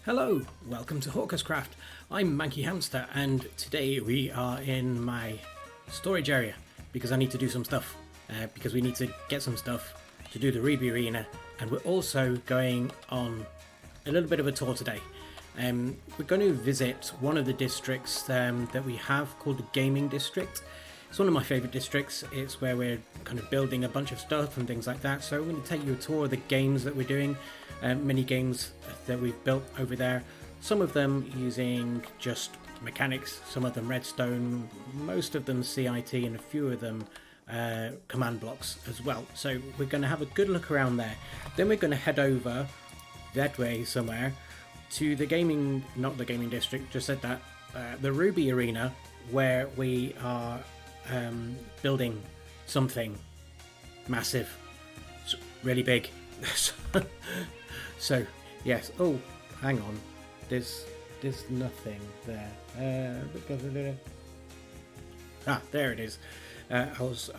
Hello, welcome to HawkersCraft. I'm Manky Hamster, and today we are in my storage area because I need to do some stuff. Because we need to get some stuff to do the Ruby Arena, and we're also going on a little bit of a tour today. We're going to visit one of the districts that we have called the Gaming District. It's one of my favourite districts. It's where we're kind of building a bunch of stuff and things like that. So I'm going to take you a tour of the games that we're doing. Many games that we've built over there. Some of them using just mechanics, some of them redstone, most of them CIT, and a few of them command blocks as well. So we're going to have a good look around there. Then we're going to head over that way somewhere to the gaming, not the gaming district, just said that, the Ruby Arena, where we are building something massive. It's really big. So yes. Oh, hang on. There's nothing there. There it is. I was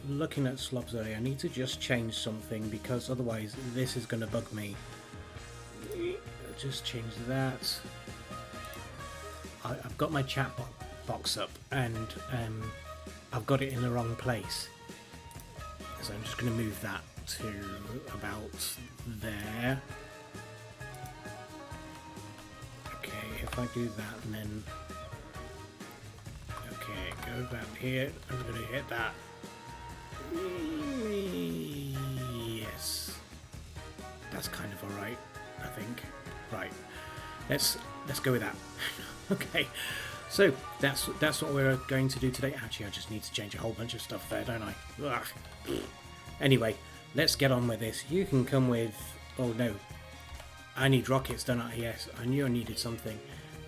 looking at slobs earlier. I need to just change something because otherwise this is going to bug me. Just change that. I've got my chat box up and I've got it in the wrong place. So I'm just going to move that to about there. Okay, if I do that and then go back here, I'm going to hit that. Yes, that's kind of alright, I think. Right, let's go with that. Okay, so that's what we're going to do today. Actually, I just need to change a whole bunch of stuff there, don't I? Ugh. Anyway, let's get on with this. You can come with... Oh no, I need rockets, don't I? Yes, I knew I needed something,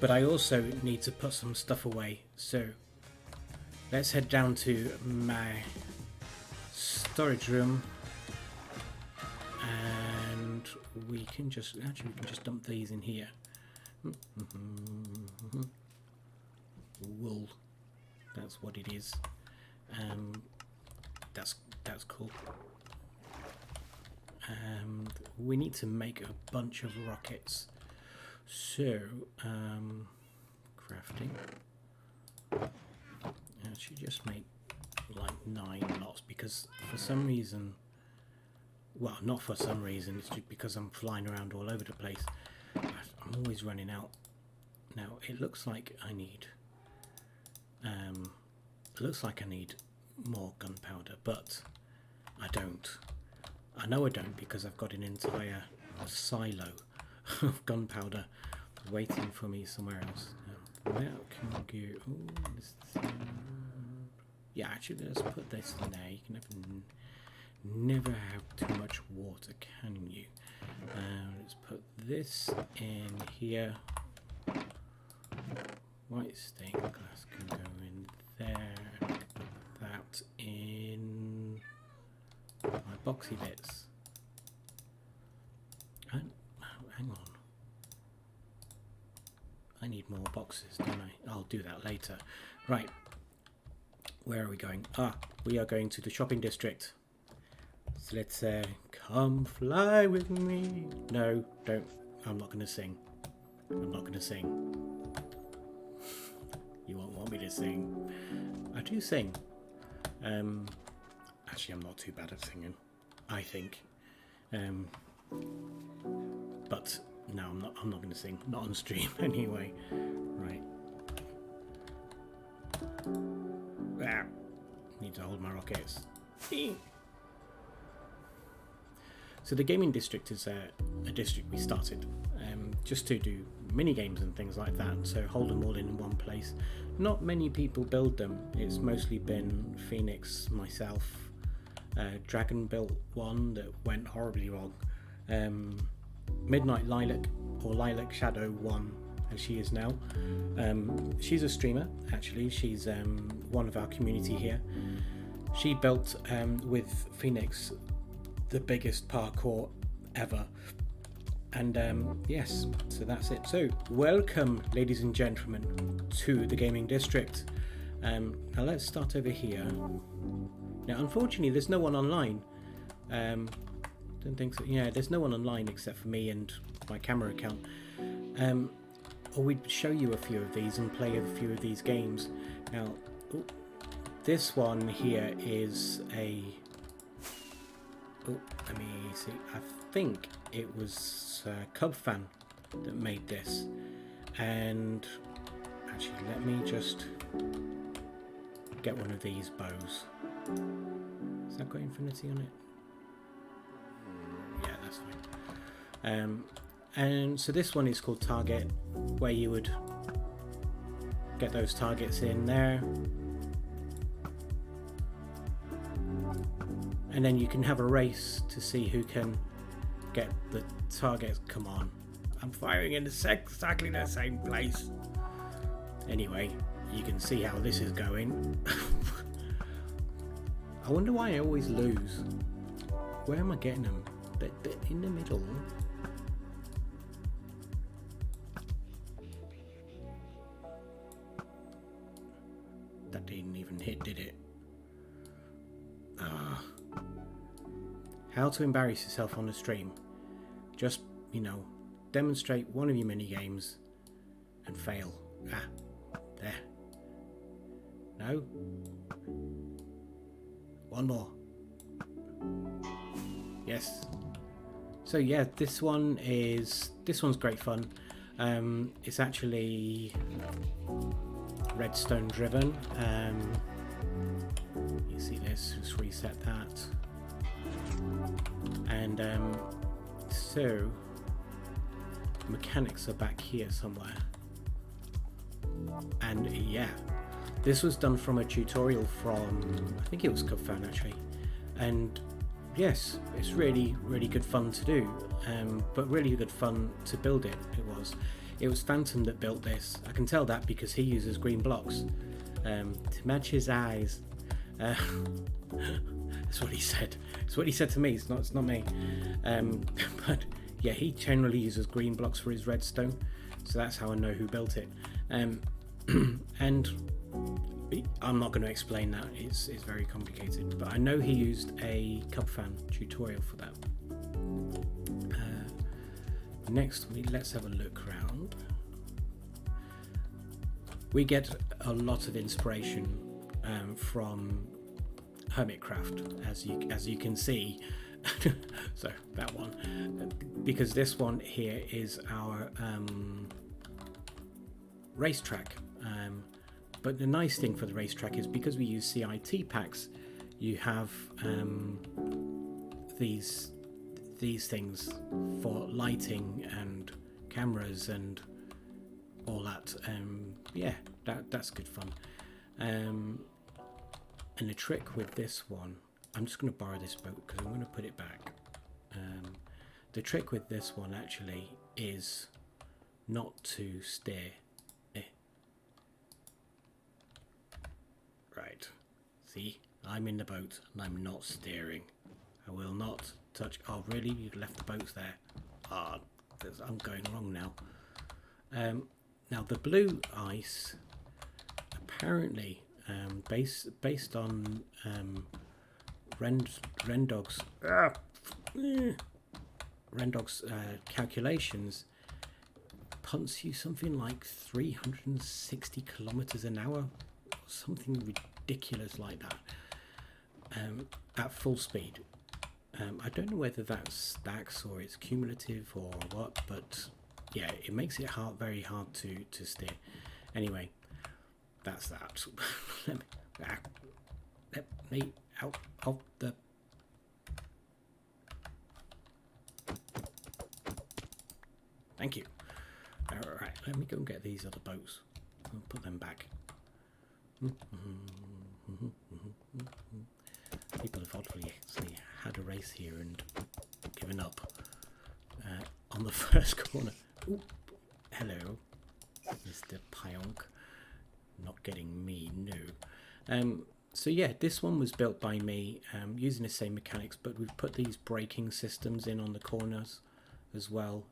but I also need to put some stuff away. So let's head down to my storage room, and we can just dump these in here. Wool, that's what it is. That's cool. We need to make a bunch of rockets. So, crafting. I should just make like 9 lots because for some reason, well, not for some reason, it's just because I'm flying around all over the place. I'm always running out. Now it looks like I need. It looks like I need more gunpowder, but I don't. I know I don't because I've got an entire silo of gunpowder waiting for me somewhere else. Now, where can we go? Oh, yeah, actually, let's put this in there. You can never have too much water, can you? Let's put this in here. White stained glass can go in there. Put that in my boxy bits. And, hang on. I need more boxes, don't I? I'll do that later. Right. Where are we going? We are going to the shopping district. So let's come fly with me. No, don't. I'm not going to sing. I'm not going to sing. You won't want me to sing. I do sing. Actually, I'm not too bad at singing, I think. But no, I'm not going to sing. Not on stream anyway. Right. Need to hold my rockets. So the gaming district is a district we started just to do mini games and things like that. So hold them all in one place. Not many people build them. It's mostly been Phoenix, myself. Dragon built one that went horribly wrong. Midnight Lilac, or Lilac Shadow 1 as she is now. She's a streamer, actually. She's one of our community here. She built with Phoenix the biggest parkour ever. And yes, so that's it. So welcome, ladies and gentlemen, to the gaming district. Now let's start over here. Now unfortunately there's no one online. Don't think so. Yeah, there's no one online except for me and my camera account. Or we'd show you a few of these and play a few of these games. Now, this one here is a... let me see. I think it was Cub Fan that made this. And actually, let me just get one of these bows. Has that got infinity on it? Yeah, that's fine. And so this one is called Target, where you would get those targets in there. And then you can have a race to see who can get the targets. Come on. I'm firing in exactly the same place. Anyway, you can see how this is going. I wonder why I always lose. Where am I getting them? They're in the middle. That didn't even hit, did it? How to embarrass yourself on the stream. Just, you know, demonstrate one of your mini games and fail. There. No. One more. Yes. So yeah, this one's great fun. It's actually redstone driven. You see this, just reset that. And so mechanics are back here somewhere. And yeah, this was done from a tutorial from, I think it was Cubfan actually. And yes, it's really good fun to do, but really good fun to build it. It was Phantom that built this. I can tell that because he uses green blocks to match his eyes. That's what he said. It's what he said to me. It's not me. But yeah, he generally uses green blocks for his redstone, so that's how I know who built it. And I'm not going to explain that. It's very complicated. But I know he used a Cubfan tutorial for that. Next, let's have a look around. We get a lot of inspiration from HawkersCraft, as you can see. So that one, because this one here is our racetrack. But the nice thing for the racetrack is because we use CIT packs, you have these things for lighting and cameras and all that. Yeah, that's good fun. And the trick with this one, I'm just going to borrow this boat because I'm going to put it back. The trick with this one actually is not to steer. Right, see, I'm in the boat and I'm not steering. I will not touch. Oh really, you left the boats there? I'm going wrong now. Now the blue ice, apparently based on Rendog's calculations, punts you something like 360 kilometers an hour, something ridiculous like that, at full speed. I don't know whether that stacks or it's cumulative or what, but yeah, it makes it very hard to steer. Anyway, that's that. Let me out of the... Thank you. Alright, let me go and get these other boats. I'll put them back. People have obviously had a race here and given up on the first corner. Ooh, hello, Mr. Pionk. Not getting me, no. So yeah, this one was built by me using the same mechanics, but we've put these braking systems in on the corners as well.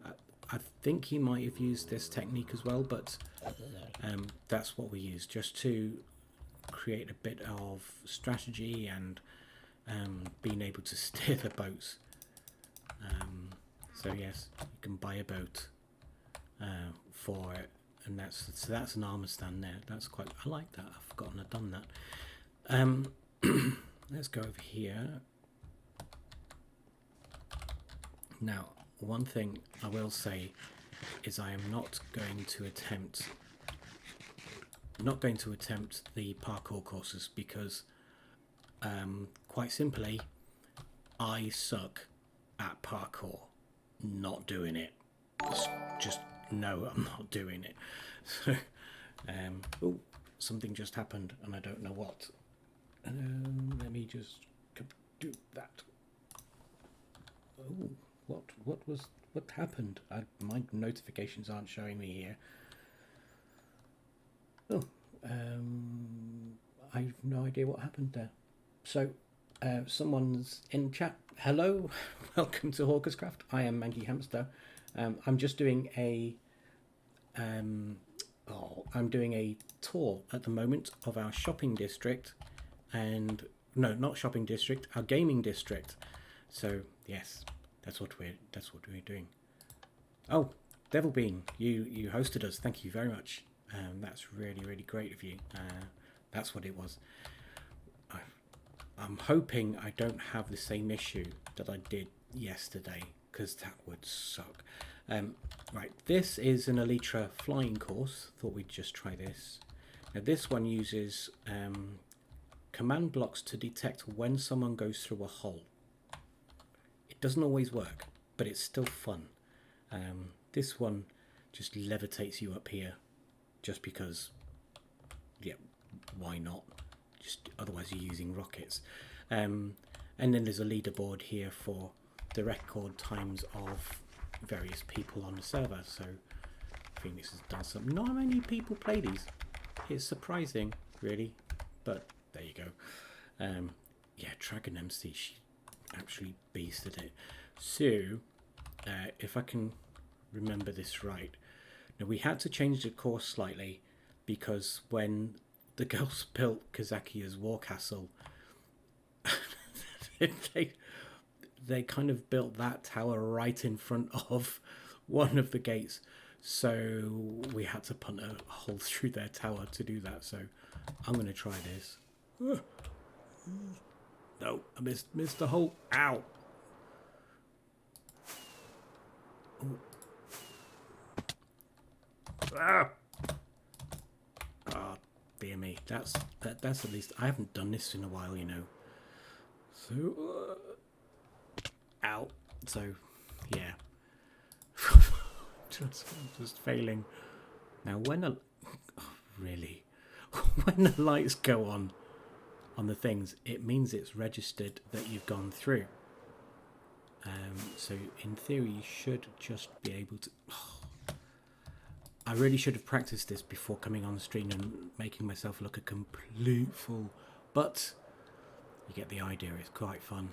I think he might have used this technique as well, but that's what we use, just to create a bit of strategy and being able to steer the boats. So yes, you can buy a boat for it, and that's an armor stand there. That's quite. I like that. I've forgotten I've done that. Let's go over here. Now, one thing I will say is I am not going to attempt the parkour courses because quite simply I suck at parkour. Not doing it. Just no, I'm not doing it. So oh, something just happened and I don't know what. Let me just do that. Oh, what happened? My notifications aren't showing me here. Oh, I have no idea what happened there. So, someone's in chat. Hello, welcome to HawkersCraft. I am Manky Hamster. I'm just doing I'm doing a tour at the moment of our shopping district, and no, not shopping district, our gaming district. So yes, that's what we're doing. Oh, Devil Bean, you hosted us. Thank you very much. That's really great of you. That's what it was. I'm hoping I don't have the same issue that I did yesterday, because that would suck. Right, this is an Elytra flying course. Thought we'd just try this. Now this one uses command blocks to detect when someone goes through a hole. It doesn't always work, but it's still fun. This one just levitates you up here, just because, yeah, why not? Just otherwise you're using rockets. And then there's a leaderboard here for the record times of various people on the server. So Phoenix has done something. Not many people play these. It's surprising, really, but there you go. Yeah, Dragon MC, she actually beasted it. So if I can remember this right, now we had to change the course slightly because when the girls built Kazakia's war castle, they kind of built that tower right in front of one of the gates, so we had to punt a hole through their tower to do that. So I'm going to try this. No, I missed the hole. Ow. Ooh. Ah. Oh, dear me. That's at least, I haven't done this in a while, you know. So ow. So yeah. just failing. Now when really when the lights go on the things, it means it's registered that you've gone through. So in theory you should just be able to I really should have practiced this before coming on the stream and making myself look a complete fool, but you get the idea. It's quite fun.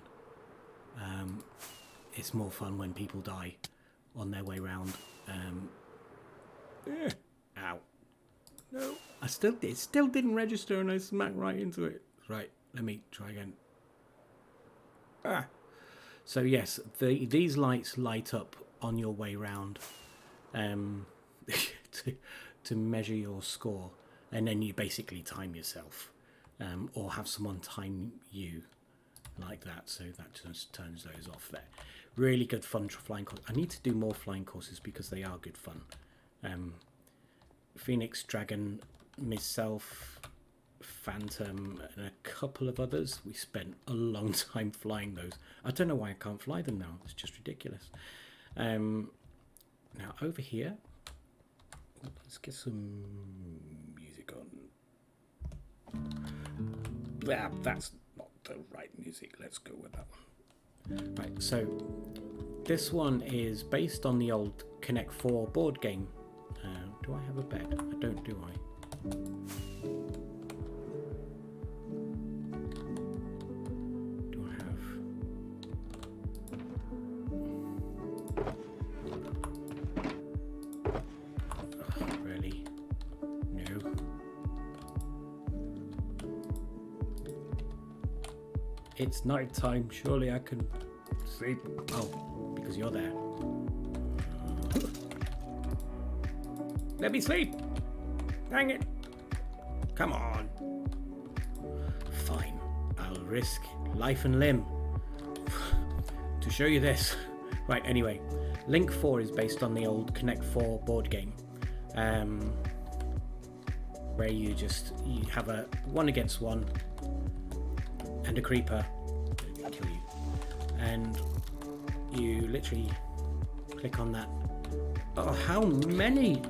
It's more fun when people die on their way round. Ow. No. It still didn't register and I smacked right into it. Right, let me try again. Ah. So yes, these lights light up on your way round to measure your score, and then you basically time yourself, or have someone time you like that. So that just turns those off there. Really good fun flying course. I need to do more flying courses because they are good fun. Phoenix, Dragon, myself, Phantom, and a couple of others. We spent a long time flying those. I don't know why I can't fly them now. It's just ridiculous. Now over here, let's get some music on. That's not the right music. Let's go with that one. Right, so this one is based on the old Connect 4 board game. Do I have a bed? I don't, do I? Do I have... Oh, really? No. It's night time. Surely I can sleep. Oh, because you're there. Let me sleep. Dang it. Come on. Fine. I'll risk life and limb to show you this. Right, anyway. Link 4 is based on the old Connect 4 board game. Where you have a 1 against 1 and a creeper kill you. And you literally click on that. Oh, how many?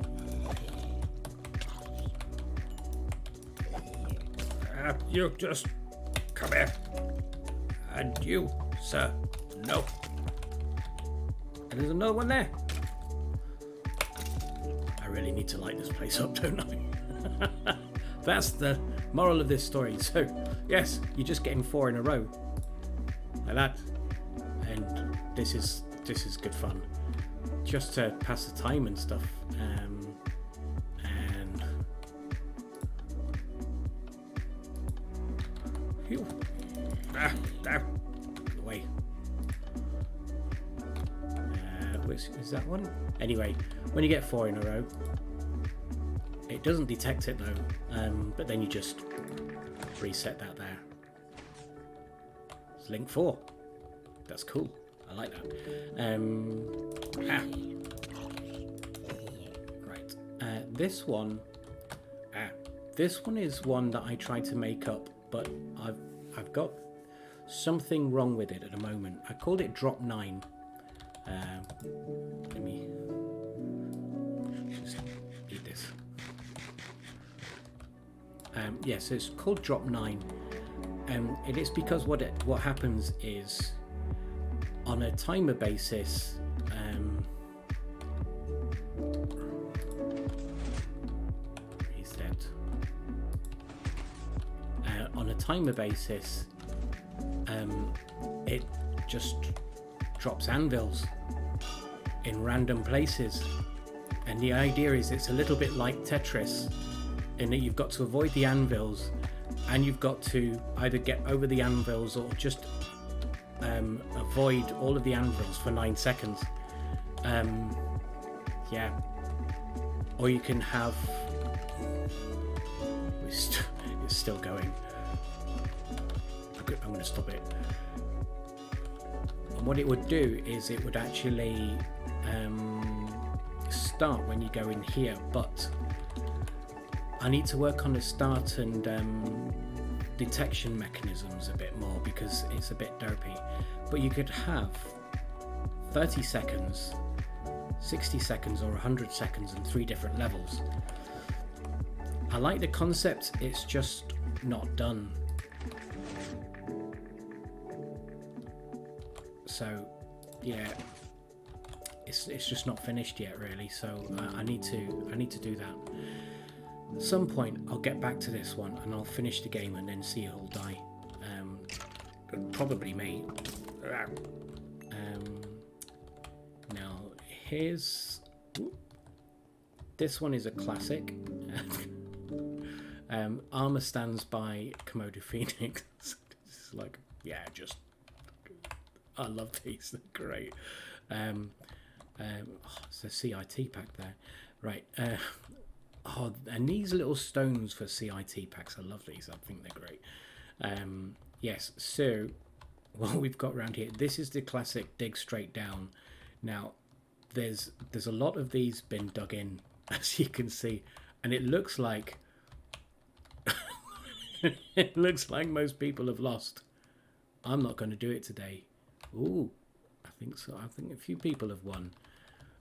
You just come here. And you, sir, no. And there's another one there. I really need to light this place up, don't I? That's the moral of this story. So, yes, you're just getting 4 in a row. Like that. And this is good fun. Just to pass the time and stuff. And phew. Away. Which is that one? Anyway, when you get 4 in a row, it doesn't detect it though. But then you just reset that there. It's link 4. That's cool. I like that. Right. This one is one that I tried to make up, but I've got something wrong with it at the moment. I called it Drop 9. Let me just eat this. Yes, it's called Drop 9. It is because what happens is, on a timer basis, reset. On a timer basis, it just drops anvils in random places, and the idea is it's a little bit like Tetris, in that you've got to avoid the anvils, and you've got to either get over the anvils or just avoid all of the anvils for 9 seconds. Yeah, or you can have it's still going. I'm going to stop it. And what it would do is it would actually start when you go in here, but I need to work on the start and detection mechanisms a bit more, because it's a bit dopey. But you could have 30 seconds, 60 seconds or 100 seconds in 3 different levels. I like the concept, it's just not done. So yeah, it's just not finished yet really, so I need to do that. At some point I'll get back to this one and I'll finish the game and then see it all die. Probably me. Now here's this one is a classic. Armor Stands by Komodo Phoenix. It's like, yeah, just I love these, they're great. It's a CIT pack there, right? And these little stones for CIT packs, I love these. I think they're great. Yes, so what we've got around here, this is the classic dig straight down. Now there's a lot of these been dug in, as you can see, and it looks like it looks like most people have lost. I'm not going to do it today. Ooh, I think so. I think a few people have won,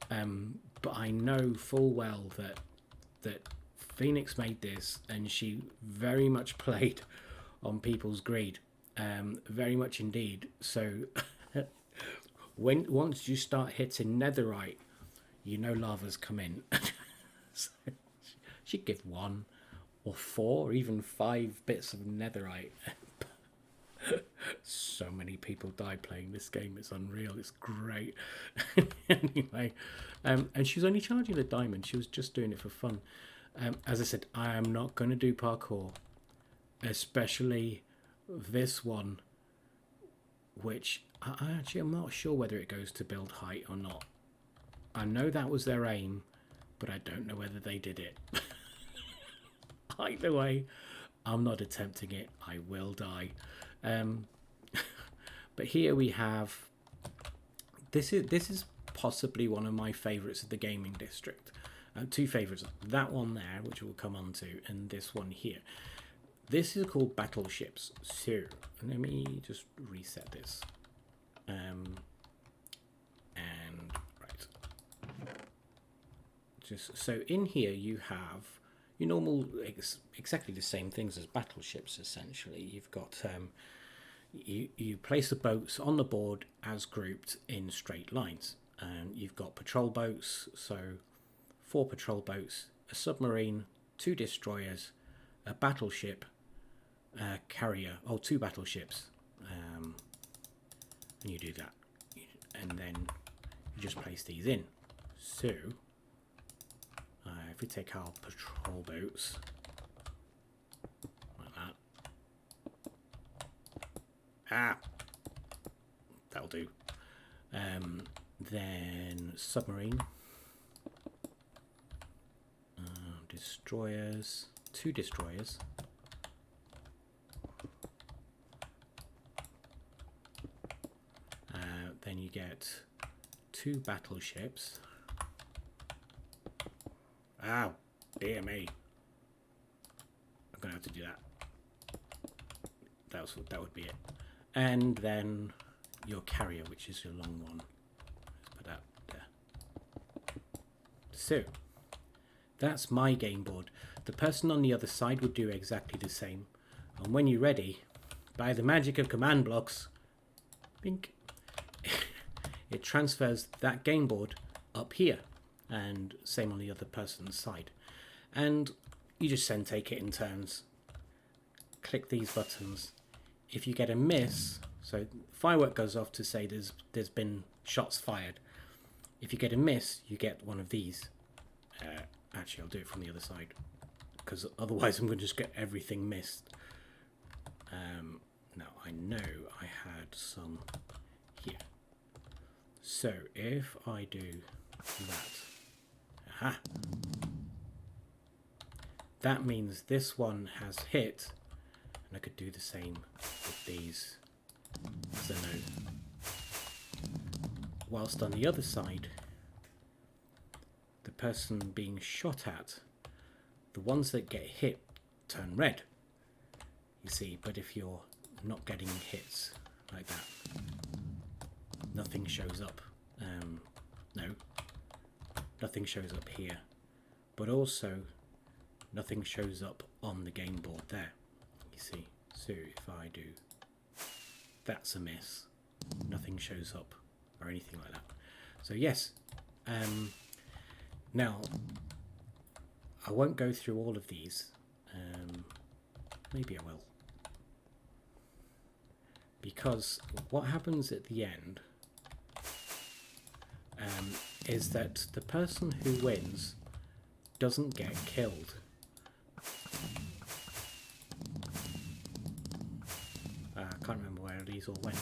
but I know full well that Phoenix made this, and she very much played on people's greed, very much indeed. So once you start hitting netherite, you know lava's come in. So she'd give 1 or 4 or even 5 bits of netherite. So many people die playing this game, it's unreal, it's great. Anyway, and she's only charging a diamond, she was just doing it for fun. As I said, I am not going to do parkour, especially this one, which I'm not sure whether it goes to build height or not. I know that was their aim, but I don't know whether they did it. Either way, I'm not attempting it. I will die. But here we have, this is possibly one of my favourites of the gaming district. Two favourites, that one there, which we'll come on to, and this one here. This is called Battleships. So let me just reset this. And right, just so in here you have your normal, exactly the same things as battleships. Essentially, you've got you place the boats on the board as grouped in straight lines, and you've got patrol boats. So 4 patrol boats, a submarine, 2 destroyers, a battleship, a carrier, 2 battleships, and you do that, and then you just place these in. So if we take our patrol boats like that, that'll do. Then submarine, destroyers, 2 destroyers, then you get 2 battleships. Ow, dear me. I'm gonna have to do that. That would be it. And then your carrier, which is your long one. Let's put that there. So that's my game board. The person on the other side would do exactly the same. And when you're ready, by the magic of command blocks, bink, it transfers that game board up here, and same on the other person's side. And you just take it in turns. Click these buttons. If you get a miss, so firework goes off to say there's been shots fired. If you get a miss, you get one of these. Actually, I'll do it from the other side, because otherwise I'm going to just get everything missed. Now I know I had some here. So if I do that, that means this one has hit, and I could do the same with these, so no. Whilst on the other side, the person being shot at, the ones that get hit turn red, you see. But if you're not getting hits like that, nothing shows up. No, nothing shows up here, but also nothing shows up on the game board there, you see. So if I do, that's a miss, nothing shows up or anything like that. So yes, now I won't go through all of these, maybe I will, because what happens at the end is that the person who wins doesn't get killed. I can't remember where these all went.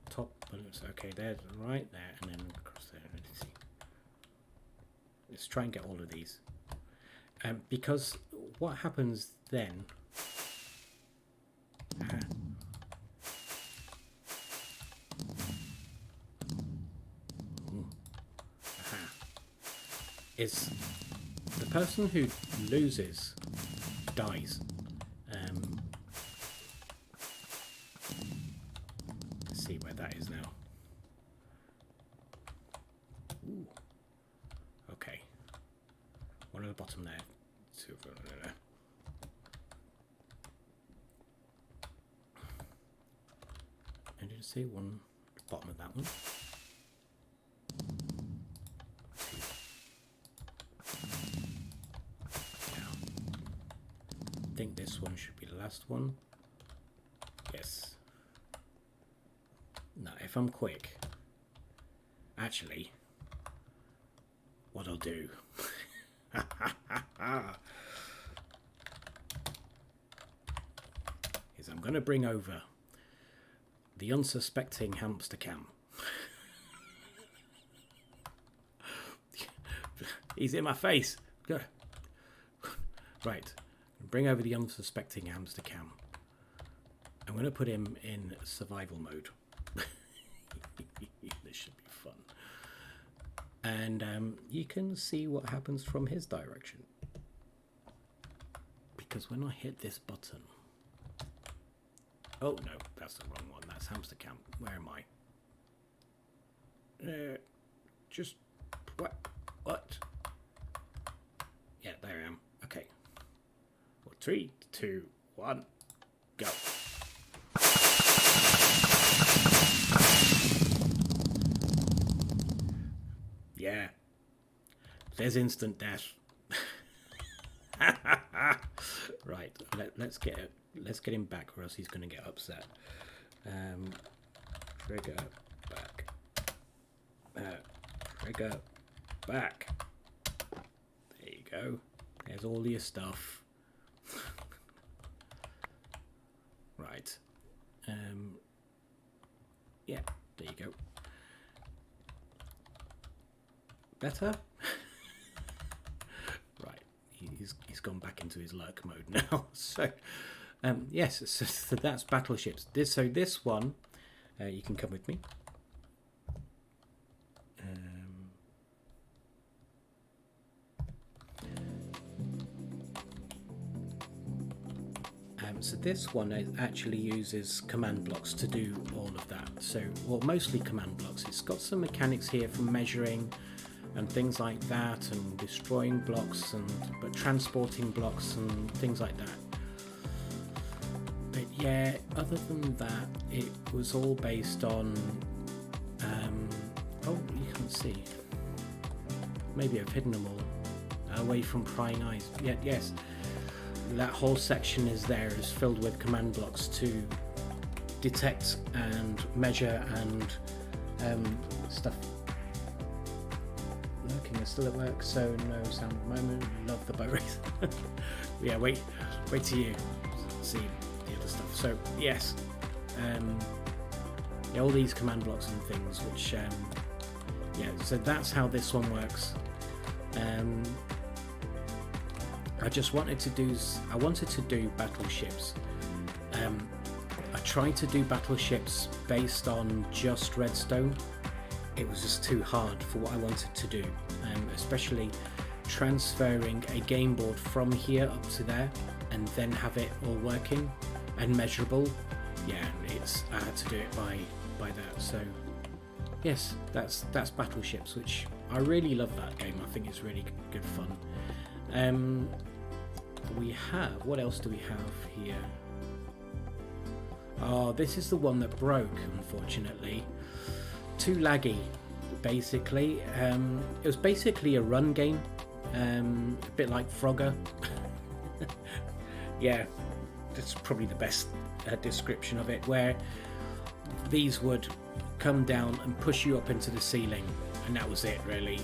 Top bullets, okay, they're right there, and then across there. Let's see. Let's try and get all of these, because what happens then? Is the person who loses dies. See where that is now. Ooh. Okay. One at the bottom there. Two there. And did you see one at the bottom of that one? this one should be the last one. Yes. Now, if I'm quick, actually, what I'll do is I'm going to bring over the unsuspecting hamster cam. He's in my face. Go. Right. Bring over the unsuspecting hamster cam. I'm going to put him in survival mode. This should be fun. And you can see what happens from his direction. Because when I hit this button... Oh, no, that's the wrong one. That's hamster cam. Where am I? Just... What? Yeah, there I am. Okay. Well, 3, 2, 1, go. Yeah. There's instant death. Right. Let's get him back, or else he's going to get upset. Trigger back. Trigger back. There you go. There's all your stuff. Right. Yeah, there you go. Better? Right. He's gone back into his lurk mode now. So yes, so that's battleships. This one, you can come with me. So this one actually uses command blocks to do all of that. So, well, mostly command blocks. It's got some mechanics here for measuring and things like that, and destroying blocks, but transporting blocks and things like that. But yeah, other than that, it was all based on. Oh, you can't see. Maybe I've hidden them all away from prying eyes. Yeah, yes. That whole section is filled with command blocks to detect and measure and stuff. Lurking is still at work, so no sound at the moment. Love the boat race. Yeah, wait till you see the other stuff. So yes, yeah, all these command blocks and things, which yeah. So that's how this one works. I wanted to do battleships. I tried to do battleships based on just redstone. It was just too hard for what I wanted to do, especially transferring a game board from here up to there and then have it all working and measurable. Yeah, I had to do it by that. So yes, that's battleships, which I really love that game. I think it's really good fun. What else do we have here? Oh, this is the one that broke, unfortunately. Too laggy, basically. It was basically a run game, a bit like Frogger. Yeah, that's probably the best description of it, where these would come down and push you up into the ceiling, and that was it, really.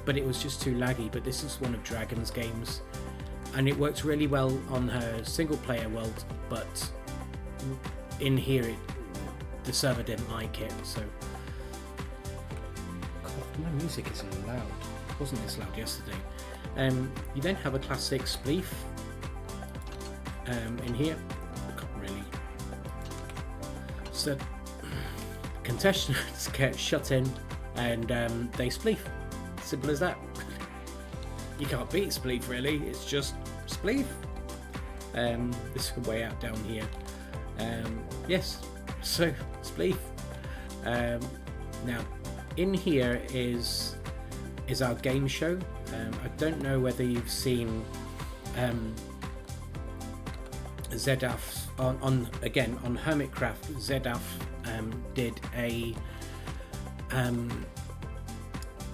But it was just too laggy. But this is one of Dragon's games, and it works really well on her single player world, but in here the server didn't like it. So God, my music is loud. It wasn't this loud yesterday. You then have a classic spleef in here. I can't really. So contestants get shut in and they spleef. Simple as that. You can't beat spleef, really. It's just spleef. This is way out down here. Yes, so spleef. Now, in here is our game show. I don't know whether you've seen Zedaf on HawkersCraft. Zedaf did a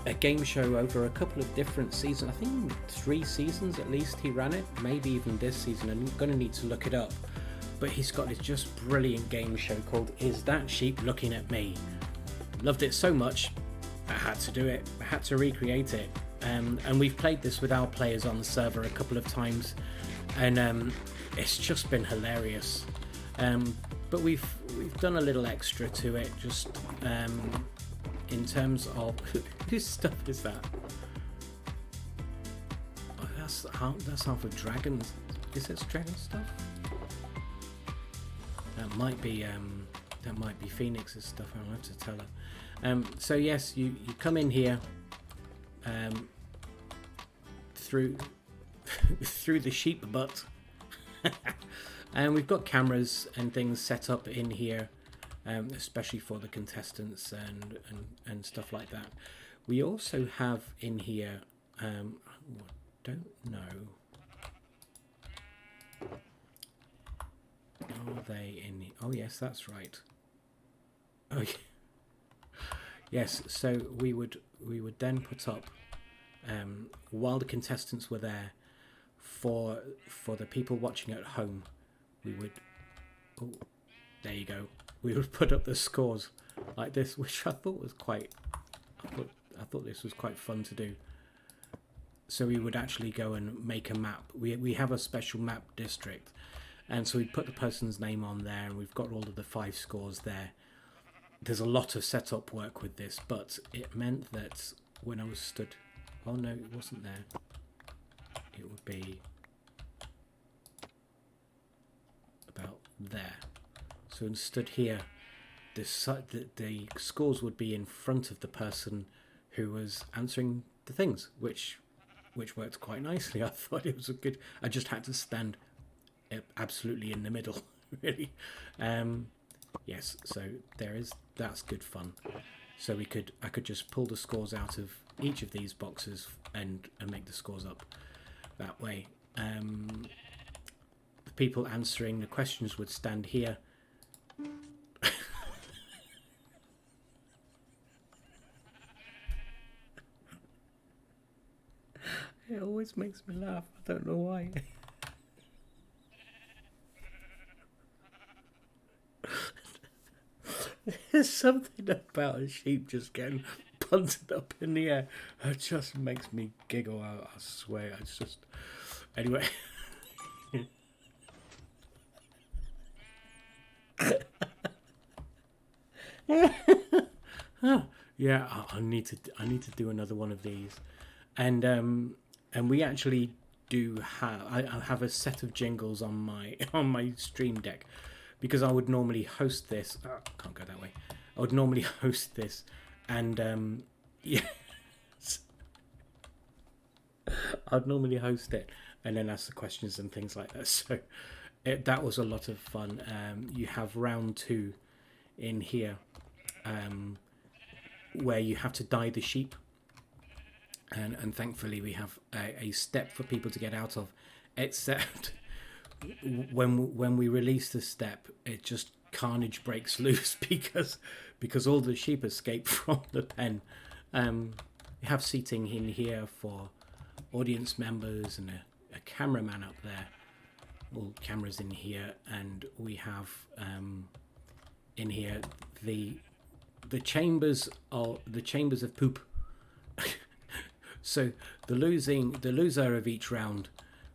a game show over a couple of different seasons. I think 3 seasons at least he ran it, maybe even this season. I'm going to need to look it up. But he's got this just brilliant game show called Is That Sheep Looking at Me? Loved it so much, I had to do it. I had to recreate it. And we've played this with our players on the server a couple of times, and it's just been hilarious. But we've done a little extra to it, just in terms of whose stuff is that? Oh, that's half of dragons. Is it dragon stuff? That might be Phoenix's stuff. I'll have to tell her. So yes, you come in here through the sheep butt, and we've got cameras and things set up in here, especially for the contestants and stuff like that. We also have in here, don't know. Are they in the... Oh yes, that's right. Oh yes. So we would then put up, while the contestants were there, for the people watching at home, we would... Oh, there you go. We would put up the scores like this, which I thought was quite... I thought this was quite fun to do. So we would actually go and make a map. We have a special map district. And so we put the person's name on there, and we've got all of the 5 scores there. There's a lot of setup work with this, but it meant that when I was stood... Oh no, it wasn't there. It would be about there. So when stood here, the scores would be in front of the person who was answering the things, which worked quite nicely. I thought it was a good... I just had to stand absolutely in the middle, really. Yes, so that's good fun. So I could just pull the scores out of each of these boxes and make the scores up that way. The people answering the questions would stand here. It always makes me laugh. I don't know why. There's something about a sheep just getting punted up in the air. It just makes me giggle. I swear. It's just... Anyway. Yeah, I need to do another one of these, and we actually do have... I have a set of jingles on my stream deck. Because I would normally host this... Oh, can't go that way. I would normally host this, and yes, I'd normally host it and then ask the questions and things like that. So that was a lot of fun. You have round 2 in here, where you have to dye the sheep, and thankfully we have a step for people to get out of, except... When we release the step, it just carnage breaks loose because all the sheep escape from the pen. We have seating in here for audience members and a cameraman up there. All cameras in here, and we have in here the chambers of poop. So the loser of each round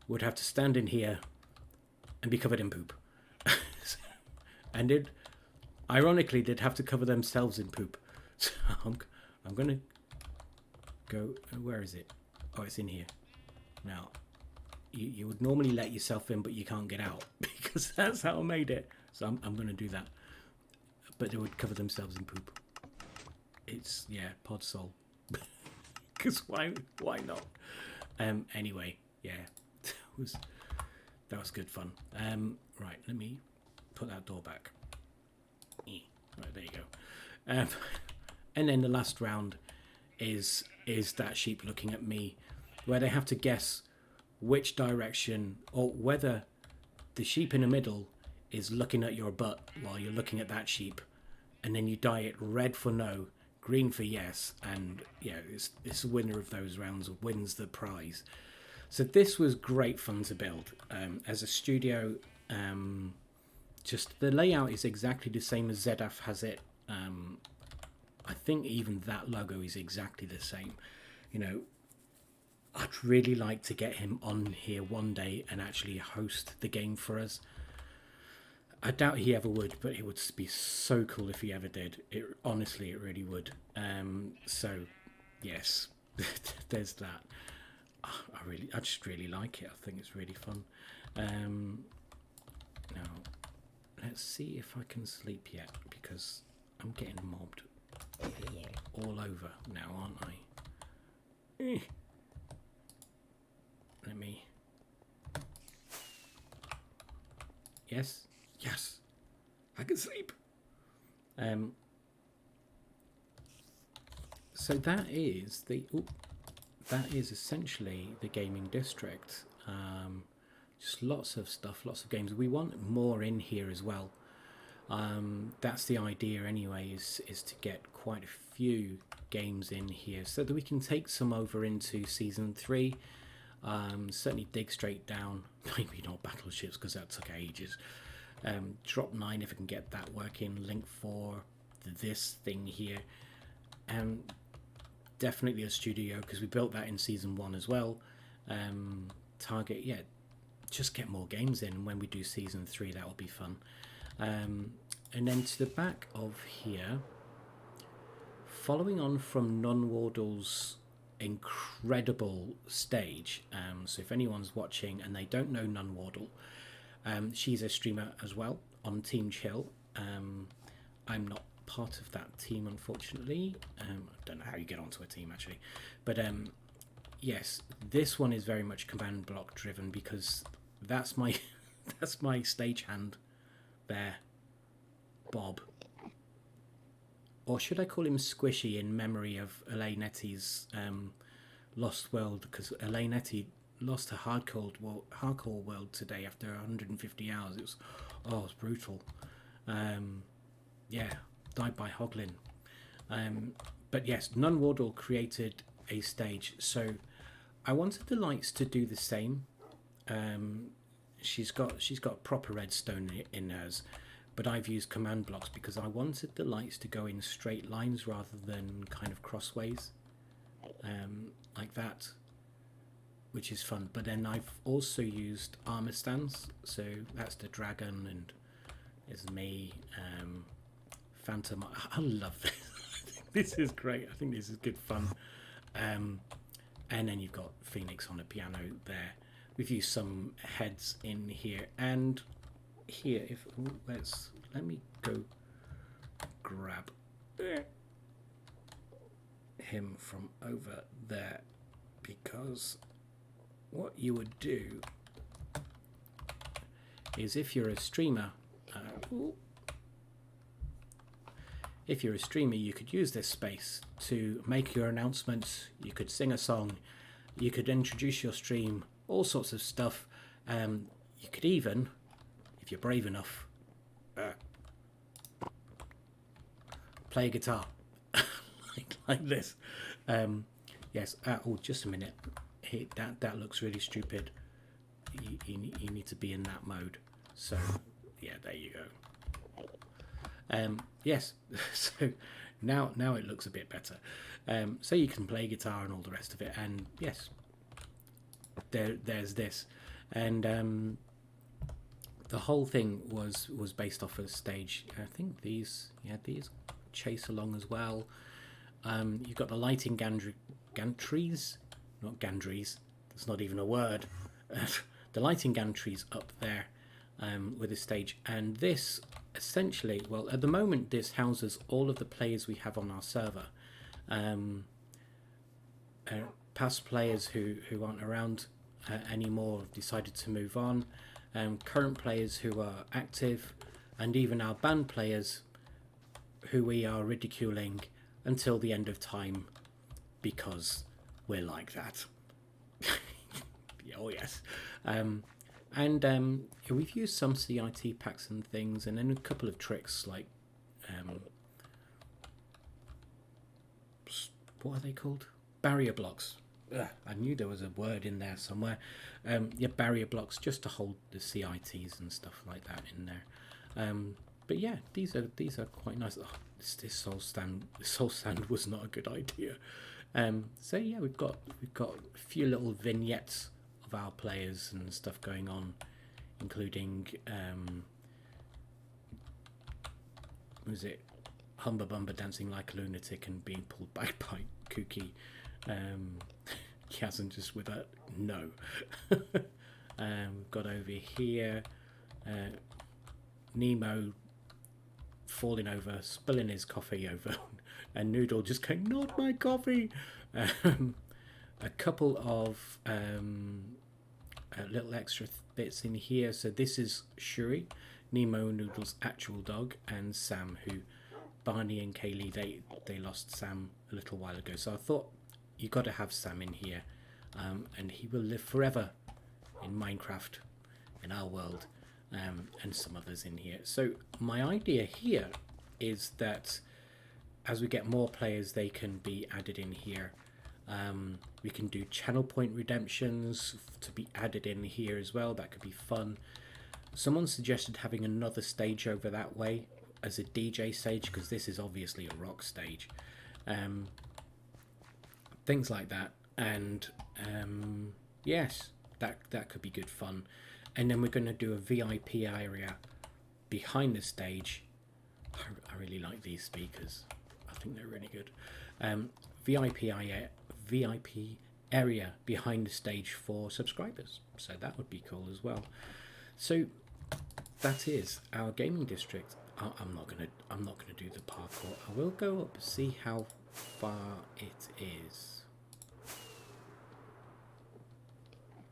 would have to stand in here and be covered in poop. And ironically, they'd have to cover themselves in poop. So I'm going to go... Where is it? Oh, it's in here. Now, you would normally let yourself in, but you can't get out, because that's how I made it. So I'm going to do that. But they would cover themselves in poop. It's, yeah, pod soul. Because why not? Anyway, yeah. That was good fun. Right, let me put that door back. Right, there you go. And then the last round is that sheep looking at me, where they have to guess which direction, or whether the sheep in the middle is looking at your butt while you're looking at that sheep, and then you dye it red for no, green for yes, and yeah, it's the winner of those rounds wins the prize. So this was great fun to build. As a studio, just the layout is exactly the same as ZF has it. I think even that logo is exactly the same. You know, I'd really like to get him on here one day and actually host the game for us. I doubt he ever would, but it would be so cool if he ever did. Honestly, it really would. So, yes, there's that. I just really like it. I think it's really fun. Now, let's see if I can sleep yet, because I'm getting mobbed all over now, aren't I? Let me. Yes, yes, I can sleep. So that is essentially the gaming district. Just lots of stuff, lots of games. We want more in here as well. That's the idea anyway, is to get quite a few games in here so that we can take some over into season 3. Certainly dig straight down, maybe not battleships because that took ages. Drop 9 if I can get that working, link 4, this thing here. Definitely a studio because we built that in season 1 as well. Target, yeah, just get more games in. When we do season 3, that will be fun. And then to the back of here, following on from Nunwardle's incredible stage. So if anyone's watching and they don't know Nunwardle, she's a streamer as well on Team Chill. I'm not part of that team, unfortunately. I don't know how you get onto a team actually, but yes, this one is very much command block driven because that's my that's my stagehand there, Bob, or should I call him Squishy in memory of Elaynettie's Lost World, because Elaynetti lost her hardcore world today after 150 hours. It was brutal. Yeah, died by Hoglin. But yes, Nunwardle created a stage, so I wanted the lights to do the same. She's got proper redstone in hers, but I've used command blocks because I wanted the lights to go in straight lines rather than kind of crossways, like that, which is fun. But then I've also used armor stands, so that's the dragon and it's me, Phantom. I love this. This is great. I think this is good fun. And then you've got Phoenix on a piano there. We've used some heads in here and here. Let me go grab him from over there, because what you would do is if you're a streamer, you could use this space to make your announcements. You could sing a song, you could introduce your stream, all sorts of stuff. You could even, if you're brave enough, play a guitar like this. Yes. Oh, just a minute. That looks really stupid. You need to be in that mode. So yeah, there you go. Yes. So now it looks a bit better. So you can play guitar and all the rest of it. And yes, there's this, and the whole thing was based off of stage. I think these chase along as well. You've got the lighting gantries, not gantries. That's not even a word. The lighting gantries up there with the stage, and this essentially, well, at the moment this houses all of the players we have on our server. Past players who aren't around anymore have decided to move on. Current players who are active, and even our band players who we are ridiculing until the end of time because we're like that. Oh yes. And we've used some CIT packs and things, and then a couple of tricks like what are they called? Barrier blocks. Ugh, I knew there was a word in there somewhere. Yeah, barrier blocks just to hold the CITs and stuff like that in there. But yeah, these are quite nice. Oh, this soul stand was not a good idea. So yeah, we've got a few little vignettes of our players and stuff going on, including was it Humba Bumba dancing like a lunatic and being pulled back by Kooky. Kazan just with a no. We've got over here Nemo falling over, spilling his coffee over, and Noodle just going, not my coffee. A couple of little extra bits in here. So this is Shuri, Nemo and Noodle's actual dog, and Sam, who Barney and Kaylee, they lost Sam a little while ago. So I thought you got to have Sam in here, and he will live forever in Minecraft, in our world, and some others in here. So my idea here is that as we get more players, they can be added in here. We can do channel point redemptions to be added in here as well. That could be fun. Someone suggested having another stage over that way as a DJ stage, because this is obviously a rock stage. Things like that. And yes, that could be good fun. And then we're going to do a VIP area behind the stage. I really like these speakers. I think they're really good. VIP area behind the stage for subscribers. So that would be cool as well. So that is our gaming district. I'm not gonna do the parkour. I will go up and see how far it is.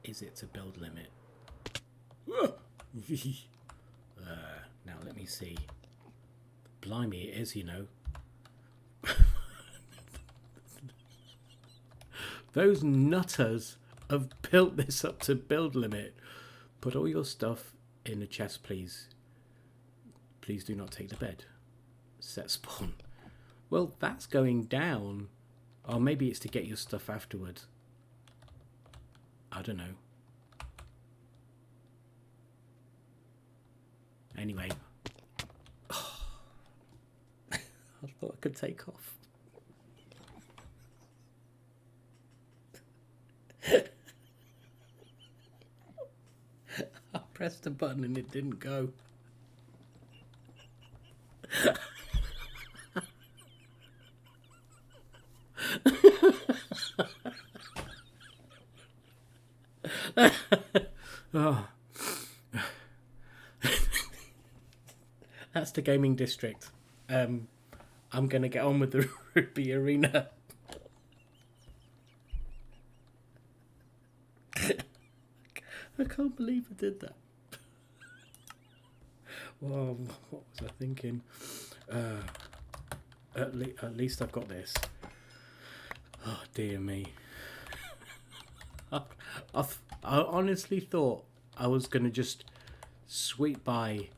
Is it to build limit? Now let me see. Blimey, it is, you know. Those nutters have built this up to build limit. Put all your stuff in the chest, please. Please do not take the bed. Set spawn. Well, that's going down. Or maybe it's to get your stuff afterwards. I don't know. Anyway. Oh. I thought I could take off. I pressed the button and it didn't go. Oh. That's the gaming district. I'm gonna get on with the Ruby Arena. I can't believe I did that. Whoa, what was I thinking? At least I've got this. Oh dear me. I honestly thought I was going to just sweep by,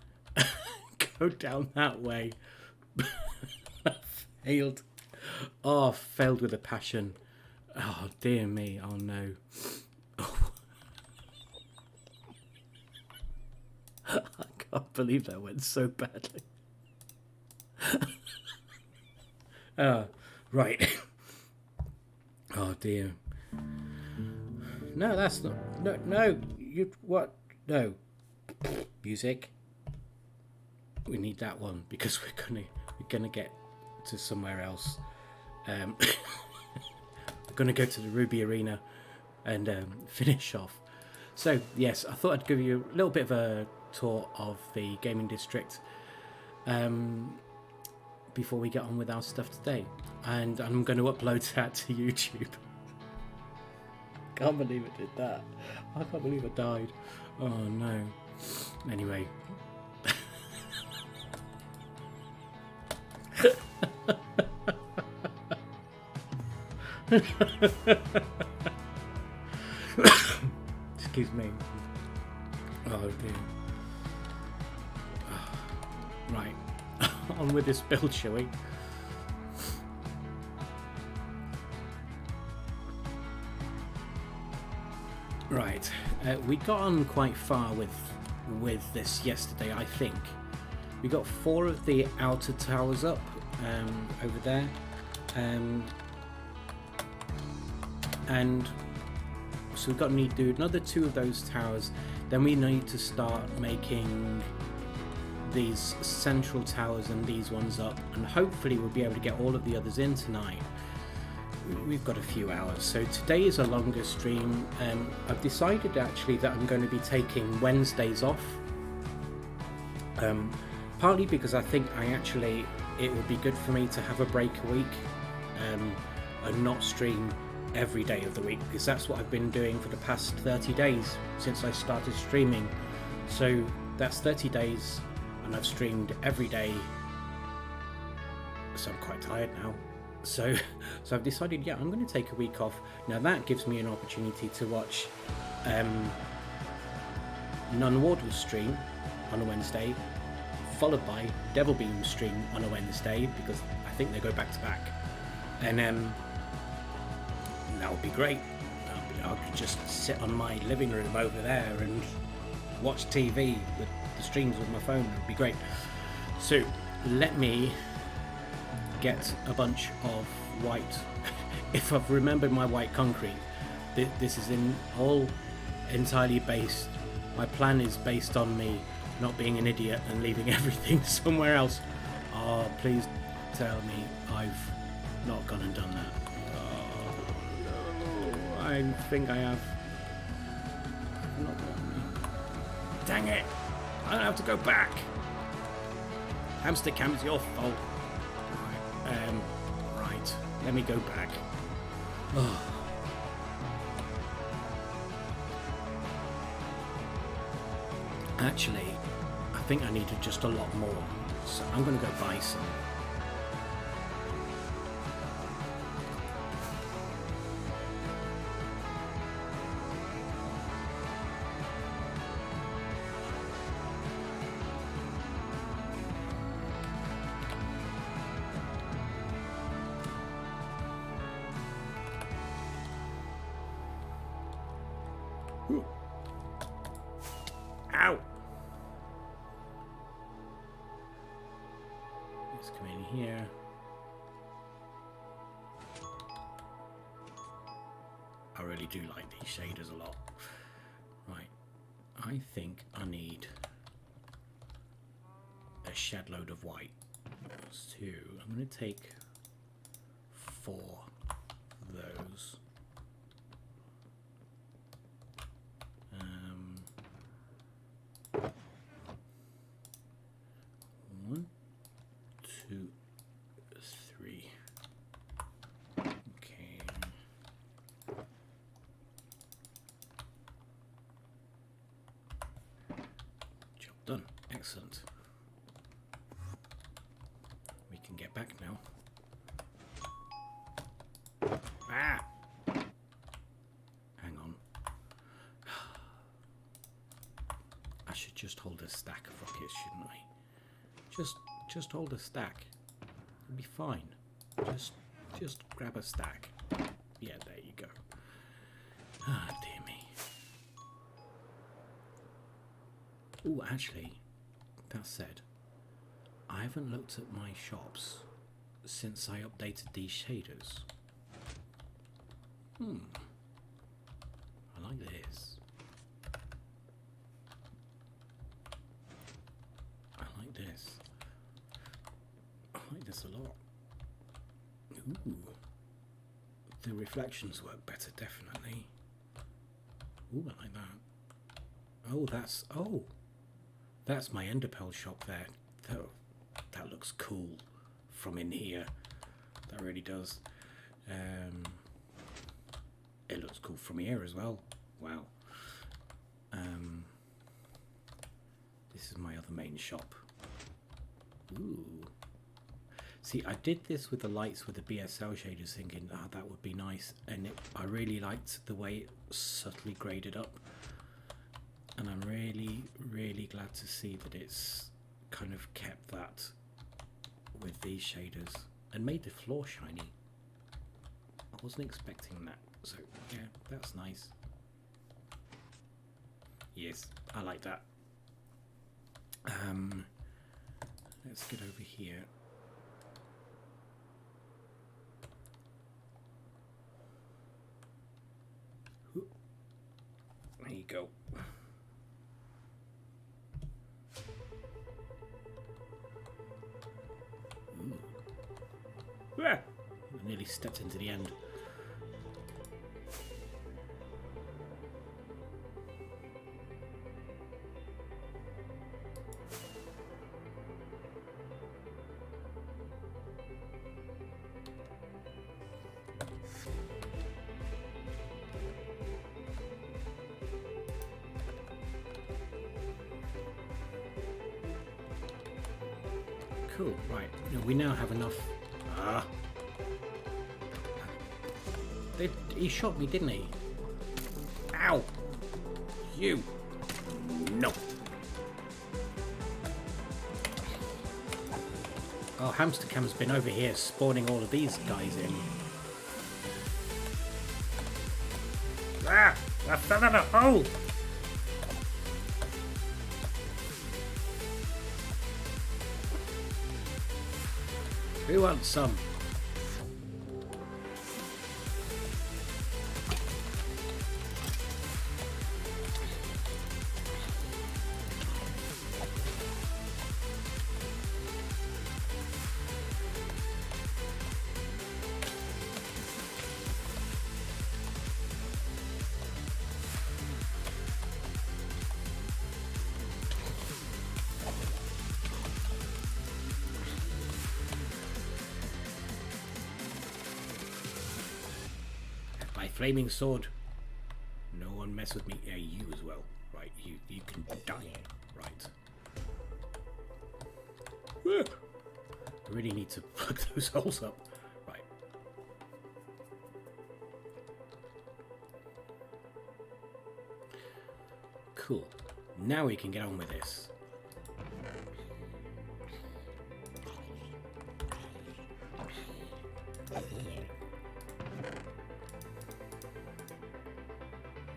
go down that way. Failed. Oh, failed with a passion. Oh dear me. Oh no. I can't believe that went so badly. Right. Oh dear. No, that's not. No. You what? No. Music. We need that one because we're gonna get to somewhere else. We're gonna go to the Ruby Arena and finish off. So yes, I thought I'd give you a little bit of a tour of the gaming district before we get on with our stuff today, and I'm going to upload that to YouTube. Can't believe I did that. I can't believe I died. Oh no. Anyway. Excuse me. Oh dear. Right. On with this build, shall we? Right, we got on quite far with this yesterday. I think we got 4 of the outer towers up over there, and so we've got to need to do another 2 of those towers. Then we need to start making these central towers and these ones up, and hopefully we'll be able to get all of the others in tonight. We've got a few hours, so today is a longer stream. I've decided actually that I'm going to be taking Wednesdays off, partly because I think it would be good for me to have a break a week and not stream every day of the week, because that's what I've been doing for the past 30 days since I started streaming. So that's 30 days and I've streamed every day, so I'm quite tired now. So I've decided, yeah, I'm going to take a week off. Now that gives me an opportunity to watch Nun Wardle's stream on a Wednesday, followed by Devil Beam's stream on a Wednesday, because I think they go back to back. And that would be great. I could just sit on my living room over there and watch TV with the streams with my phone. It would be great. So let me get a bunch of white. If I've remembered my white concrete, this is all entirely based. My plan is based on me not being an idiot and leaving everything somewhere else. Oh, please tell me I've not gone and done that. Oh, no. I think I have. Not done. Dang it! I'm gonna have to go back. Hamster Cam, it's your fault. Right, let me go back. Oh. Actually, I think I needed just a lot more, so I'm going to go buy some. Ow! Let's come in here. I really do like these shaders a lot. Right, I think I need a shed load of white. That's 2. I'm going to take 4 of those. 1, 2, 3. Okay. Job done. Excellent. We can get back now. Ah! Hang on. I should just hold a stack of rockets, shouldn't I? Just hold a stack. It'll be fine. Just grab a stack. Yeah, there you go. Ah, dear me. Oh, actually, that said, I haven't looked at my shops since I updated these shaders. I like this. I like this. I like this a lot. Ooh. The reflections work better, definitely. Ooh, I like that. Oh, that's my Enderpearl shop there. That looks cool from in here. That really does. It looks cool from here as well. Wow. This is my other main shop. Ooh. See, I did this with the lights with the BSL shaders, thinking, that would be nice, and I really liked the way it subtly graded up, and I'm really, really glad to see that it's kind of kept that with these shaders and made the floor shiny. I wasn't expecting that, so yeah, that's nice. Yes, I like that. Let's get over here. There you go. Ah, I nearly stepped into the end. Cool, right. We now have enough. Ah. He shot me, didn't he? Ow! You! No! Oh, Hamster Cam's been over here spawning all of these guys in. Ah! I fell in a hole! Who wants some? Flaming sword. No one mess with me. Yeah, you as well. Right, you can die. Right. I really need to plug those holes up. Right. Cool. Now we can get on with this.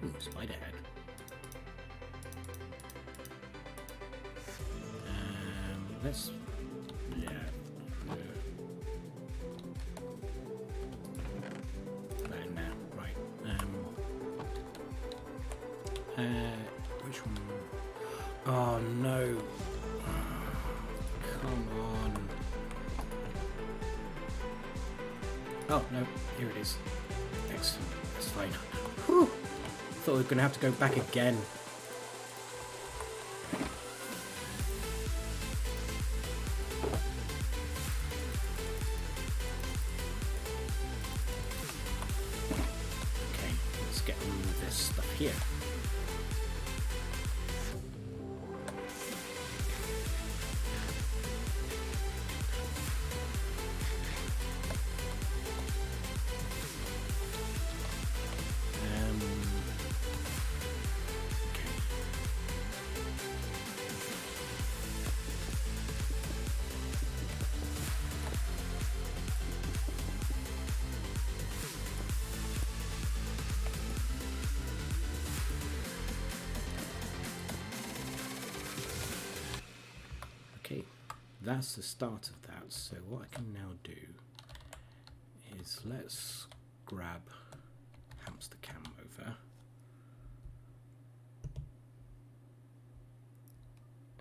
Ooh, spider head. Let's... Yeah. Right now. Right. Which one? Oh, no. Come on. Oh, no. Here it is. Excellent. That's fine. Whew. Thought we were going to have to go back again. Okay, let's get on with this stuff here. Okay, that's the start of that. So what I can now do is let's grab Hamster Cam over.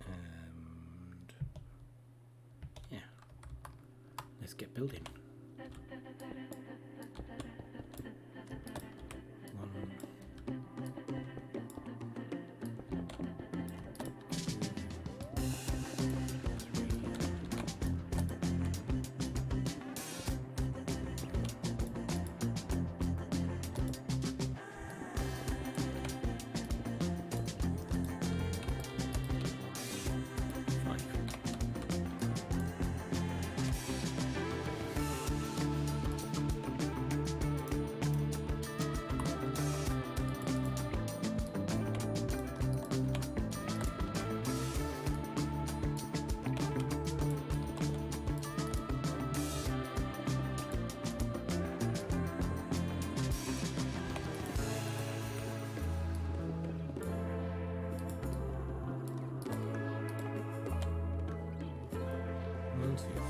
And yeah, let's get building.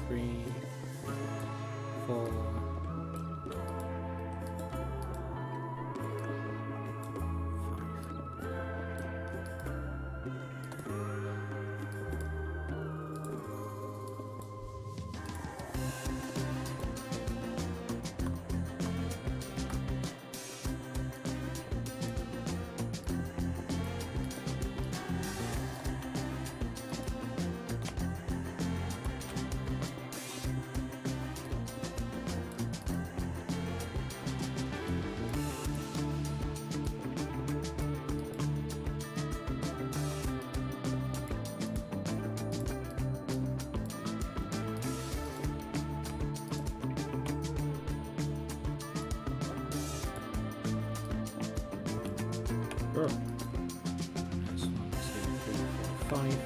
3, 4. Oh. That's 1, 2, 3, 4, 5.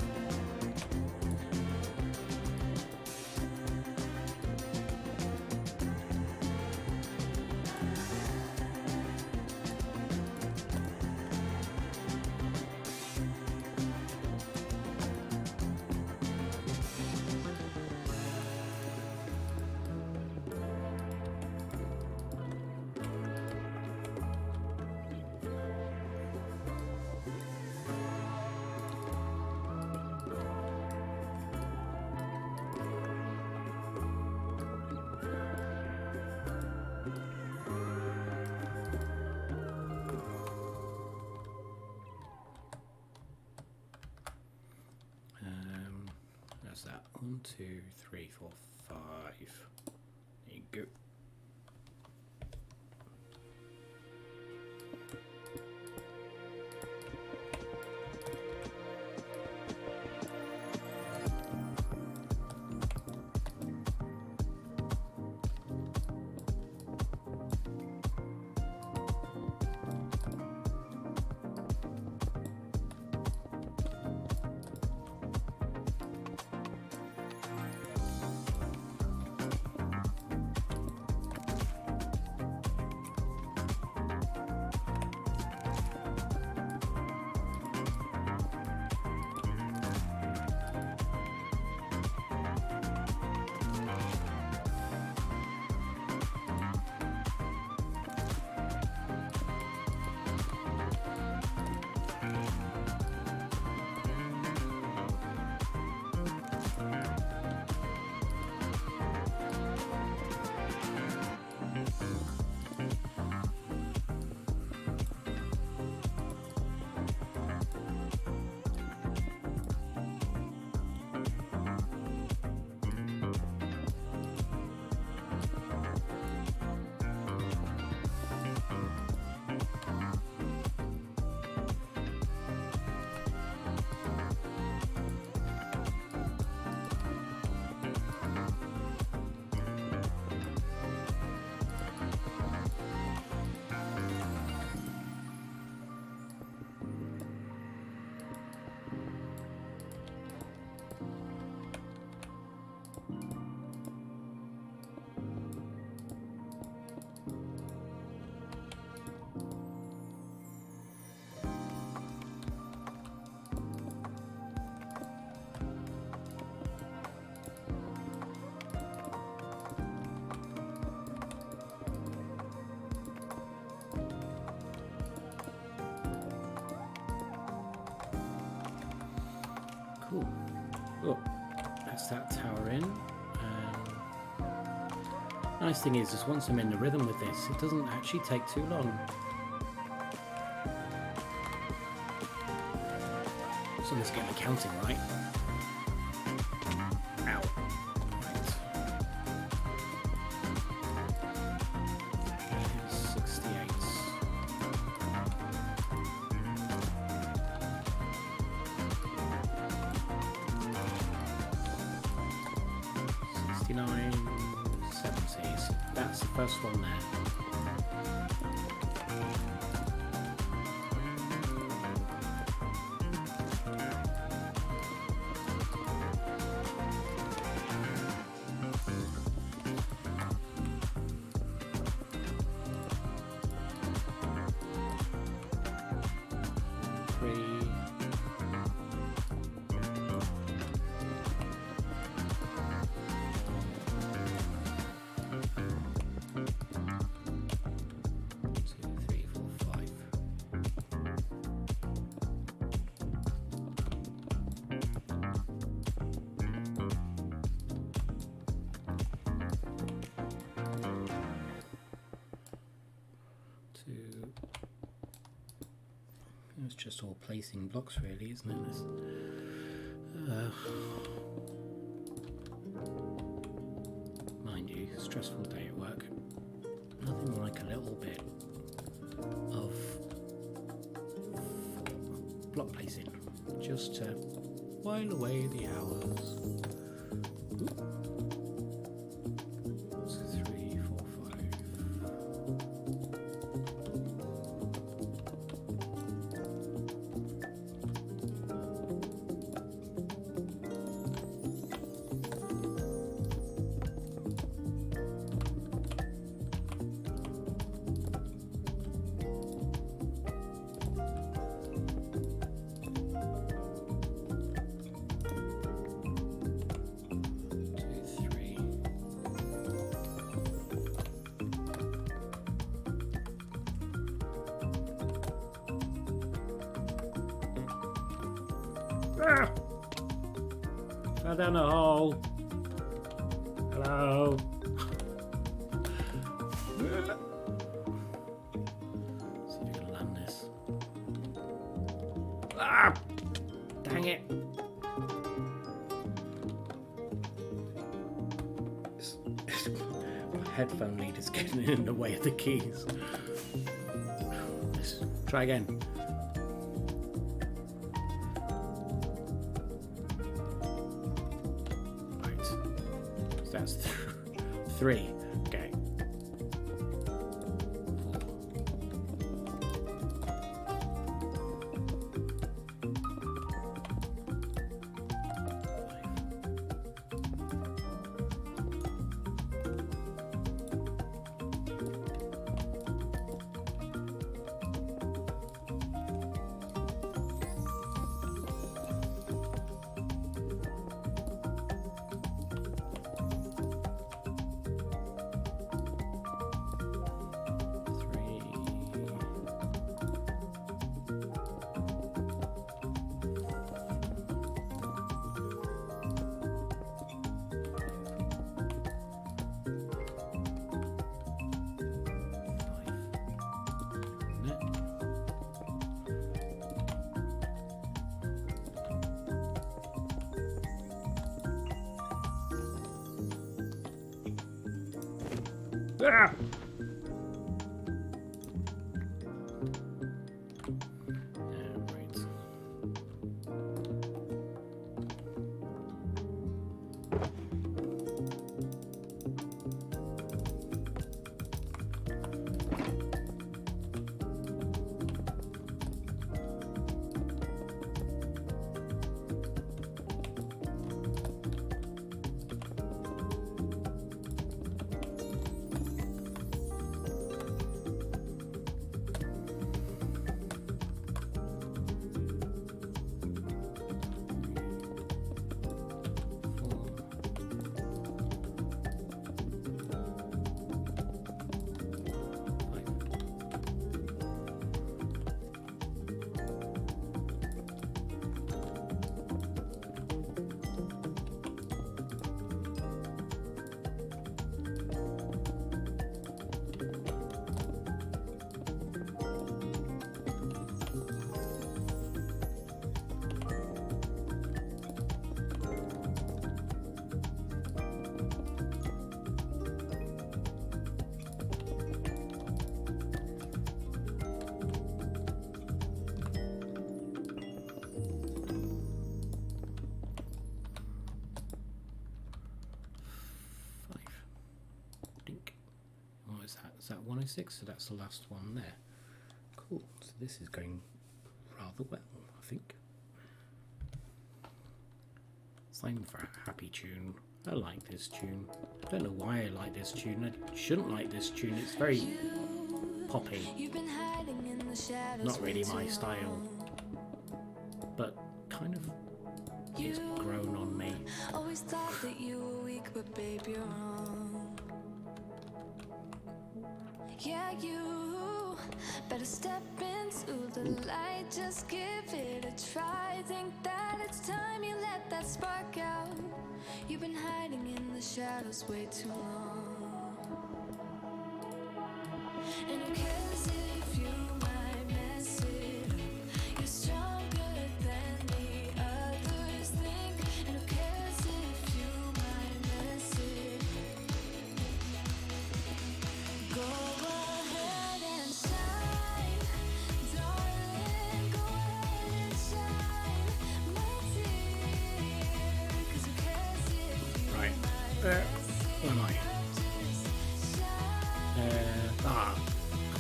That's that. 1, 2, 3, 4, 5. There you go. Cool. Oh, that's that tower in. Nice thing is, just once I'm in the rhythm with this, it doesn't actually take too long. Someone's getting the counting right. Ow. Right. 68. 69. 70s. That's the first one there. It's just all placing blocks really, isn't it? This, mind you, stressful day at work. Nothing like a little bit of block placing, just to while away the hours. Ooh. 3, 4, 5. Ah! Fell down the hole. Hello. See if we can land this. Ah! Dang it. My headphone lead is getting in the way of the keys. Let's try again. That's 3. Okay. 3. Ah! Is that 106? So that's the last one there. Cool. So this is going rather well, I think. It's time for a happy tune. I like this tune. I don't know why I like this tune. I shouldn't like this tune. It's very poppy. Not really my style. But kind of it's grown on me. Always thought that you were weak, but babe, you're wrong. Yeah, you better step into the light. Just give it a try. Think that it's time you let that spark out. You've been hiding in the shadows way too long. And who cares if you might mess it up? You're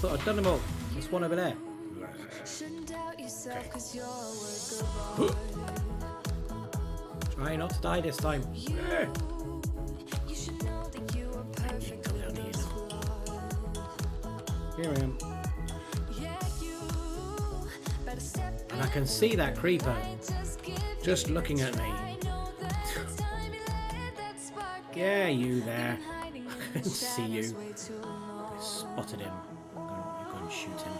thought I'd done them all. There's one over there. Shouldn't doubt yourself 'cause you're a work of art. Try not to die this time. You should know that you are perfect. Come down here now. Here I am. Yeah, you better step And I can see that creeper just looking at me. Yeah, you there. I can see you. I spotted him. I'm going to go and shoot him.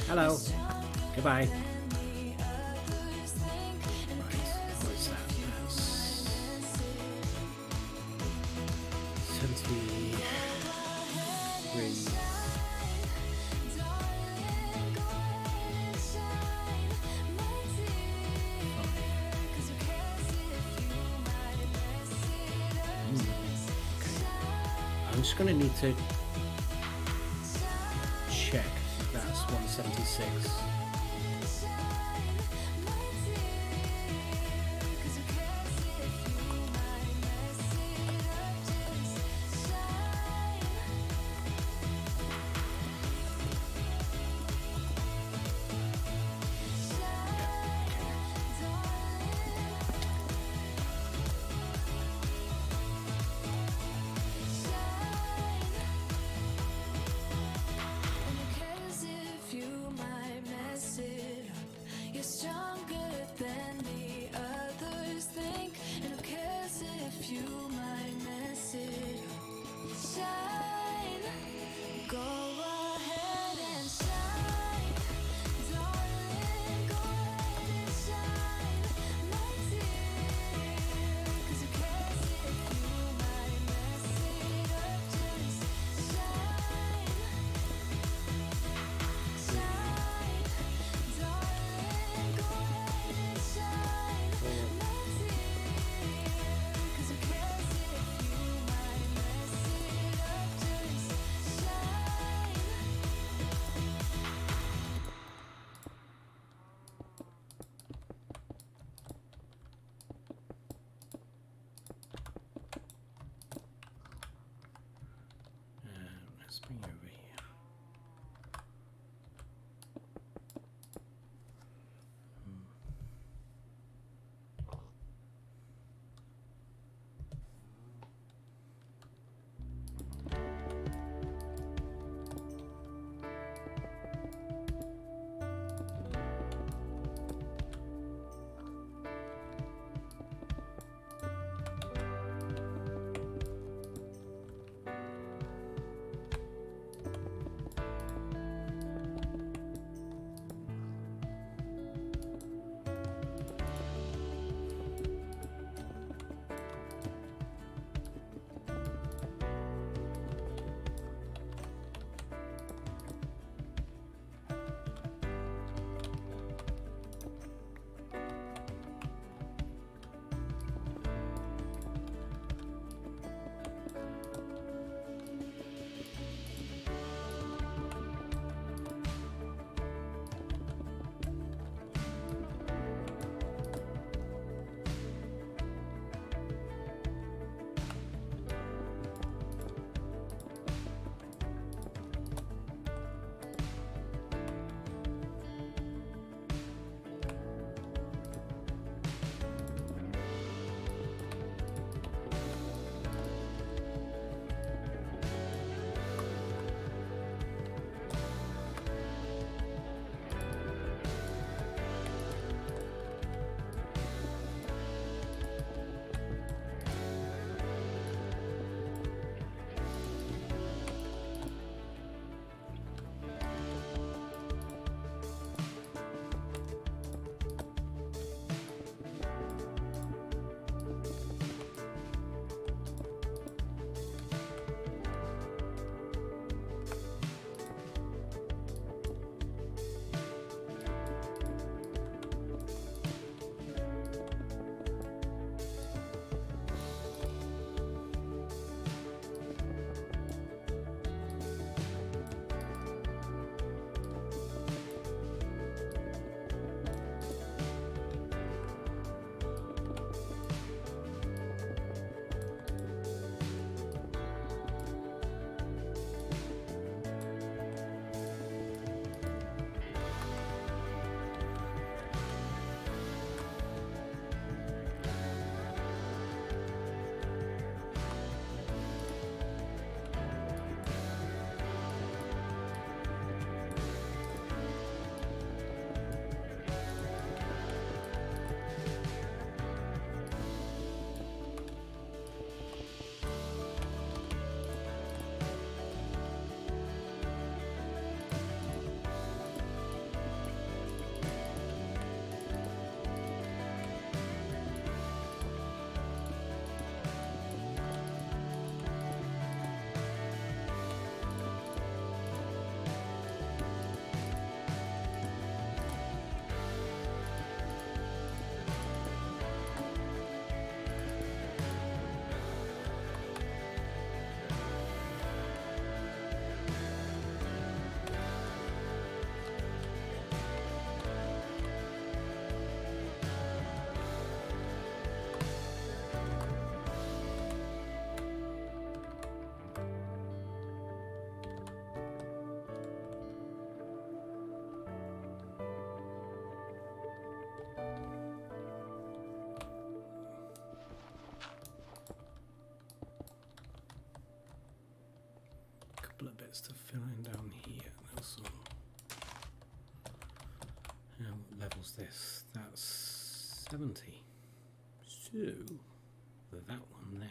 Hello. Goodbye. Right, what's that? That's 73. I'm just going to need to check if that's 176. Let's bring you over here. fill in down here. That's all. How level's this? That's 70. So that one there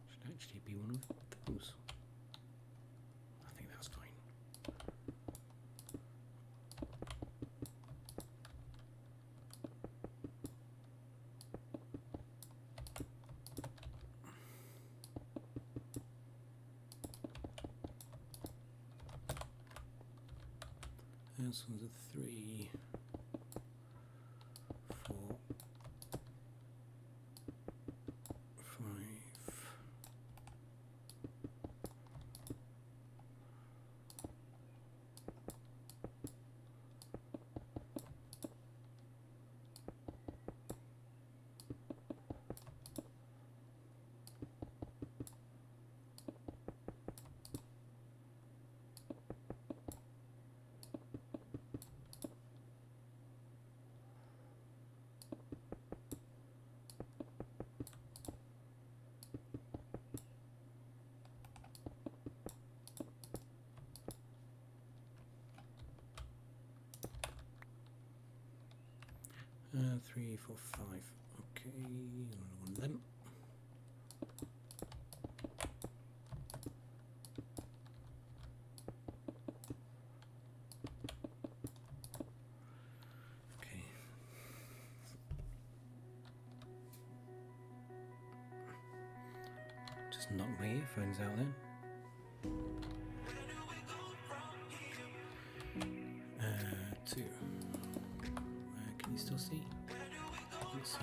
should actually be one of those. I think that's fine. This one's a 3, 4, 5. Three, four, 5. Okay, another one of them. Okay. Just knock my earphones out then. Two. Can you still see? Yes,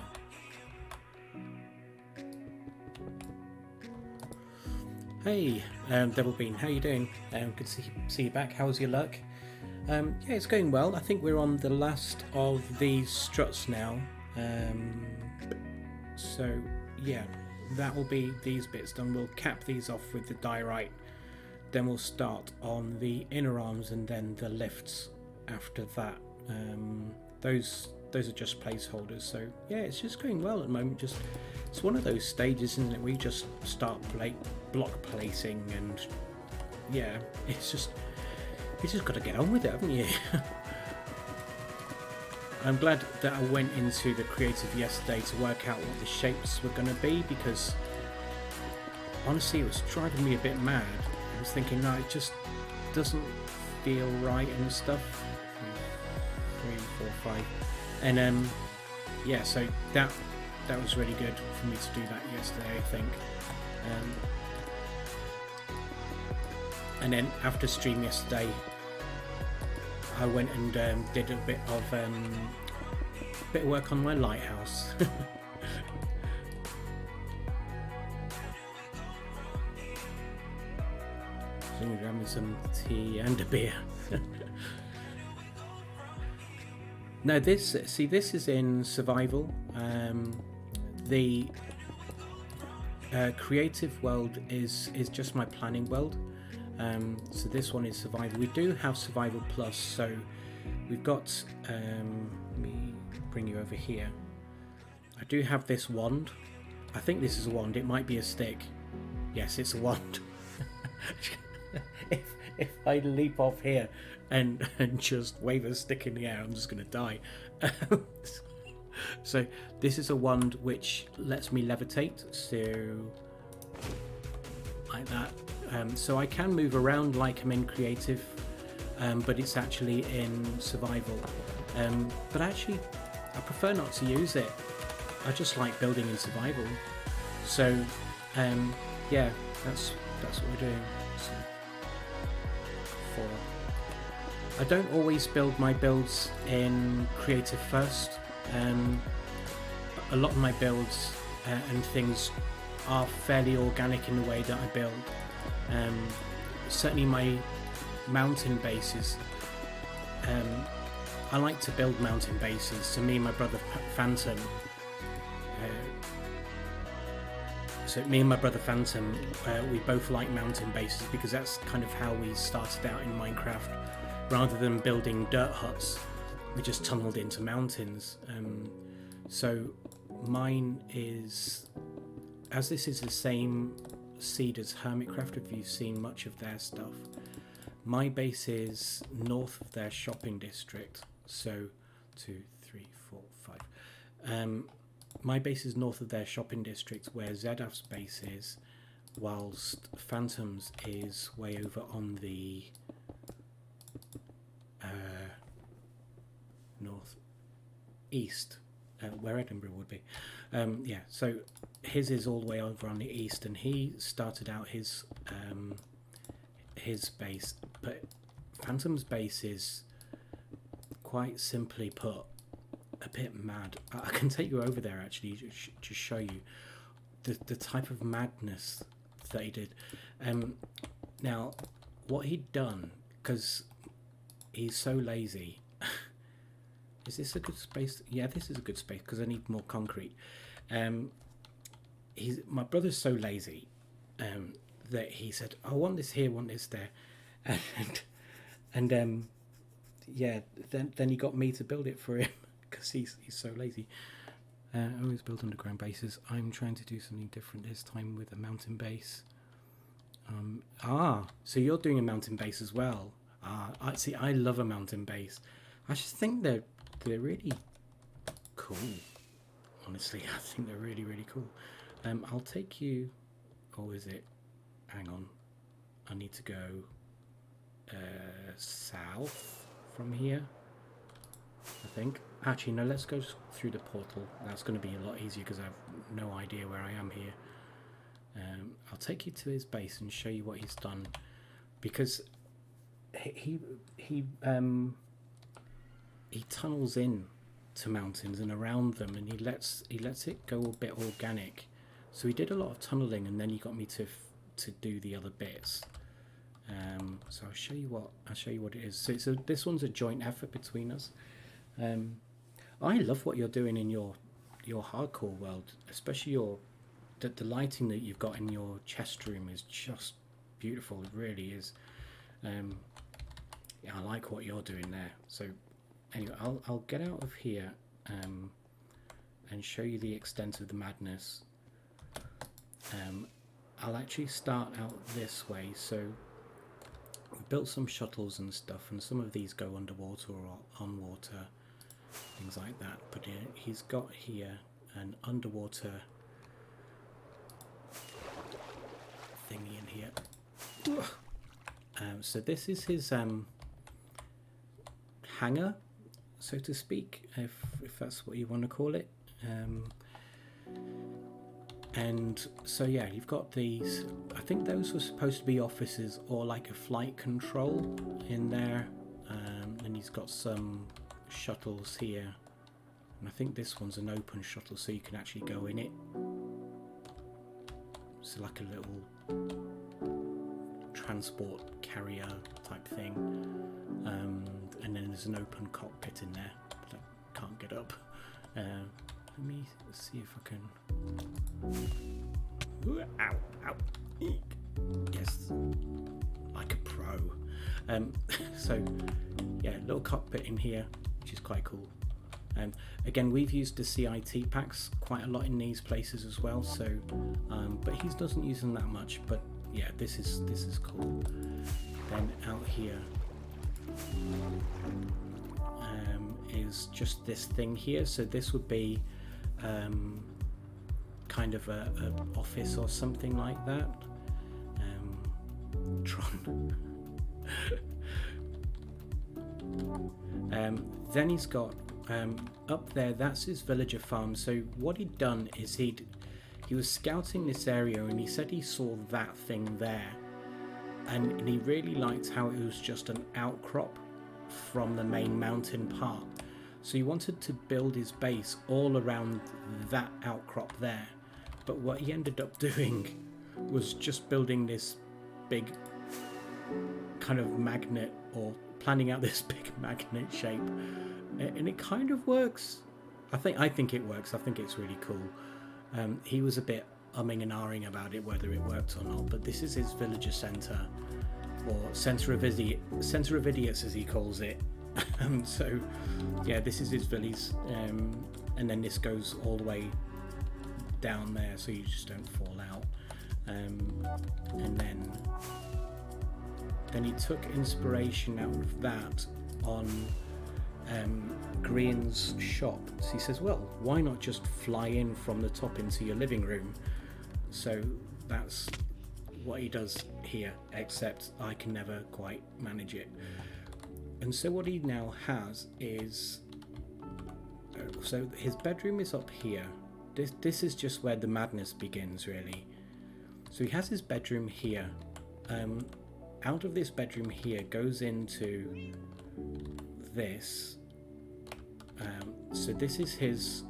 hey, Devil Bean, how you doing? Good to see you back. How's your luck? Yeah, it's going well. I think we're on the last of these struts now. So yeah, that will be these bits done. We'll cap these off with the diorite. Then we'll start on the inner arms and then the lifts after that. Those are just placeholders, so yeah, it's just going well at the moment. Just it's one of those stages, isn't it? We just start block placing, and yeah, it's just you just got to get on with it, haven't you? I'm glad that I went into the creative yesterday to work out what the shapes were going to be, because honestly, it was driving me a bit mad. I was thinking, no, it just doesn't feel right and stuff. 3, 4, 5. And yeah, so that was really good for me to do that yesterday, I think. And then after stream yesterday, I went and did a bit of work on my lighthouse. So we're having some tea and a beer. No, this is in survival. The creative world is just my planning world. So this one is survival. We do have survival plus, so we've got let me bring you over here. I do have this wand. I think this is a wand. It might be a stick. Yes, it's a wand. if I leap off here and just wave a stick in the air, I'm just going to die. So this is a wand which lets me levitate, so like that. So I can move around like I'm in creative, but it's actually in survival. But actually, I prefer not to use it. I just like building in survival. So yeah, that's what we're doing. So, 4. I don't always build my builds in creative first. A lot of my builds and things are fairly organic in the way that I build. Certainly my mountain bases, I like to build mountain bases. So me and my brother Phantom, we both like mountain bases because that's kind of how we started out in Minecraft. Rather than building dirt huts, we just tunneled into mountains. So mine is, as this is the same Cedar's HermitCraft if you've seen much of their stuff. My base is north of their shopping district, so 2, 3, 4, 5. My base is north of their shopping district where Zedaf's base is, whilst Phantom's is way over on the north east, where Edinburgh would be. Yeah, so his is all the way over on the east, and he started out his base, but Phantom's base is, quite simply put, a bit mad. I can take you over there actually to show you the type of madness that he did. Now, what he'd done, because he's so lazy. Is this a good space? Yeah, this is a good space because I need more concrete. My brother's so lazy that he said, "I want this here, want this there," and yeah, then he got me to build it for him because he's so lazy. I always build underground bases. I'm trying to do something different this time with a mountain base. So you're doing a mountain base as well. I see. I love a mountain base. I just think they're really cool. Honestly, I think they're really, really cool. I'll take you. Or is it? Hang on. I need to go south from here, I think. Actually, no, let's go through the portal. That's going to be a lot easier because I have no idea where I am here. I'll take you to his base and show you what he's done, because he tunnels in to mountains and around them, and he lets it go a bit organic. So he did a lot of tunneling, and then he got me to do the other bits. So I'll show you what it is. So this one's a joint effort between us. I love what you're doing in your hardcore world, especially the lighting that you've got in your chest room is just beautiful. It really is. Yeah, I like what you're doing there. So anyway, I'll get out of here and show you the extent of the madness. I'll actually start out this way. So we built some shuttles and stuff, and some of these go underwater or on water, things like that. But he's got here an underwater thingy in here. So this is his hangar, so to speak, if that's what you want to call it. And so yeah, you've got these. I think those were supposed to be offices or like a flight control in there. And he's got some shuttles here, and I think this one's an open shuttle, so you can actually go in it. It's like a little transport carrier type thing, and then there's an open cockpit in there, but I can't get up. Let me see if I can. Ow, ow, eek. Yes, like a pro. So yeah, little cockpit in here, which is quite cool. Again, we've used the CIT packs quite a lot in these places as well. So, but he doesn't use them that much. But yeah, this is cool. Then out here is just this thing here. So this would be kind of a office or something like that. Tron. Then he's got up there, that's his villager farm. So what he'd done is he was scouting this area, and he said he saw that thing there, and he really liked how it was just an outcrop from the main mountain part. So he wanted to build his base all around that outcrop there, but what he ended up doing was just building this big kind of magnet, or planning out this big magnet shape, and it kind of works. I think it works. I think it's really cool. He was a bit umming and ahhing about it, whether it worked or not, but this is his villager centre, or centre of idiots as he calls it. So yeah, this is his villies, and then this goes all the way down there, so you just don't fall out. And then he took inspiration out of that on Green's shop. So he says, well, why not just fly in from the top into your living room? So that's what he does here, except I can never quite manage it. And so what he now has is, so his bedroom is up here. This is just where the madness begins, really. So he has his bedroom here. Out of this bedroom here goes into this. So this is his,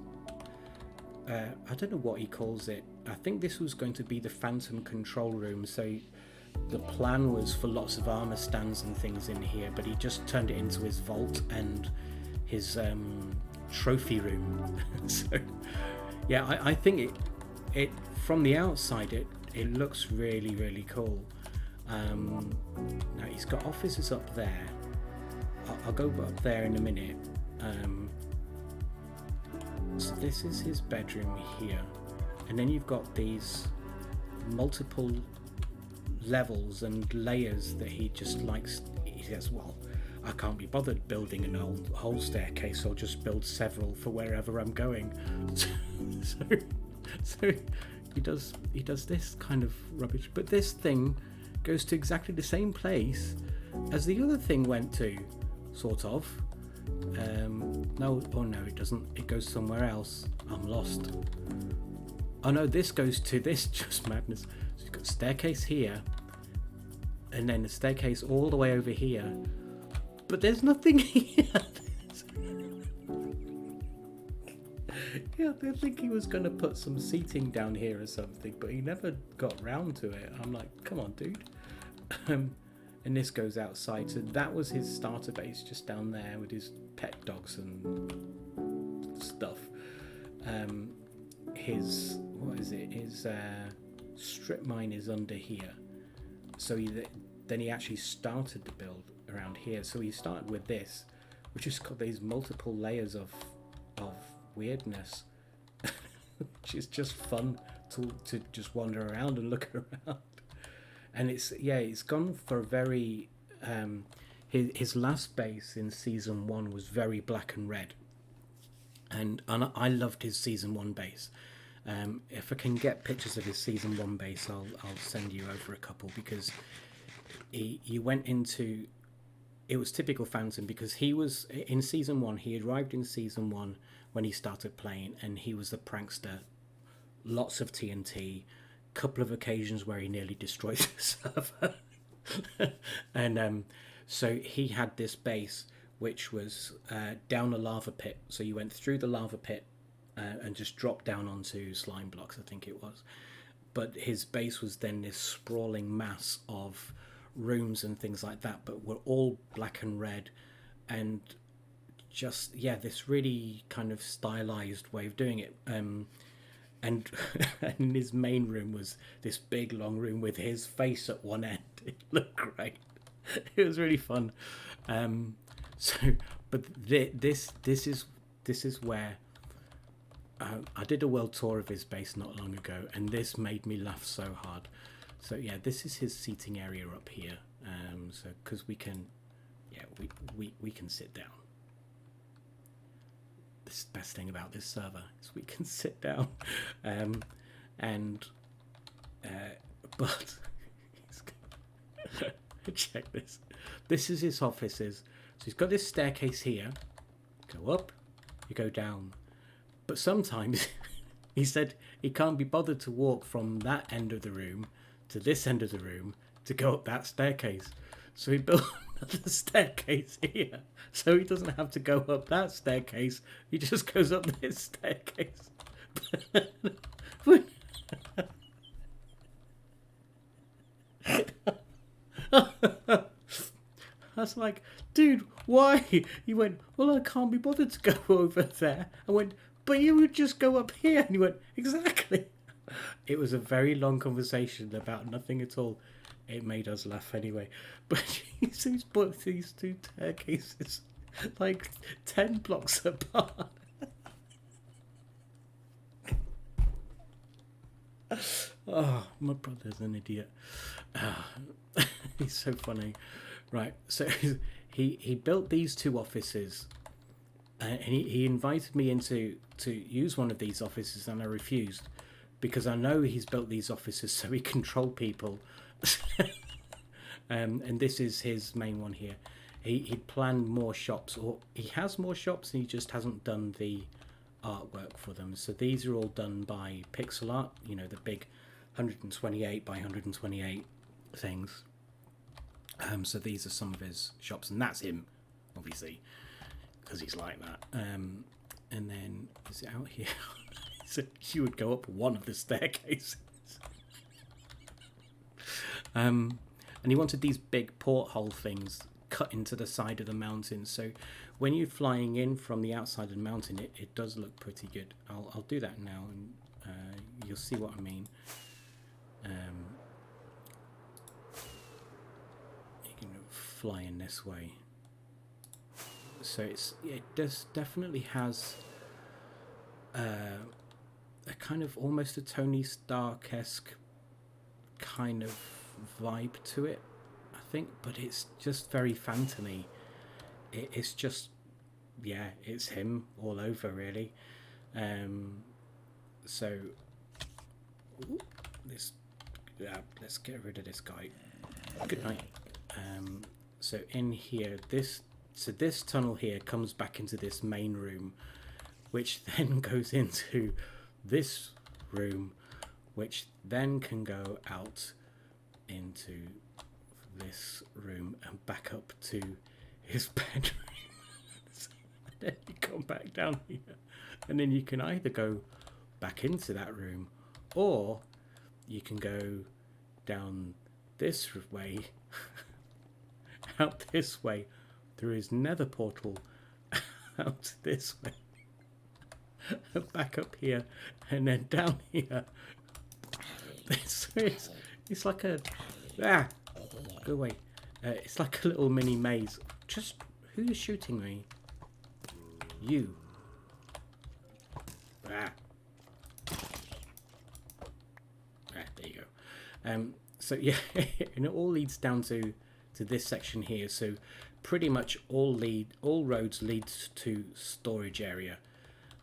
I don't know what he calls it. I think this was going to be the Phantom control room. So the plan was for lots of armor stands and things in here, but he just turned it into his vault and his trophy room. So yeah, I think it from the outside it looks really, really cool. Now he's got offices up there. I'll go up there in a minute. So this is his bedroom here, and then you've got these multiple levels and layers that he just likes. He says, well, I can't be bothered building an whole staircase, I'll just build several for wherever I'm going. so he does this kind of rubbish, but this thing goes to exactly the same place as the other thing went to, sort of. No, it doesn't. It goes somewhere else. I'm lost. Oh no, this goes to this. Just madness. So you've got staircase here, and then a staircase all the way over here, but there's nothing here. Yeah, I think he was going to put some seating down here or something, but he never got round to it. I'm like, come on, dude. And this goes outside. So that was his starter base, just down there with his pet dogs and stuff. His strip mine is under here. So then he actually started the build around here. So he started with this, which has got these multiple layers of weirdness, which is just fun to just wander around and look around. And it's gone for a very his last base in season 1 was very black and red, and I loved his season 1 base. If I can get pictures of his season 1 base, I'll send you over a couple, because he went into, it was typical Phantom, because he was in season 1. He arrived in season 1 when he started playing, and he was the prankster. Lots of TNT, couple of occasions where he nearly destroyed the server. And so he had this base which was down a lava pit. So you went through the lava pit and just dropped down onto slime blocks, I think it was. But his base was then this sprawling mass of rooms and things like that, but were all black and red, and just this really kind of stylized way of doing it. And in his main room was this big long room with his face at one end. It looked great. It was really fun. But this is where I did a world tour of his base not long ago, and this made me laugh so hard. So yeah, this is his seating area up here. So because we can sit down. This the best thing about this server is we can sit down, but check this. This is his offices. So he's got this staircase here. Go up, you go down. But sometimes he said he can't be bothered to walk from that end of the room to this end of the room to go up that staircase. So he built another staircase here, so he doesn't have to go up that staircase. He just goes up this staircase. I was like, dude, why? He went, well, I can't be bothered to go over there. I went, but you would just go up here. And he went, exactly. It was a very long conversation about nothing at all. It made us laugh anyway. But he's put these two staircases like 10 blocks apart. Oh, my brother's an idiot. He's so funny. Right, so he built these two offices, and he invited me into to use one of these offices, and I refused because I know he's built these offices so he can troll people. And this is his main one here. He'd planned more shops, or he has more shops, and he just hasn't done the artwork for them. So these are all done by pixel art, you know, the big 128 by 128 things. So these are some of his shops, and that's him, obviously, because he's like that. And then, is it out here? So you would go up one of the staircases. And he wanted these big porthole things cut into the side of the mountain. So when you're flying in from the outside of the mountain, it does look pretty good. I'll do that now, and you'll see what I mean. You can fly in this way. So it does definitely has a kind of almost a Tony Stark-esque kind of vibe to it, I think, but it's just very phantomy. It's just, yeah, it's him all over, really. So let's get rid of this guy. Good night. So in here, this tunnel here comes back into this main room, which then goes into this room, which then can go out into this room and back up to his bedroom. And then you come back down here, and then you can either go back into that room, or you can go down this way, out this way, through his nether portal, out this way, back up here, and then down here. It's like a... go away. It's like a little mini maze. Just... who's shooting me? You. There you go. So yeah, and it all leads down to this section here. So pretty much all roads lead to storage area.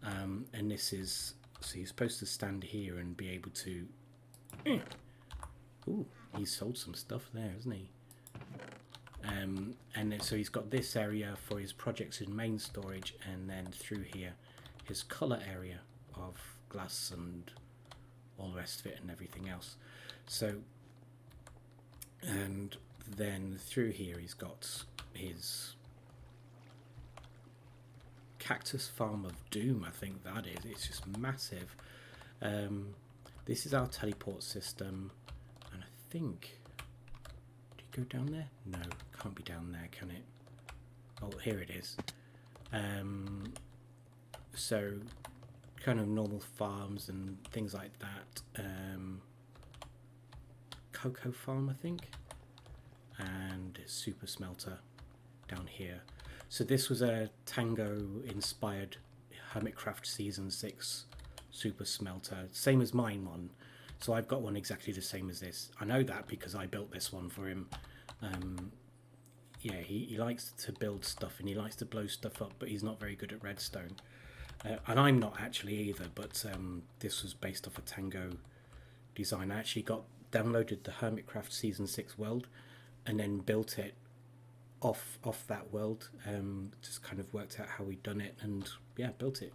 And this is... so you're supposed to stand here and be able to... Ooh, he's sold some stuff there, hasn't he? And then, so he's got this area for his projects in main storage, and then through here, his colour area of glass and all the rest of it and everything else. So, and then through here he's got his cactus farm of doom, I think that is. It's just massive. This is our teleport system, and I think... do you go down there? No, can't be down there, can it? Oh, here it is. So, kind of normal farms and things like that. Cocoa farm, I think. And super smelter down here. So this was a Tango-inspired HawkersCraft Season 6 super smelter, same as mine one. So I've got one exactly the same as this. I know that because I built this one for him. Yeah, he likes to build stuff and he likes to blow stuff up, but he's not very good at redstone. And I'm not actually either, but this was based off a Tango design. I actually downloaded the HawkersCraft Season 6 world and then built it off that world. Just kind of worked out how we'd done it, and yeah, built it.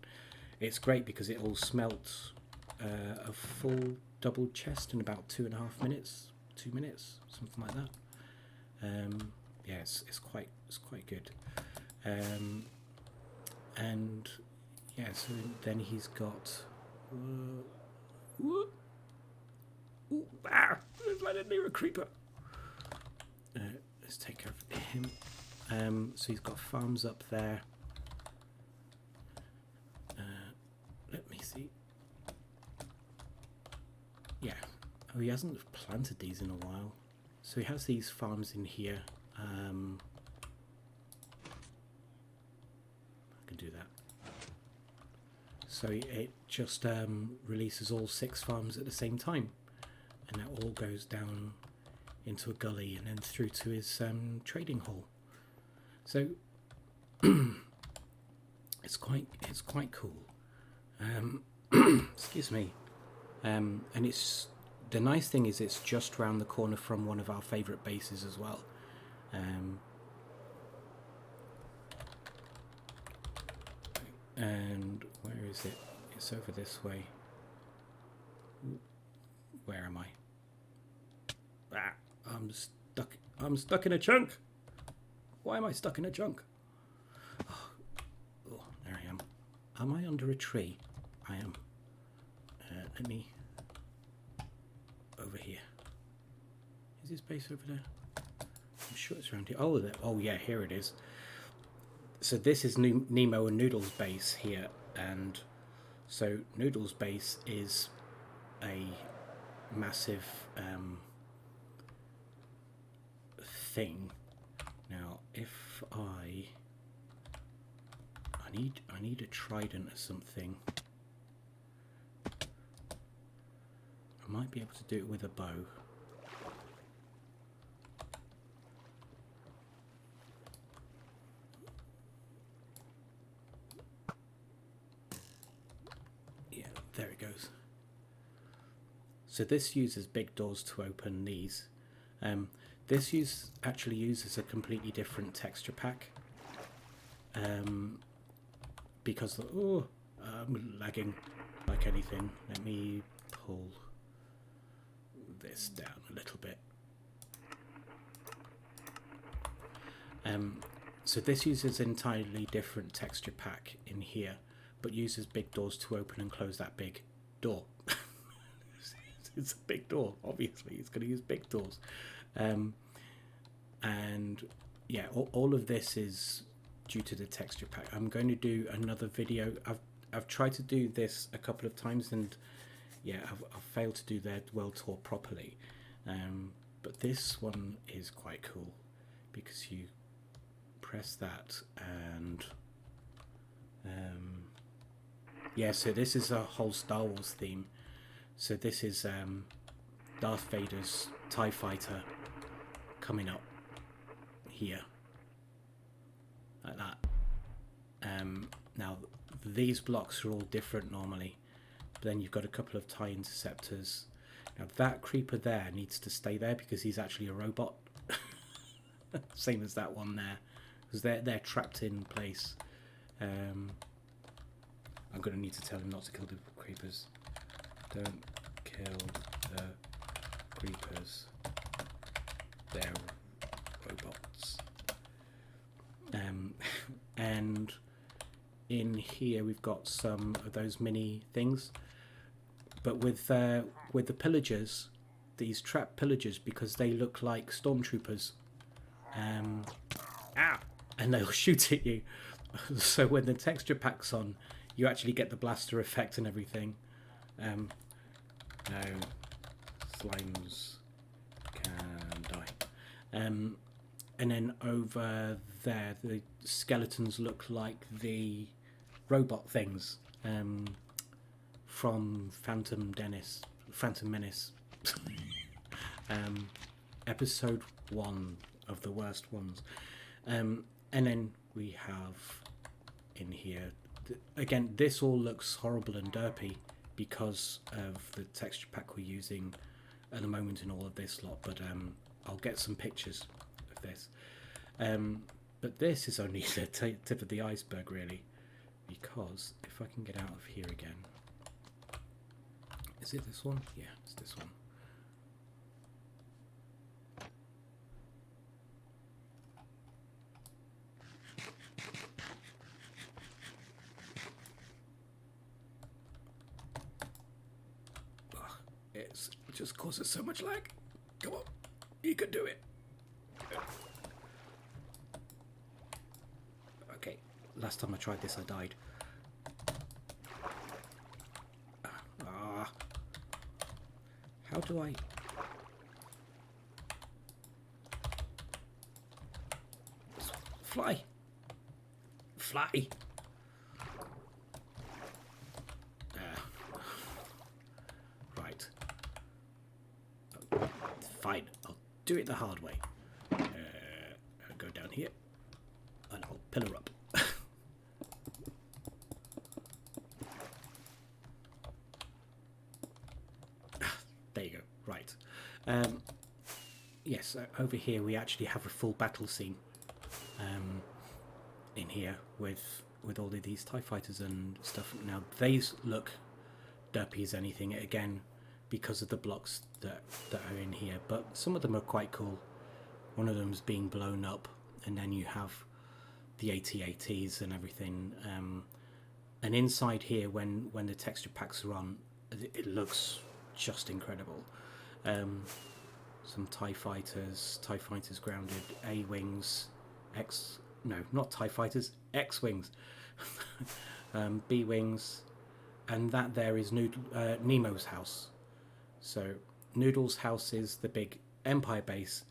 It's great because it all smelt a full double chest in about 2.5 minutes, 2 minutes, something like that. Yeah, it's quite good. And yeah, so then he's got there's right near a creeper. Let's take care of him. So he's got farms up there. Let me see. Yeah. Oh, he hasn't planted these in a while. So he has these farms in here. I can do that. So it just releases all 6 farms at the same time. and that all goes down into a gully and then through to his trading hall. So it's quite cool. Excuse me. And it's the nice thing is it's just round the corner from one of our favourite bases as well. And where is it? It's over this way. Where am I? Ah, I'm stuck in a chunk. Why am I stuck in a chunk? Oh, there I am. Am I under a tree? I am. Let me... Over here. Is this base over there? I'm sure it's around here. Oh, oh yeah, here it is. So this is Nemo and Noodle's base here, and so Noodle's base is a massive thing. Now, if I need a trident or something. I might be able to do it with a bow. Yeah, there it goes. So this uses big doors to open these. This actually uses a completely different texture pack. Because I'm lagging like anything. Let me pull this down a little bit. So this uses an entirely different texture pack in here, but uses big doors to open and close that big door. It's a big door, obviously. It's going to use big doors. And yeah, all of this is due to the texture pack. I'm going to do another video. I've tried to do this a couple of times, and yeah, I've failed to do their world tour properly. But this one is quite cool because you press that and yeah, so this is a whole Star Wars theme. So this is Darth Vader's TIE fighter coming up here like that. Now these blocks are all different normally, but then you've got a couple of TIE interceptors. Now that creeper there needs to stay there because he's actually a robot. Same as that one there, because they're trapped in place. I'm going to need to tell him not to kill the creepers. Don't kill the creepers. They're robots. And in here we've got some of those mini things, but with the pillagers, these trap pillagers, because they look like stormtroopers. And they'll shoot at you. So when the texture pack's on, you actually get the blaster effect and everything. No, slimes can die. And then over there, the skeletons look like the robot things from Phantom Menace. Episode 1 of the worst ones. And then we have in here, again, this all looks horrible and derpy because of the texture pack we're using at the moment in all of this lot, but I'll get some pictures of this. But this is only the tip of the iceberg, really, because if I can get out of here again. Is it this one? Yeah, it's this one. It just causes so much lag. Come on, you can do it. Okay, last time I tried this I died. How do I... Fly! Fly! Right. Fine, I'll do it the hard way. I'll go down here and I'll pillar up. There you go. Right. Yes, over here we actually have a full battle scene in here with all of these TIE fighters and stuff. Now, these look derpy as anything, again, because of the blocks that are in here. But some of them are quite cool. One of them's being blown up, and then you have the AT-ATs and everything. And inside here, when the texture packs are on, it looks just incredible. Some TIE fighters grounded, A-wings, not TIE fighters, X-wings, B-wings, and that there is Nemo's house. So Noodle's house is the big Empire base,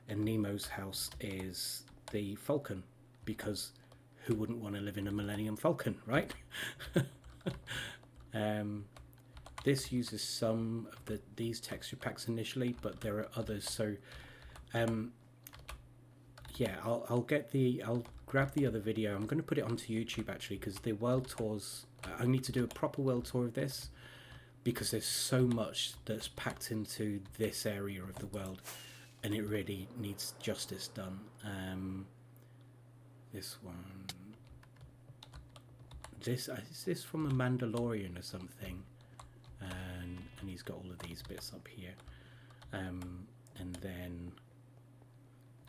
and Nemo's house is the Falcon, because who wouldn't want to live in a Millennium Falcon, right? This uses some of these texture packs initially, but there are others. So, yeah, I'll grab the other video. I'm going to put it onto YouTube actually, because the world tours. I need to do a proper world tour of this, because there's so much that's packed into this area of the world, and it really needs justice done. This one. Is this from The Mandalorian or something? And he's got all of these bits up here, and then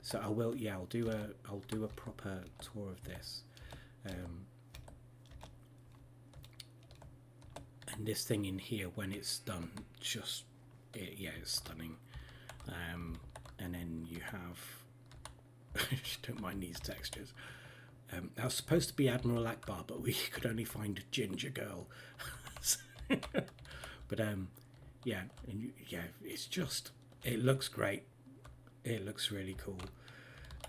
so I'll do a proper tour of this, and this thing in here when it's done, it's stunning. And then you have don't mind these textures. That was supposed to be Admiral Akbar, but we could only find a ginger girl. But it's just, it looks great. It looks really cool.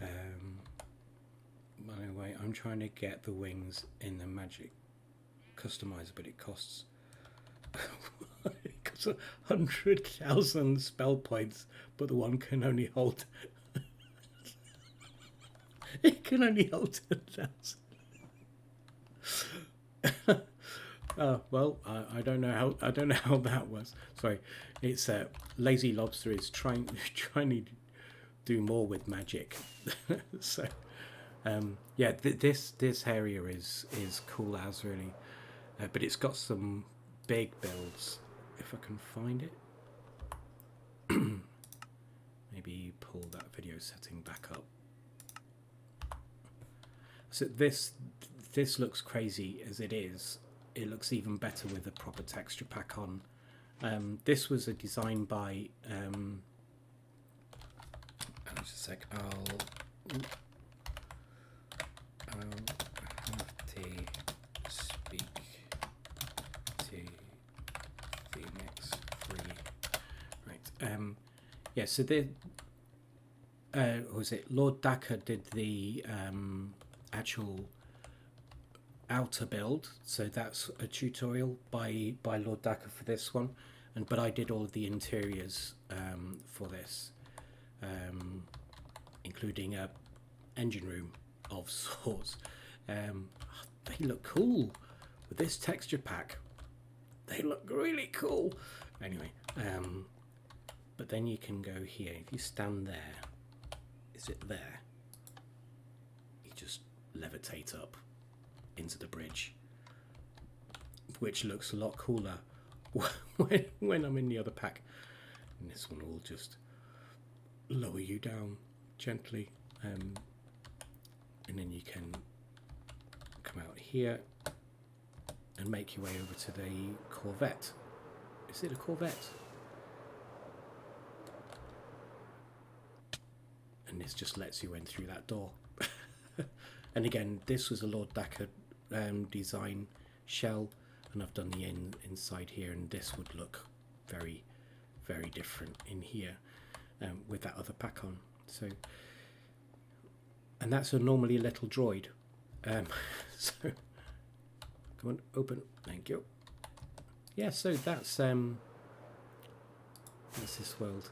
By the way, I'm trying to get the wings in the magic customizer, but it costs 100,000 spell points, but the one can only hold it can only hold 10,000. Well, I don't know how that was. Sorry, it's Lazy Lobster is trying to do more with magic. So, this area is cool as really, but it's got some big builds. If I can find it, maybe pull that video setting back up. So this looks crazy as it is. It looks even better with a proper texture pack on. This was a design by just a sec. I'll have to speak to the next three. Right. Yeah. So was it Lord Daka did the actual outer build, so that's a tutorial by Lord Daka for this one, but I did all of the interiors for this, including a engine room of sorts. They look cool with this texture pack. They look really cool. Anyway, but then you can go here. If you stand there, is it there? You just levitate up into the bridge, which looks a lot cooler when I'm in the other pack. And this one will just lower you down gently, and then you can come out here and make your way over to the Corvette. Is it a Corvette? And this just lets you in through that door. And again, this was a Lord Daka design shell, and I've done the inside here, and this would look very, very different in here with that other pack on. So, and that's normally a little droid. So, come on, open. Thank you. Yeah, so that's this world.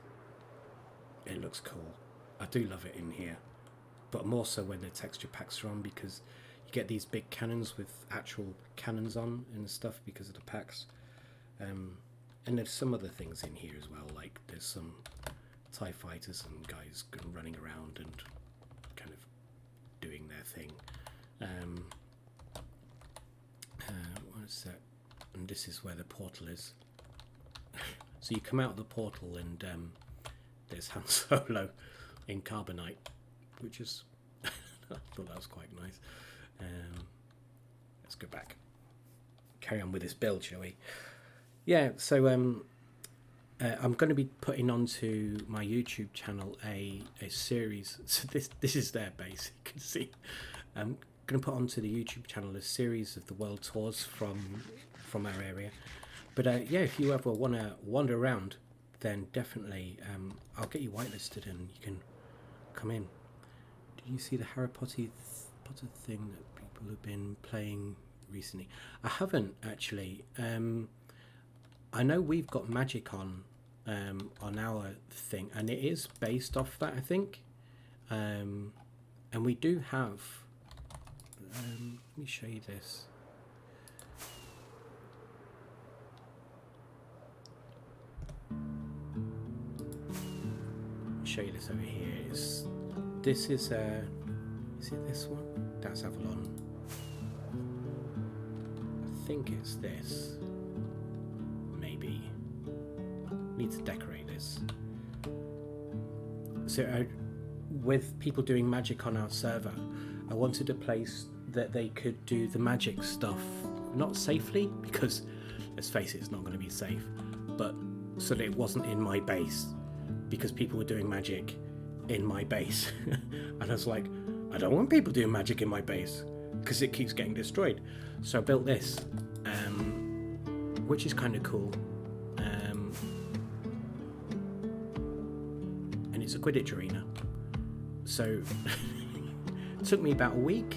it looks cool. I do love it in here, but more so when the texture packs are on, because you get these big cannons with actual cannons on and stuff because of the packs. And there's some other things in here as well, like there's some TIE fighters and guys running around and kind of doing their thing. What is that? And this is where the portal is. So you come out of the portal and there's Han Solo in carbonite, which is I thought that was quite nice. Let's go back. Carry on with this build, shall we? Yeah, so I'm going to be putting onto my YouTube channel a series. So this is their base, you can see. I'm going to put onto the YouTube channel a series of the world tours from our area. But yeah, if you ever want to wander around, then definitely I'll get you whitelisted and you can come in. Did you see the Harry Potter thing that people have been playing recently? I haven't actually. I know we've got magic on our thing, and it is based off that, I think. And we do have. Let me show you this. Show you this over here. This is it this one? That's Avalon. I think it's this. Maybe. Need to decorate this. So with people doing magic on our server, I wanted a place that they could do the magic stuff, not safely, because let's face it, it's not going to be safe, but so that it wasn't in my base, because people were doing magic in my base. And I was like, I don't want people doing magic in my base because it keeps getting destroyed. So I built this, which is kind of cool. And it's a Quidditch arena. So it took me about a week.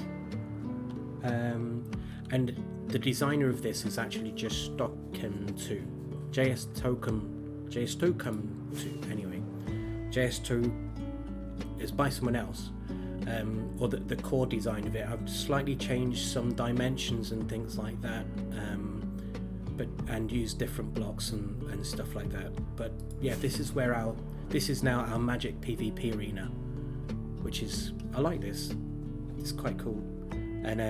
And the designer of this is actually just Stockholm2. JS2 anyway. JS2 is by someone else, or the core design of it. I've slightly changed some dimensions and things like that, and used different blocks and stuff like that. But yeah, this is now our magic PvP arena, which is, I like this. It's quite cool, and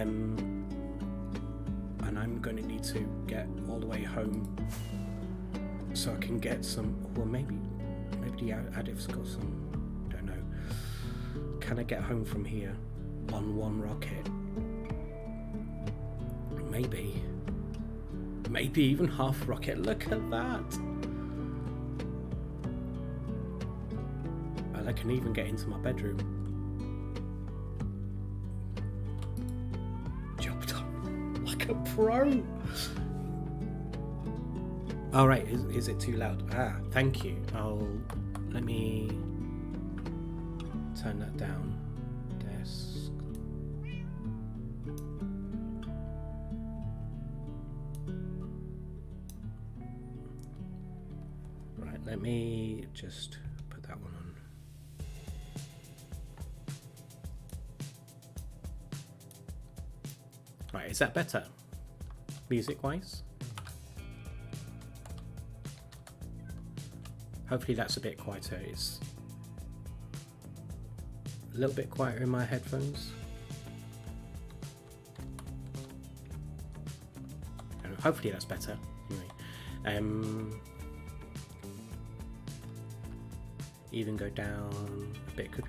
I'm going to need to get all the way home so I can get some. Well, maybe the Adiv's got some. Don't know. Can I get home from here on one rocket? Maybe even half rocket. Look at that. And I can even get into my bedroom. Job done. Like a pro. All right, is it too loud? Thank you. Let me turn that down. Desk. Right, let me just put that one on. Right, is that better? Music-wise? Hopefully that's a bit quieter. It's a little bit quieter in my headphones. Hopefully that's better. Anyway, even go down a bit. Could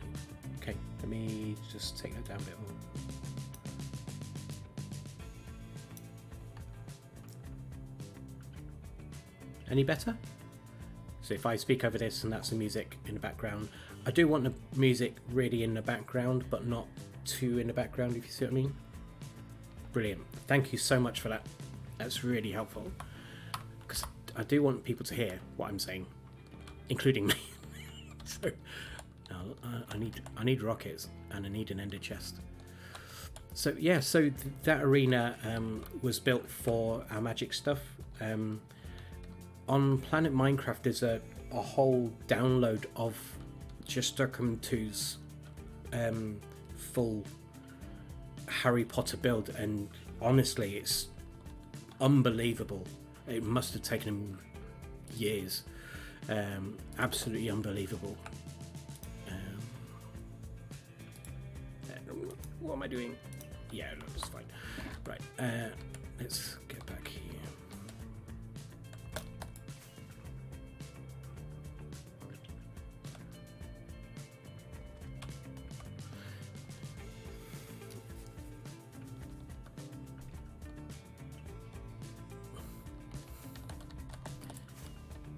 okay? Let me just take that down a bit more. Any better? So if I speak over this and that's the music in the background, I do want the music really in the background, but not too in the background, if you see what I mean. Brilliant. Thank you so much for that. That's really helpful, because I do want people to hear what I'm saying, including me. So I need rockets and I need an ender chest. So yeah, so that arena was built for our magic stuff. On Planet Minecraft, there's a whole download of just stuck him to full Harry Potter build, and honestly, it's unbelievable. It must have taken him years. Absolutely unbelievable. What am I doing? Yeah, that's fine. Right, let's get back here.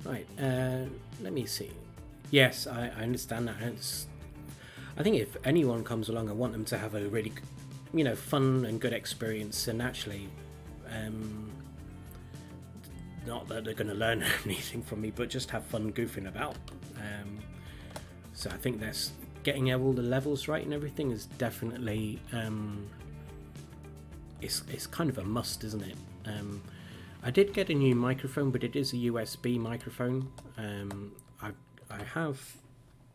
Right, let me see. Yes, I understand that. I think if anyone comes along, I want them to have a really, fun and good experience, and actually, not that they're going to learn anything from me, but just have fun goofing about. So I think that's getting all the levels right and everything is definitely, it's kind of a must, isn't it? I did get a new microphone, but it is a USB microphone. I have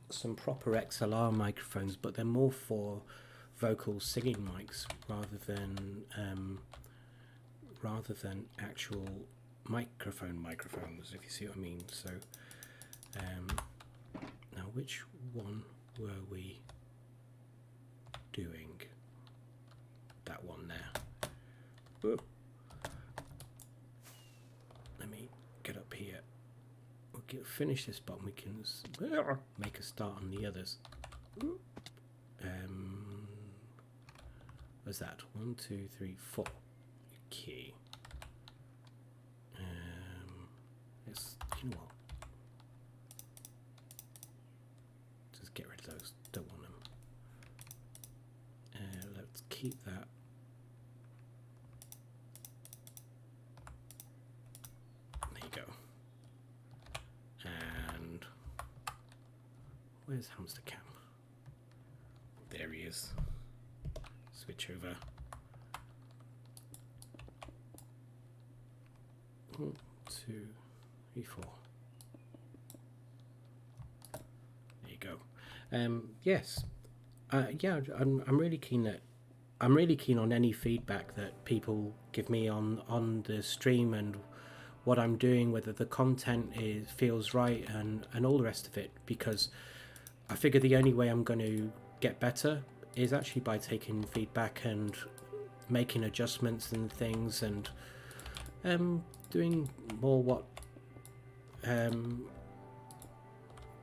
some proper XLR microphones, but they're more for vocal singing mics rather than actual microphones, if you see what I mean. So now, which one were we doing? That one there. Whoa. Let me get up here. We'll finish this button. We can make a start on the others. What's that? 1, 2, 3, 4. Okay. You know what? Just get rid of those. Don't want them. Let's keep that. There you go. And where's Hamster Cam? There he is. Switch over. 1, 2, 3, 4. There you go. Yes. Yeah, I'm really keen that I'm really keen on any feedback that people give me on the stream and what I'm doing, whether the content feels right and all the rest of it, because I figure the only way I'm going to get better is actually by taking feedback and making adjustments and things, and doing more what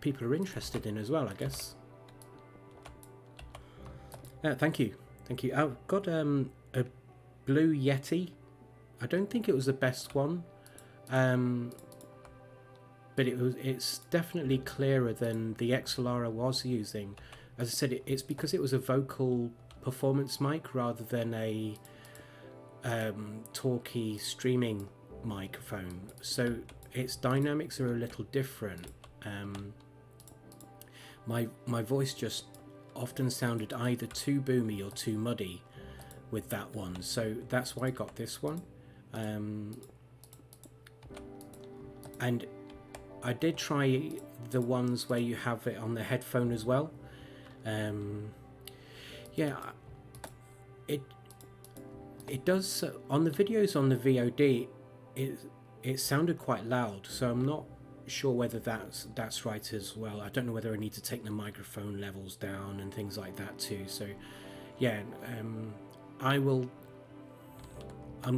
people are interested in as well, I guess. Thank you. I've got a Blue Yeti. I don't think it was the best one, but it's definitely clearer than the XLR I was using. As I said, it's because it was a vocal performance mic rather than a talky streaming microphone, so its dynamics are a little different. My voice just often sounded either too boomy or too muddy with that one, so that's why I got this one. And I did try the ones where you have it on the headphone as well. Yeah, it does on the videos on the VOD. It sounded quite loud, so I'm not sure whether that's right as well. I don't know whether I need to take the microphone levels down and things like that too. So yeah, I'm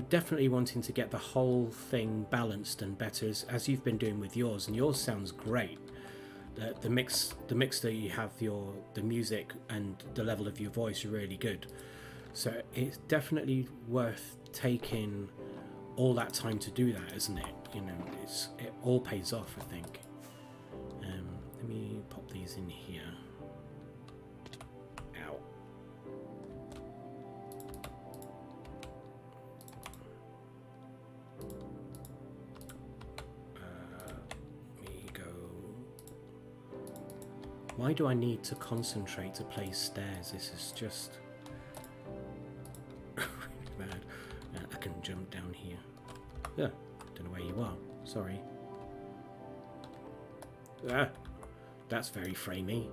definitely wanting to get the whole thing balanced and better, as you've been doing with yours, and yours sounds great. The mix that you have, the music and the level of your voice are really good. So it's definitely worth taking all that time to do that, isn't it? It all pays off, I think. Let me pop these in here. Ow. Let me go. Why do I need to concentrate to play stairs? This is just bad. I can jump down here. Yeah, don't know where you are. Sorry. That's very framey.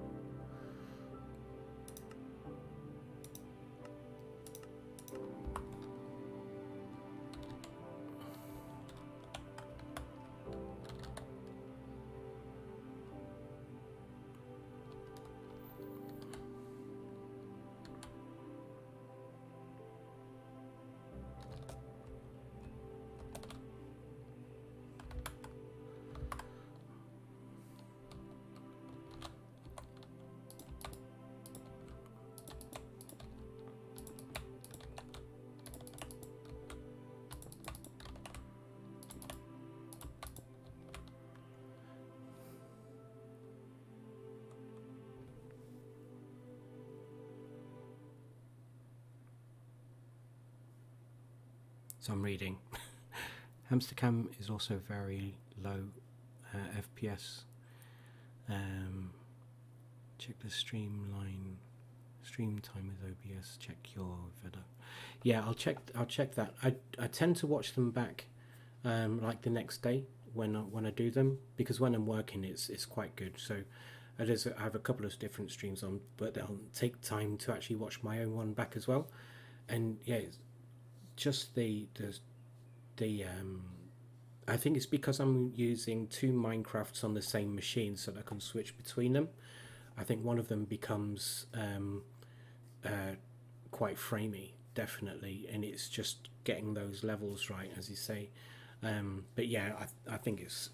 So I'm reading. Hamster cam is also very low FPS. Check the stream time with OBS. Check your video. Yeah, I'll check that. I tend to watch them back like the next day when I do them, because when I'm working it's quite good. So I have a couple of different streams on, but I'll take time to actually watch my own one back as well. And yeah, it's just the I think it's because I'm using two Minecrafts on the same machine, so that I can switch between them. I think one of them becomes quite framey, definitely, and it's just getting those levels right, as you say. But yeah, I think it's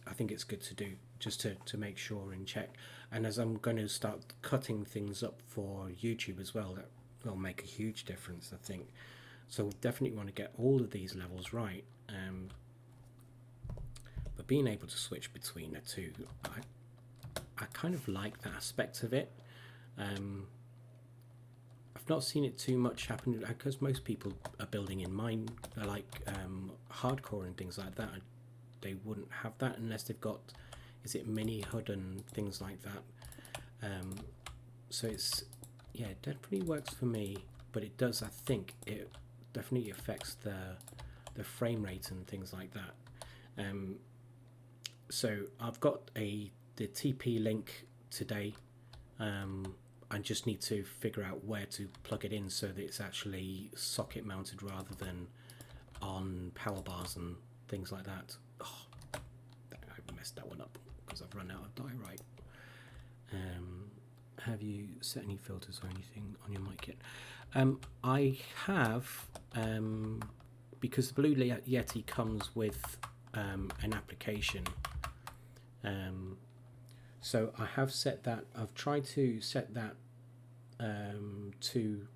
good to do, just to make sure and check. And as I'm going to start cutting things up for YouTube as well, that will make a huge difference, I think. So we'll definitely want to get all of these levels right. But being able to switch between the two, I kind of like that aspect of it. I've not seen it too much happen, because most people are building in mine, like hardcore and things like that. They wouldn't have that unless they've got, is it mini HUD and things like that. So it's, yeah, it definitely works for me, but it does, I think it definitely affects the frame rate and things like that. So I've got the TP link today. I just need to figure out where to plug it in so that it's actually socket mounted rather than on power bars and things like that. Oh, I messed that one up because I've run out of diorite. Have you set any filters or anything on your mic yet? I have, because the Blue Yeti comes with an application. So I have set that. I've tried to set that to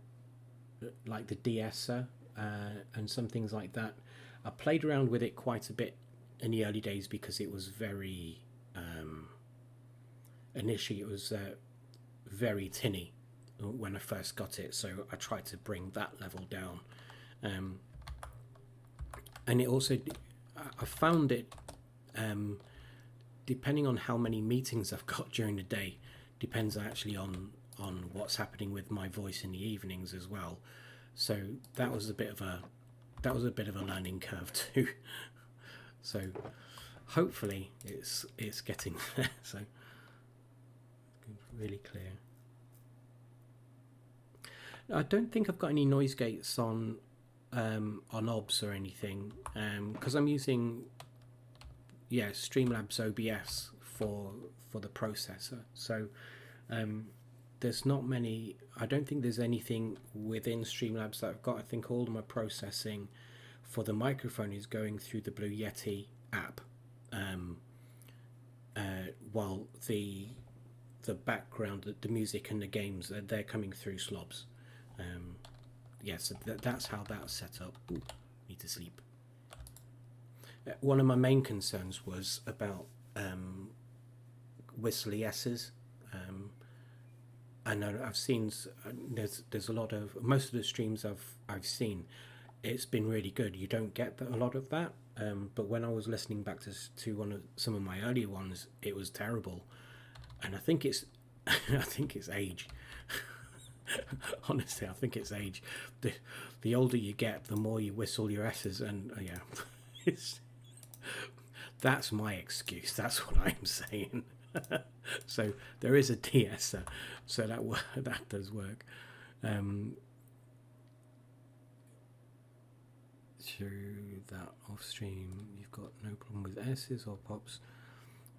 like the de-esser and some things like that. I played around with it quite a bit in the early days because it was very initially it was very tinny when I first got it, so I tried to bring that level down, and it also, I found it depending on how many meetings I've got during the day, depends actually on what's happening with my voice in the evenings as well. So that was a bit of a learning curve too. So hopefully it's getting there. So really clear. I don't think I've got any noise gates on OBS or anything, because I'm using Streamlabs OBS for the processor. So there's not many. I don't think there's anything within Streamlabs that I've got. I think all of my processing for the microphone is going through the Blue Yeti app, while the background, the music and the games, they're coming through Slobs. So that's how that's set up. Ooh, need to sleep. One of my main concerns was about whistly S's. I know I've seen there's a lot of, most of the streams I've seen, it's been really good. You don't get a lot of that, but when I was listening back to some of my earlier ones, it was terrible, and I think it's age. Honestly, I think it's age. The older you get, the more you whistle your S's, and that's my excuse. That's what I'm saying. So there is a de-esser, so that does work. Through that off stream, you've got no problem with S's or pops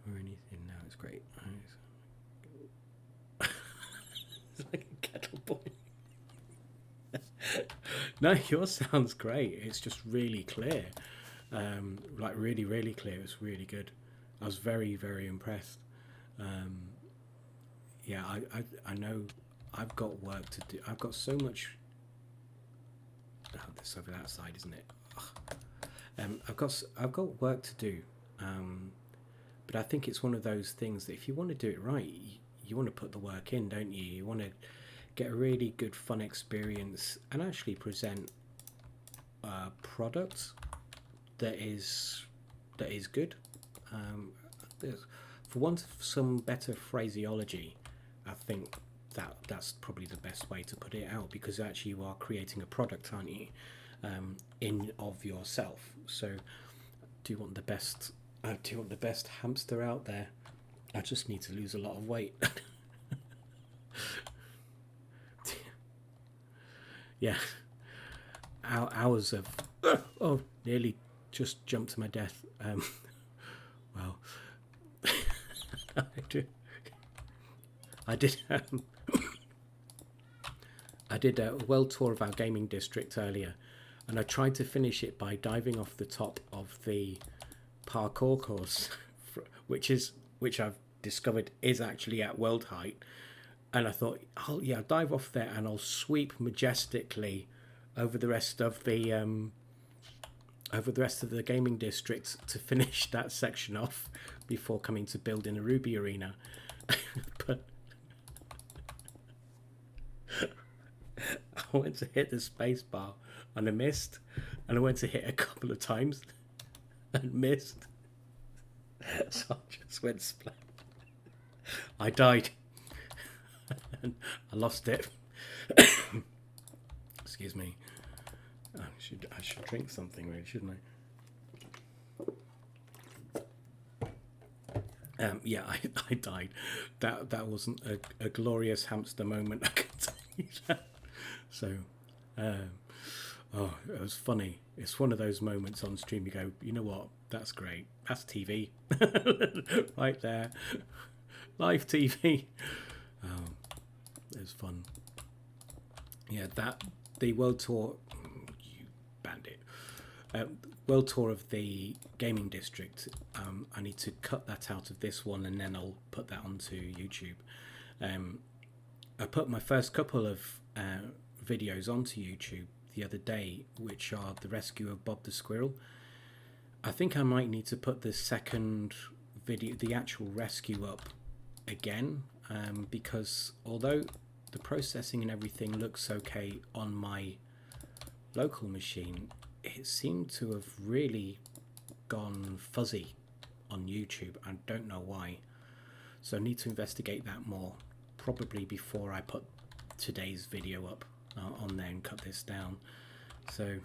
or anything. No, it's great. It's like a kettle boy. No, yours sounds great. It's just really clear, like really, really clear. It's really good. I was very, very impressed. I know I've got work to do. I've got so much. Oh, this over that side, isn't it? I've got work to do, but I think it's one of those things that if you want to do it right, you want to put the work in, don't you? You want to get a really good, fun experience and actually present a product that is good. Um, for want of some better phraseology, I think that's probably the best way to put it out, because actually you are creating a product, aren't you? In of yourself. So, do you want the best? Do you want the best hamster out there? I just need to lose a lot of weight. Yeah, hours of nearly just jumped to my death. Well, I did. I did a world tour of our gaming district earlier, and I tried to finish it by diving off the top of the parkour course, which I've discovered is actually at world height. And I thought, oh yeah, I'll dive off there and I'll sweep majestically over the rest of the gaming district to finish that section off before coming to build in a Ruby arena. But I went to hit the space bar and I missed, and I went to hit a couple of times and missed. So I just went splat. I died. And I lost it. Excuse me. I should drink something, really, shouldn't I? Yeah, I died. That wasn't a glorious hamster moment, I can tell you that. So, it was funny. It's one of those moments on stream you go, you know what? That's great. That's TV, right there, live TV. It was fun. Yeah, the world tour. You bandit. World tour of the gaming district. I need to cut that out of this one, and then I'll put that onto YouTube. I put my first couple of videos onto YouTube the other day, which are the rescue of Bob the Squirrel. I think I might need to put the second video, the actual rescue, up again, because although the processing and everything looks okay on my local machine, it seemed to have really gone fuzzy on YouTube. I don't know why, so I need to investigate that more, probably before I put today's video up on there and cut this down. So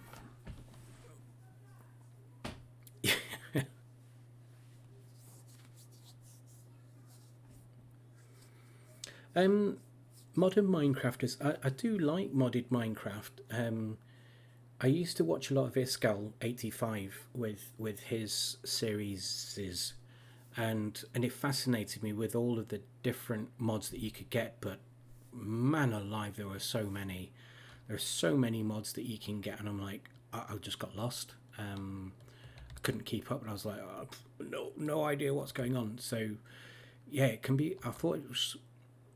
modern Minecrafters, I do like modded Minecraft. I used to watch a lot of Iskal85 with his series, and it fascinated me with all of the different mods that you could get. But man alive, there are so many. There are so many mods that you can get, and I'm like, I just got lost. I couldn't keep up, and I was like, no idea what's going on. So yeah, it can be. I thought it was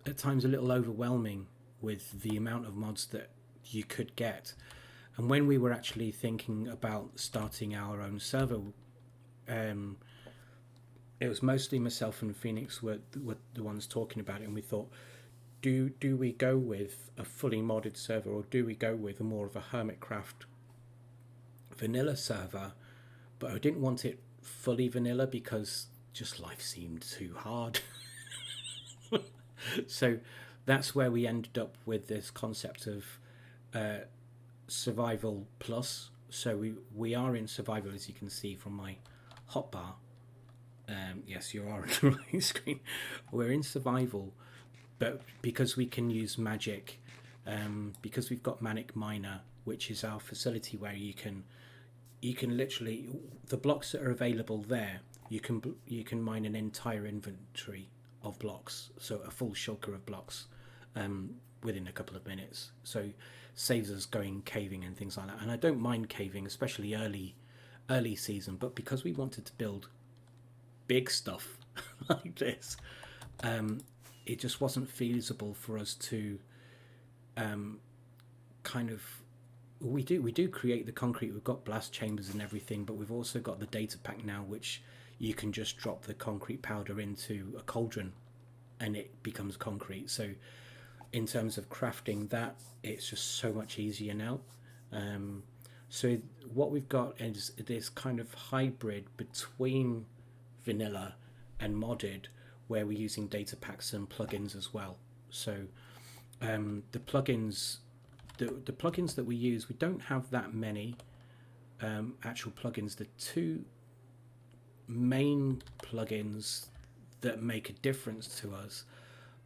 at times a little overwhelming with the amount of mods that you could get. And when we were actually thinking about starting our own server, it was mostly myself and Phoenix were the ones talking about it, and we thought, do we go with a fully modded server, or do we go with more of a HermitCraft vanilla server? But I didn't want it fully vanilla because just life seemed too hard. So that's where we ended up with this concept of survival plus. So we are in survival, as you can see from my hotbar. Yes, you are on the right screen. We're in survival, but because we can use magic, because we've got Manic Miner, which is our facility where you can literally, the blocks that are available there, you can mine an entire inventory of blocks, so a full shulker of blocks within a couple of minutes. So saves us going caving and things like that. And I don't mind caving, especially early season, but because we wanted to build big stuff like this, it just wasn't feasible for us to kind of, we do create the concrete, we've got blast chambers and everything, but we've also got the data pack now, which you can just drop the concrete powder into a cauldron and it becomes concrete. So in terms of crafting that, it's just so much easier now. So what we've got is this kind of hybrid between vanilla and modded, where we're using data packs and plugins as well. So the plugins, the plugins that we use, we don't have that many actual plugins. The two main plugins that make a difference to us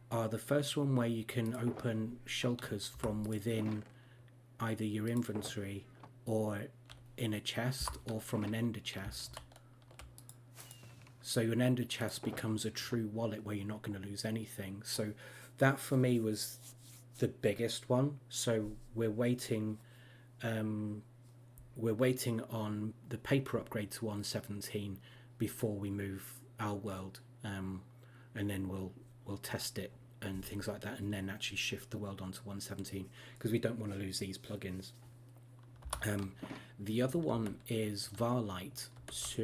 are the first one, where you can open shulkers from within either your inventory or in a chest or from an ender chest. So an ender chest becomes a true wallet where you're not going to lose anything. So that for me was the biggest one. So we're waiting on the paper upgrade to 1.17 before we move our world, and then we'll test it and things like that, and then actually shift the world onto 1.17 because we don't want to lose these plugins. The other one is Varlight. So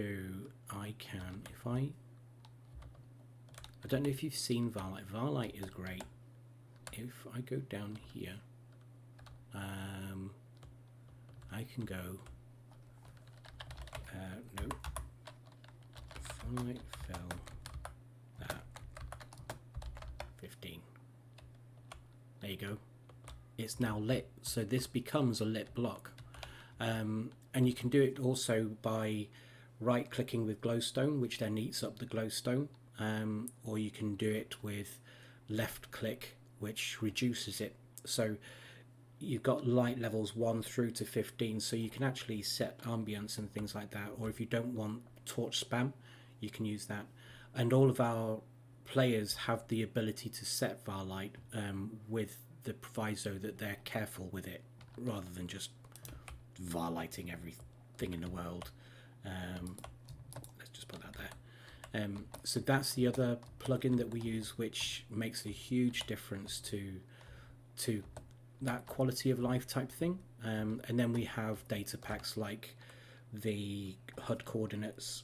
I don't know if you've seen Varlight. Varlight is great. If I go down here, I can go. No. Varlight fell at 15. There you go. It's now lit. So this becomes a lit block. And you can do it also by right clicking with glowstone, which then eats up the glowstone, or you can do it with left click, which reduces it. So you've got light levels 1 through to 15, so you can actually set ambience and things like that, or if you don't want torch spam, you can use that. And all of our players have the ability to set Varlight with the proviso that they're careful with it, rather than just Varlighting everything in the world. Let's just put that there. So that's the other plugin that we use, which makes a huge difference to that quality of life type thing. And then we have data packs like the HUD coordinates,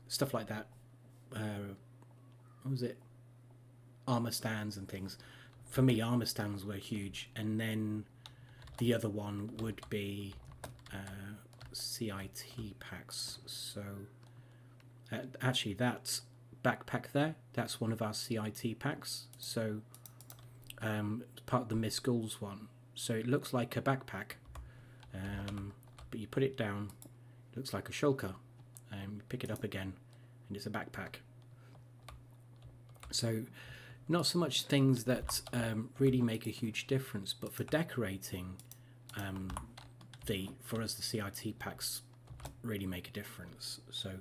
stuff like that. What was it? Armor stands and things. For me, armor stands were huge, and then the other one would be CIT packs. So actually, that backpack there, that's one of our CIT packs. So it's part of the Miss Ghouls one. So it looks like a backpack, but you put it down, it looks like a shulker, and you pick it up again, and it's a backpack. So not so much things that really make a huge difference, but for decorating, for us the CIT packs really make a difference. So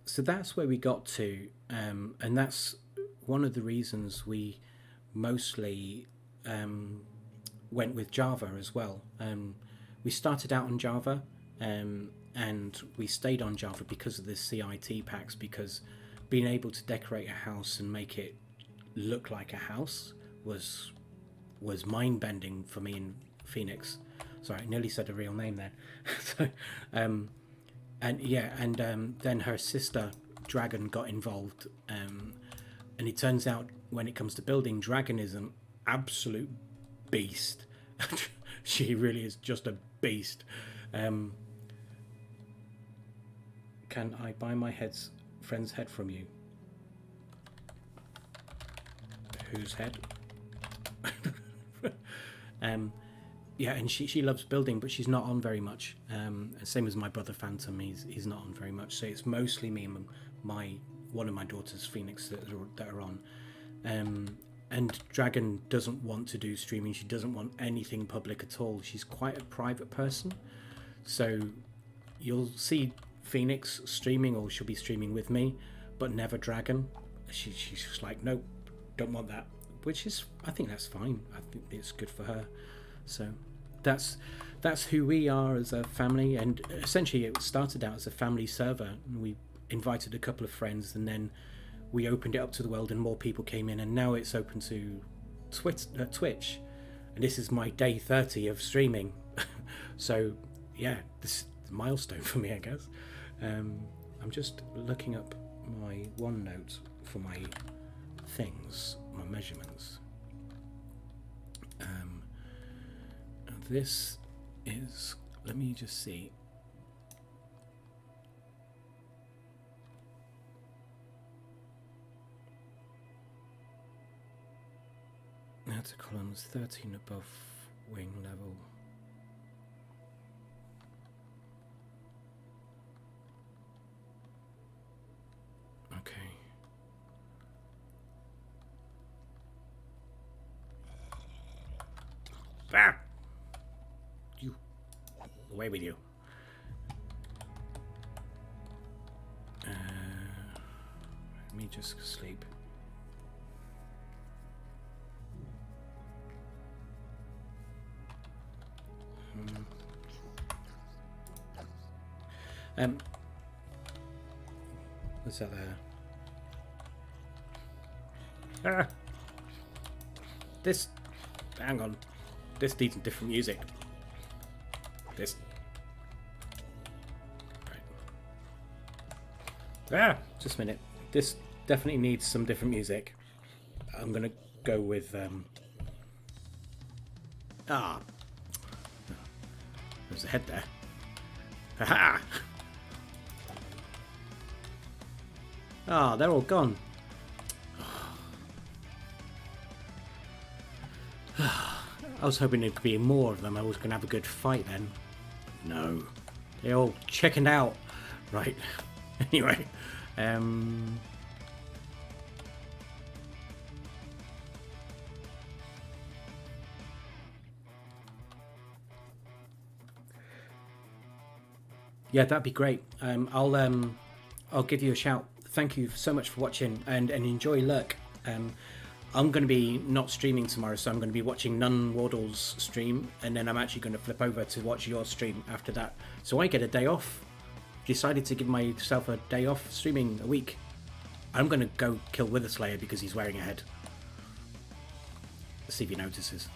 so that's where we got to, and that's one of the reasons we mostly went with Java as well. We started out on Java, and we stayed on Java because of the CIT packs, because being able to decorate a house and make it look like a house was mind-bending for me in Phoenix. Sorry, I nearly said a real name there. So, then her sister Dragon got involved, and it turns out when it comes to building, Dragon is an absolute beast. She really is just a beast. Can I buy my friend's head from you? Whose head? Yeah, and she loves building, but she's not on very much. Same as my brother Phantom, he's not on very much. So it's mostly me and one of my daughters, Phoenix, that are on. And Dragon doesn't want to do streaming. She doesn't want anything public at all. She's quite a private person. So you'll see Phoenix streaming, or she'll be streaming with me, but never Dragon. She's just like, nope, don't want that. Which is, I think that's fine. I think it's good for her. So that's who we are as a family. And essentially it started out as a family server, and we invited a couple of friends, and then we opened it up to the world, and more people came in, and now it's open to Twitch, and this is my day 30 of streaming. So yeah, this is a milestone for me, I guess. I'm just looking up my OneNote for my things, my measurements. This is Let me just see. Outer columns 13 above wing level. Okay. Ah! You. Away with you. Let me just sleep. What's that there? Ah! This... Hang on. This needs different music. This... Right. Ah! Just a minute. This definitely needs some different music. I'm gonna go with... Ah! There's a head there. Haha! Ah, they're all gone. I was hoping there could be more of them. I was going to have a good fight then. No. They all chickened out. Right. Anyway. Yeah, that'd be great. I'll give you a shout. Thank you so much for watching and enjoy Lurk. I'm going to be not streaming tomorrow, so I'm going to be watching Nun Wardle's stream, and then I'm actually going to flip over to watch your stream after that. So I get a day off. Decided to give myself a day off streaming a week. I'm going to go kill Witherslayer because he's wearing a head. Let's see if he notices.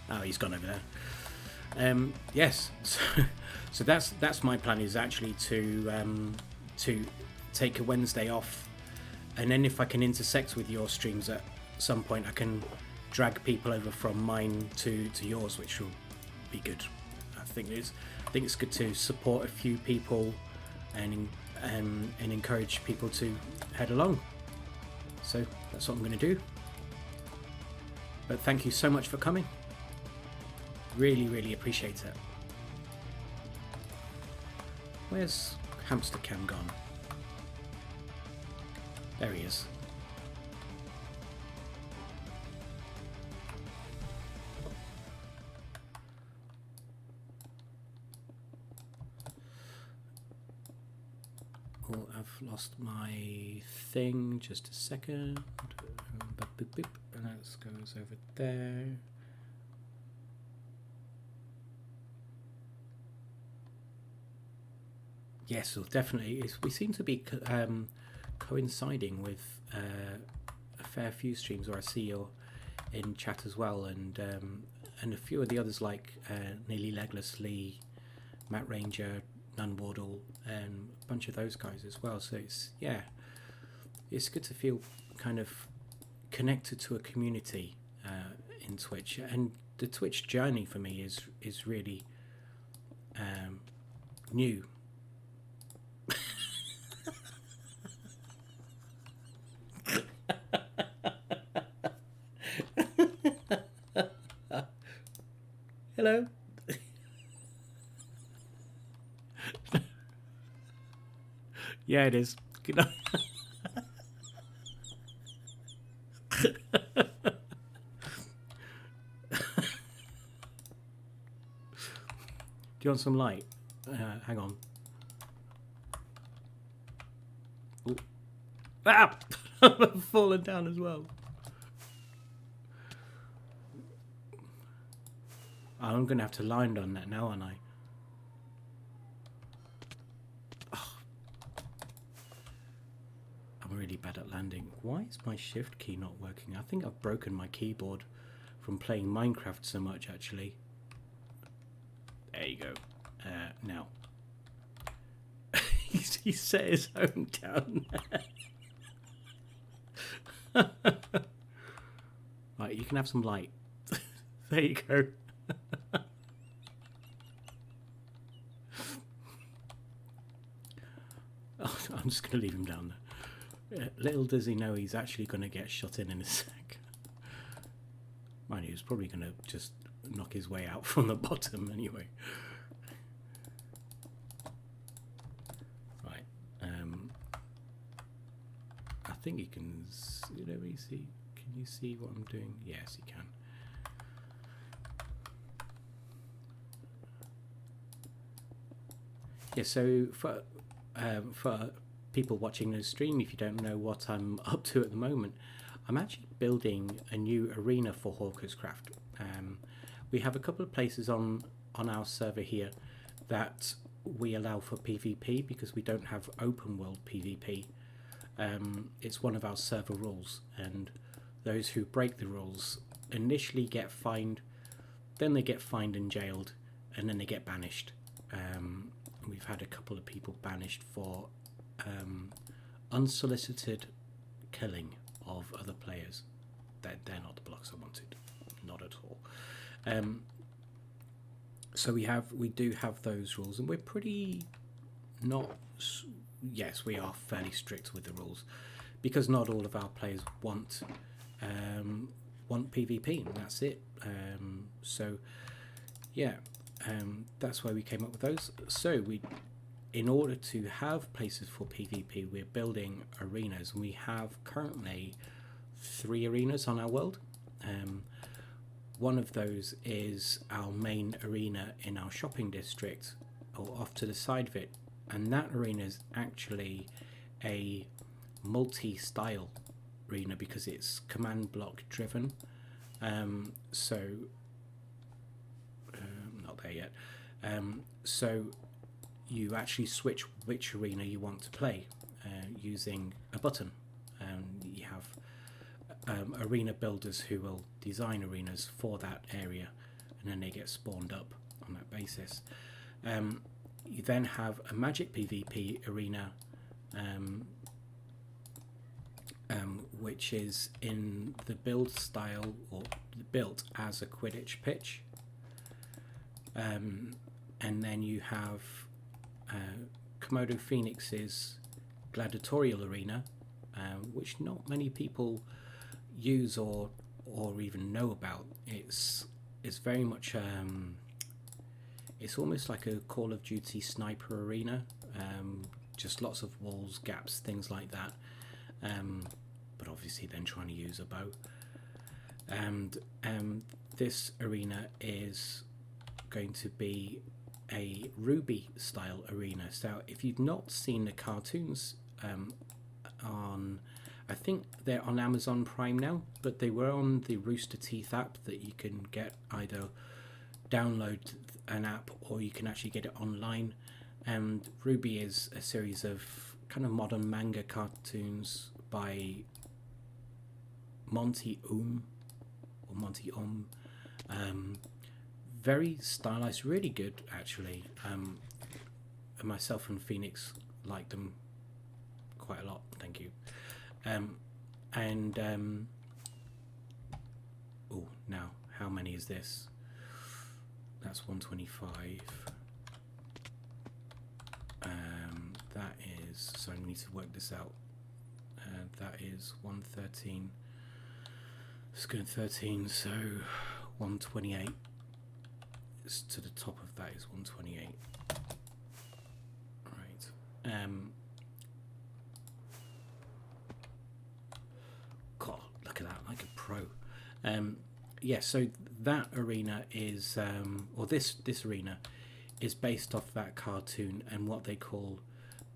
Oh, he's gone over there. Yes. So that's my plan, is actually to take a Wednesday off, and then if I can intersect with your streams at some point, I can drag people over from mine to yours, which will be good. I think it's good to support a few people and encourage people to head along. So that's what I'm going to do. But thank you so much for coming. Really appreciate it. Where's Hamster Cam gone? There he is. Oh, I've lost my thing. Just a second. And that goes over there. Yes, well, definitely. We seem to be coinciding with a fair few streams where I see you in chat as well, and a few of the others like Nearly Legless Lee, Matt Ranger, Nun Wardle, and a bunch of those guys as well. So it's good to feel kind of connected to a community in Twitch, and the Twitch journey for me is really new. Hello. Yeah, it is. Good night. Do you want some light? Hang on. Ooh. Ah! I've fallen down as well. I'm going to have to line on that now, aren't I? Oh. I'm really bad at landing. Why is my shift key not working? I think I've broken my keyboard from playing Minecraft so much, actually. There you go. Now. He set his own down there. Right, you can have some light. There you go. Oh, I'm just going to leave him down there. Little does he know he's actually going to get shot in a sec. Mind you, he's probably going to just knock his way out from the bottom anyway. Right. I think you can. Let me see. Can you see what I'm doing? Yes, you can. Yeah. So for people watching the stream, if you don't know what I'm up to at the moment, I'm actually building a new arena for HawkersCraft. We have a couple of places on our server here that we allow for PvP because we don't have open world PvP. It's one of our server rules, and those who break the rules initially get fined, then they get fined and jailed, and then they get banished. We've had a couple of people banished for unsolicited killing of other players. They're not the blocks I wanted, not at all. So we do have those rules, and we're pretty not. Yes, we are fairly strict with the rules because not all of our players want PvP, and that's it. So yeah. That's why we came up with those. So in order to have places for PvP, we're building arenas, and we have currently 3 arenas on our world. One of those is our main arena in our shopping district, or off to the side of it, and that arena is actually a multi-style arena because it's command block driven. Not there yet. So you actually switch which arena you want to play using a button. You have arena builders who will design arenas for that area, and then they get spawned up on that basis. You then have a magic PvP arena, which is in the build style or built as a Quidditch pitch. And then you have Komodo Phoenix's gladiatorial arena, which not many people use or even know about. It's very much it's almost like a Call of Duty sniper arena, just lots of walls, gaps, things like that. But obviously then trying to use a bow. And this arena is going to be a Ruby style arena. So if you've not seen the cartoons on, I think they're on Amazon Prime now, but they were on the Rooster Teeth app that you can get, either download an app or you can actually get it online. And Ruby is a series of kind of modern manga cartoons by Monty very stylized, really good actually. Myself and Phoenix like them quite a lot, thank you. Oh, now how many is this? That's 125. That is, so I need to work this out. That is 113. Let's go 13, so 128. To the top of that is 128. Right. God, look at that, like a pro. Yeah, so that arena is, or this arena is based off that cartoon and what they call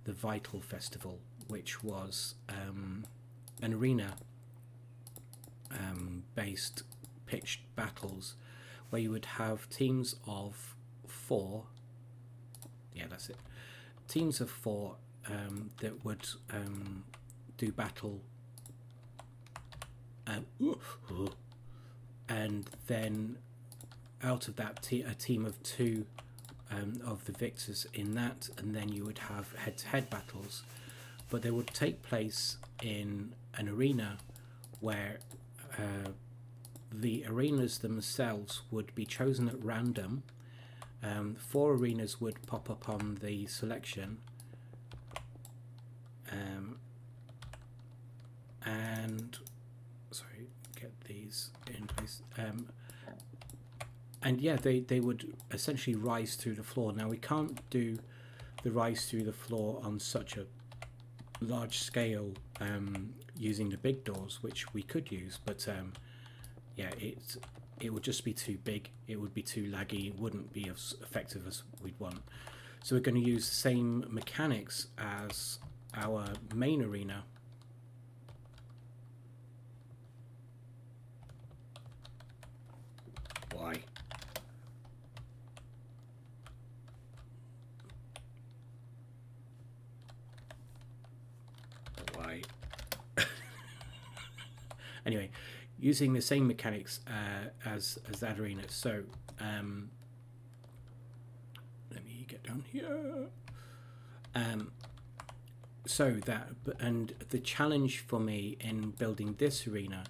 the Vital Festival, which was an arena based pitched battles where you would have teams of 4. Yeah, that's it. Teams of 4 that would do battle, and then out of that a team of 2 of the victors in that, and then you would have head-to-head battles, but they would take place in an arena where the arenas themselves would be chosen at random. 4 arenas would pop up on the selection, and sorry, get these in place. And yeah, they would essentially rise through the floor. Now we can't do the rise through the floor on such a large scale using the big doors, which we could use, but yeah, it would just be too big. It would be too laggy. It wouldn't be as effective as we'd want. So we're going to use the same mechanics as our main arena. Why? Why? Anyway, using the same mechanics as that arena. So let me get down here. So that, and the challenge for me in building this arena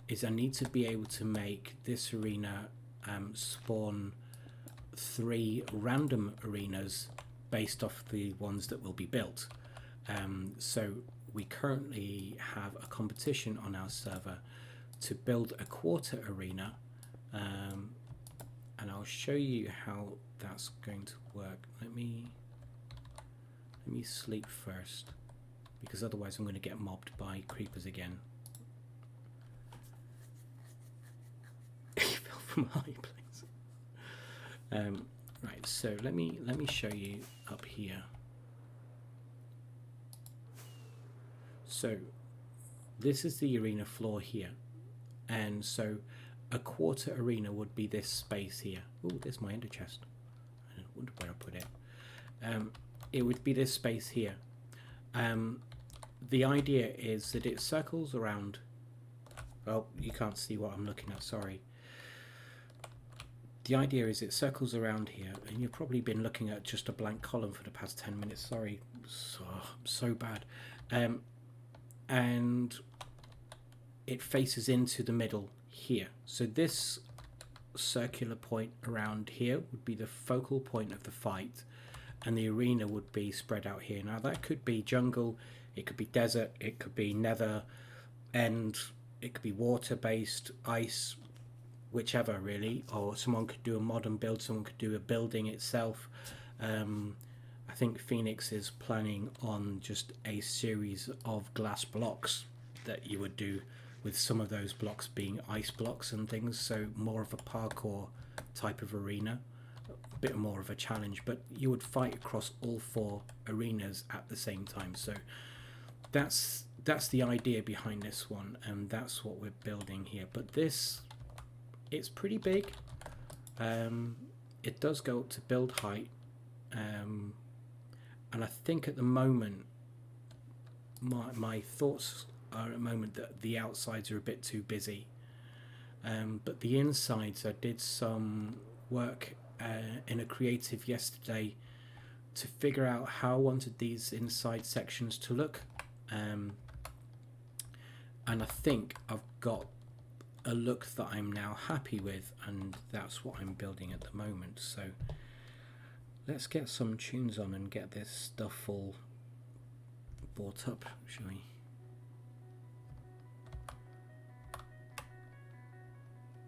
is I need to be able to make this arena spawn 3 random arenas based off the ones that will be built. So we currently have a competition on our server to build a quarter arena, and I'll show you how that's going to work. Let me sleep first, because otherwise I'm going to get mobbed by creepers again. He fell from a high place. Right, so let me show you up here. So this is the arena floor here, and so a quarter arena would be this space here. Oh, there's my ender chest. I wonder where I put it. It would be this space here. The idea is that it circles around. Oh, you can't see what I'm looking at, sorry. The idea is it circles around here, and you've probably been looking at just a blank column for the past 10 minutes. Sorry, so bad. And it faces into the middle here. So this circular point around here would be the focal point of the fight, and the arena would be spread out here. Now that could be jungle, it could be desert, it could be nether end, it could be water based, ice, whichever really, or someone could do a modern build, someone could do a building itself. I think Phoenix is planning on just a series of glass blocks that you would do, with some of those blocks being ice blocks and things, so more of a parkour type of arena, a bit more of a challenge, but you would fight across all 4 arenas at the same time. So that's the idea behind this one, and that's what we're building here. But this, it's pretty big. It does go up to build height, and I think at the moment my thoughts are at the moment that the outsides are a bit too busy, but the insides, I did some work in a creative yesterday to figure out how I wanted these inside sections to look, and I think I've got a look that I'm now happy with, and that's what I'm building at the moment. So let's get some tunes on and get this stuff all brought up, shall we?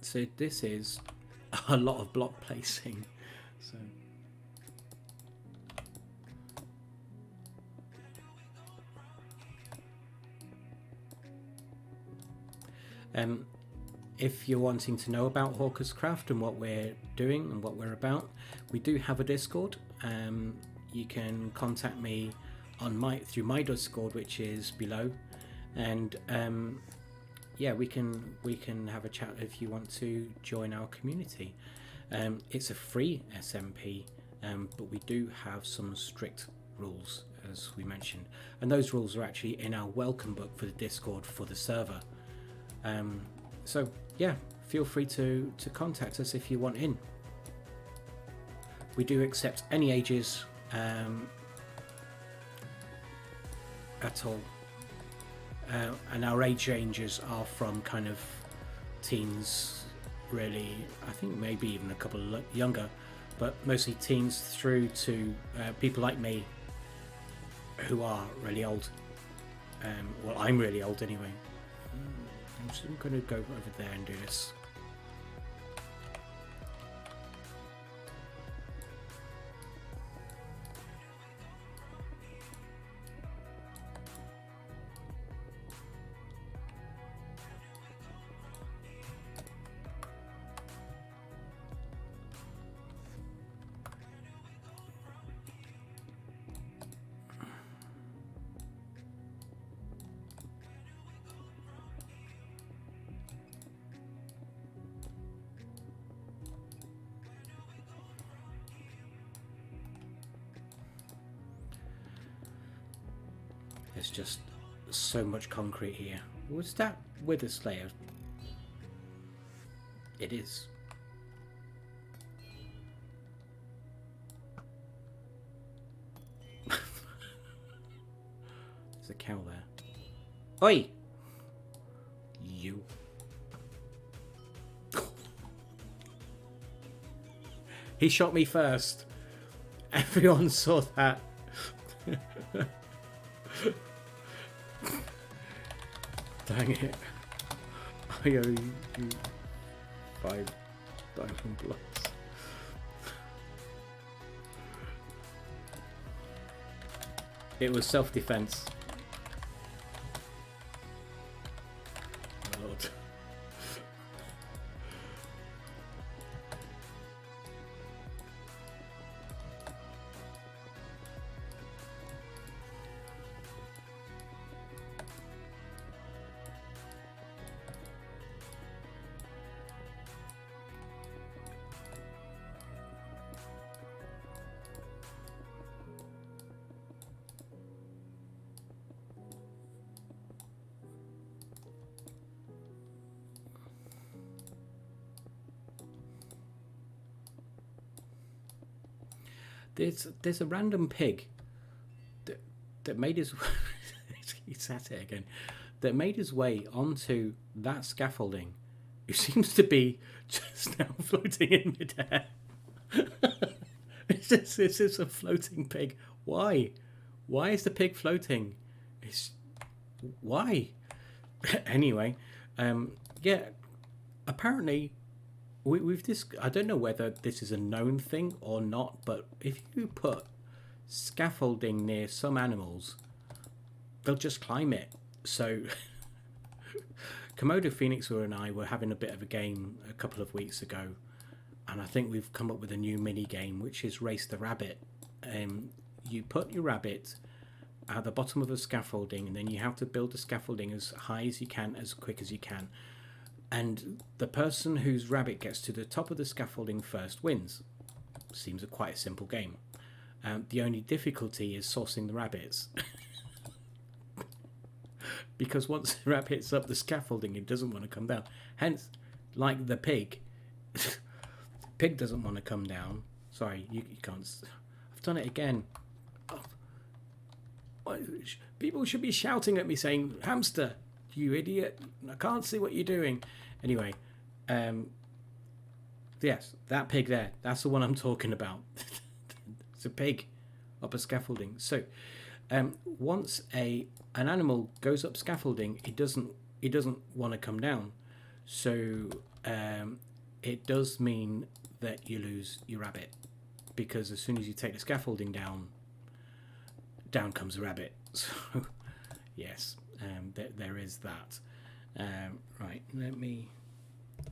So this is a lot of block placing. So if you're wanting to know about HawkersCraft and what we're doing and what we're about, we do have a Discord. You can contact me on through my Discord, which is below, and yeah, we can have a chat if you want to join our community. It's a free SMP, but we do have some strict rules, as we mentioned, and those rules are actually in our welcome book for the Discord for the server. So yeah, feel free to contact us if you want in. We do accept any ages at all, and our age ranges are from kind of teens, really. I think maybe even a couple younger, but mostly teens through to people like me who are really old. Well, I'm really old anyway. I'm just going to go over there and do this. There's just so much concrete here. Was that Wither Slayer? It is. There's a cow there. Oi! You. He shot me first. Everyone saw that. Dang it. I owe you 5 diamond blocks. It was self-defense. Oh Lord. There's a random pig that made his he's at it again, that made his way onto that scaffolding, who seems to be just now floating in midair. This is a floating pig. Why is the pig floating? Why? Anyway, yeah, apparently we've I don't know whether this is a known thing or not, but if you put scaffolding near some animals, they'll just climb it. So Komodo Phoenixer and I were having a bit of a game a couple of weeks ago, and I think we've come up with a new mini game, which is Race the Rabbit. You put your rabbit at the bottom of the scaffolding, and then you have to build the scaffolding as high as you can, as quick as you can. And the person whose rabbit gets to the top of the scaffolding first wins. Seems quite a simple game. The only difficulty is sourcing the rabbits. Because once the rabbit's up the scaffolding, it doesn't want to come down. Hence, like the pig, pig doesn't want to come down. Sorry, you can't. I've done it again. Oh. People should be shouting at me saying, "Hamster, you idiot, I can't see what you're doing." Anyway, yes, that pig there, that's the one I'm talking about. It's a pig up a scaffolding. So once an animal goes up scaffolding, it doesn't want to come down. So it does mean that you lose your rabbit, because as soon as you take the scaffolding down comes the rabbit. So yes, there is that. Right, let me,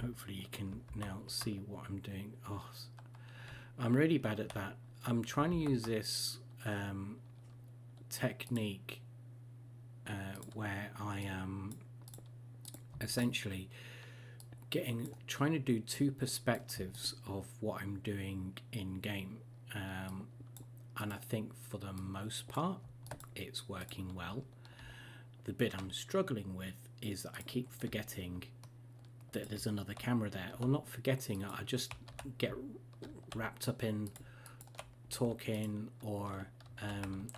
hopefully you can now see what I'm doing. Oh, I'm really bad at that. I'm trying to use this technique where I am essentially trying to do two perspectives of what I'm doing in game, and I think for the most part it's working well. The bit I'm struggling with is that I keep forgetting that there's another camera there, or not forgetting, I just get wrapped up in talking or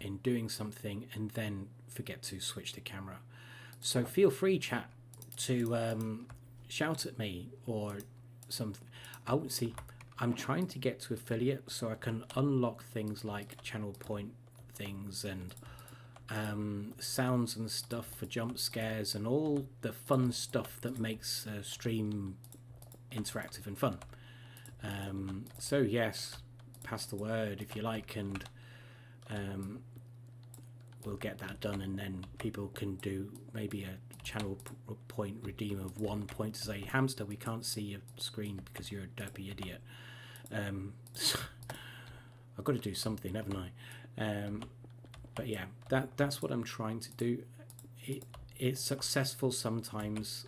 in doing something and then forget to switch the camera. So feel free, chat, to shout at me or something. Oh, see, I'm trying to get to affiliate so I can unlock things like channel point things and sounds and stuff for jump scares and all the fun stuff that makes a stream interactive and fun. So yes, pass the word if you like, and we'll get that done, and then people can do maybe a channel point redeem of 1 point to say, Hamster, we can't see your screen because you're a derpy idiot. I've got to do something, haven't I? But yeah, that's what I'm trying to do. It's successful sometimes,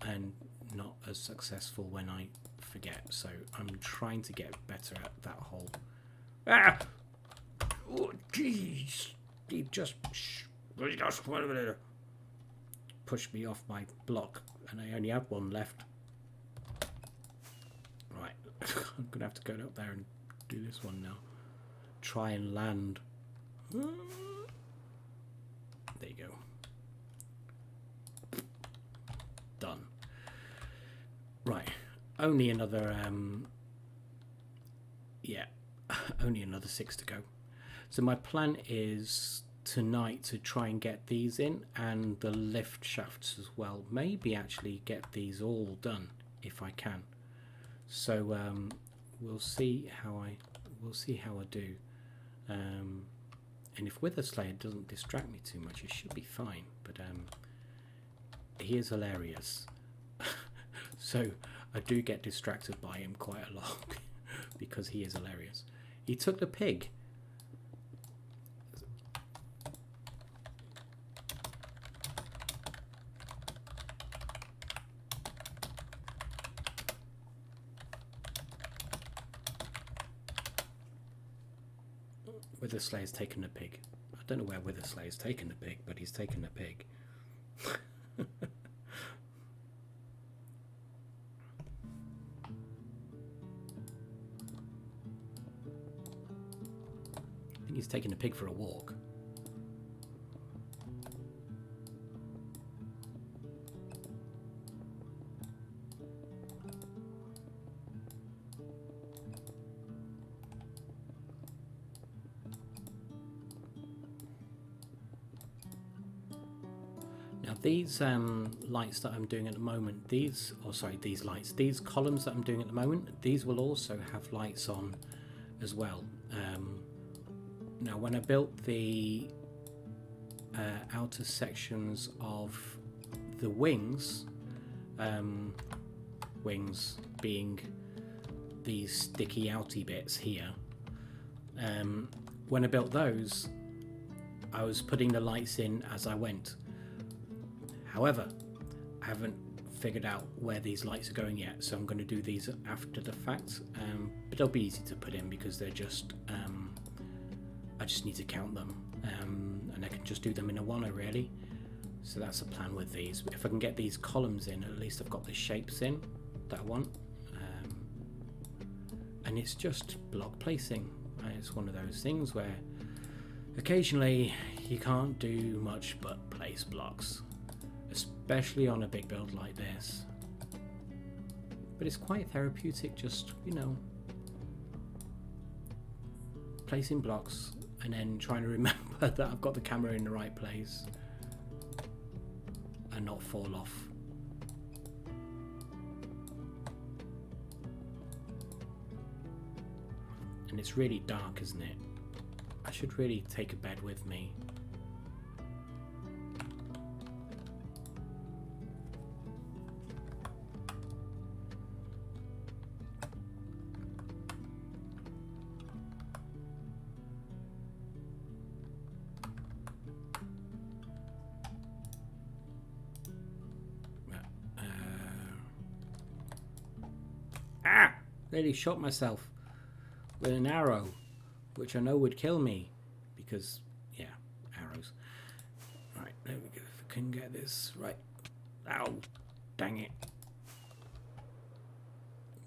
and not as successful when I forget. So I'm trying to get better at that whole. Ah! Oh, jeez! He just pushed me off my block, and I only have one left. Right, I'm gonna have to go up there and do this one now. Try and land. There you go. Done. Right, only another yeah, only another 6 to go. So my plan is tonight to try and get these in, and the lift shafts as well. Maybe actually get these all done if I can. So we'll see how I do. And if Witherslayer doesn't distract me too much, it should be fine. But he is hilarious. So I do get distracted by him quite a lot because he is hilarious. He took the pig. Witherslayer's taken a pig. I don't know where Witherslayer's taken the pig, but he's taken a pig. I think he's taken a pig for a walk. Now these lights that I'm doing at the moment, these columns that I'm doing at the moment, these will also have lights on as well. Now when I built the outer sections of the wings, wings being these sticky outy bits here, when I built those, I was putting the lights in as I went. However, I haven't figured out where these lights are going yet, so I'm going to do these after the fact, but they'll be easy to put in because they're just I just need to count them, and I can just do them in a one really. So that's the plan with these. If I can get these columns in, at least I've got the shapes in that I want, and it's just block placing. It's one of those things where occasionally you can't do much but place blocks, especially on a big build like this. But it's quite therapeutic, just, you know, placing blocks and then trying to remember that I've got the camera in the right place and not fall off. And it's really dark, isn't it? I should really take a bed with me. Nearly shot myself with an arrow, which I know would kill me because, yeah, arrows. Right, there we go. If I can get this right. Ow, dang it.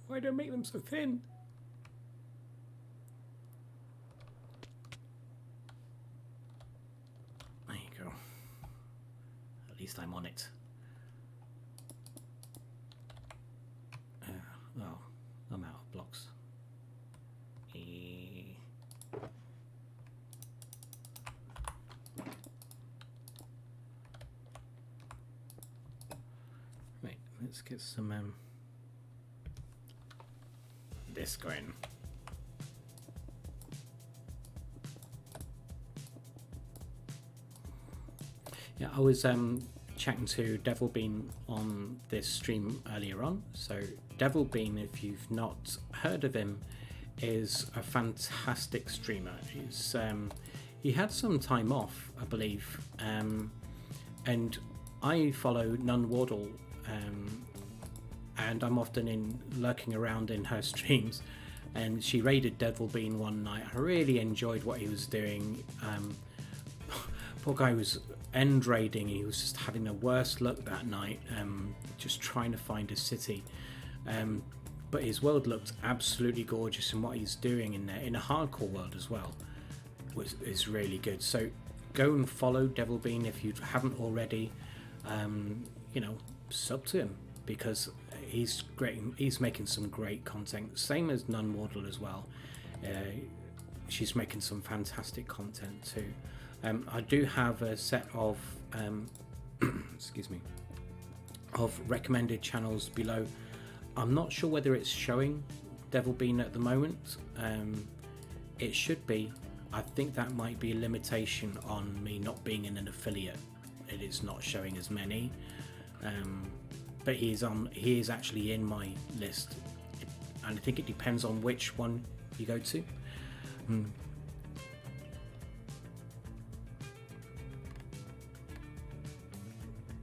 Why do I make them so thin? There you go. At least I'm on it. Oh, I'm out of blocks. Right, let's get some this going. Yeah, I was chatting to Devil Bean on this stream earlier on. So Devil Bean, if you've not heard of him, is a fantastic streamer. He had some time off, I believe, and I follow Nun Wardle, and I'm often lurking around in her streams. And she raided Devil Bean one night. I really enjoyed what he was doing. Poor guy was end raiding. He was just having the worst luck that night, just trying to find a city. But his world looked absolutely gorgeous, and what he's doing in there, in a hardcore world as well, is really good. So go and follow Devil Bean if you haven't already. Sub to him, because he's great. He's making some great content. Same as Nun Wardle as well. She's making some fantastic content too. I do have a set of excuse me, of recommended channels below. I'm not sure whether it's showing Devil Bean at the moment. It should be. I think that might be a limitation on me not being in an affiliate. It is not showing as many, but he is actually in my list, and I think it depends on which one you go to.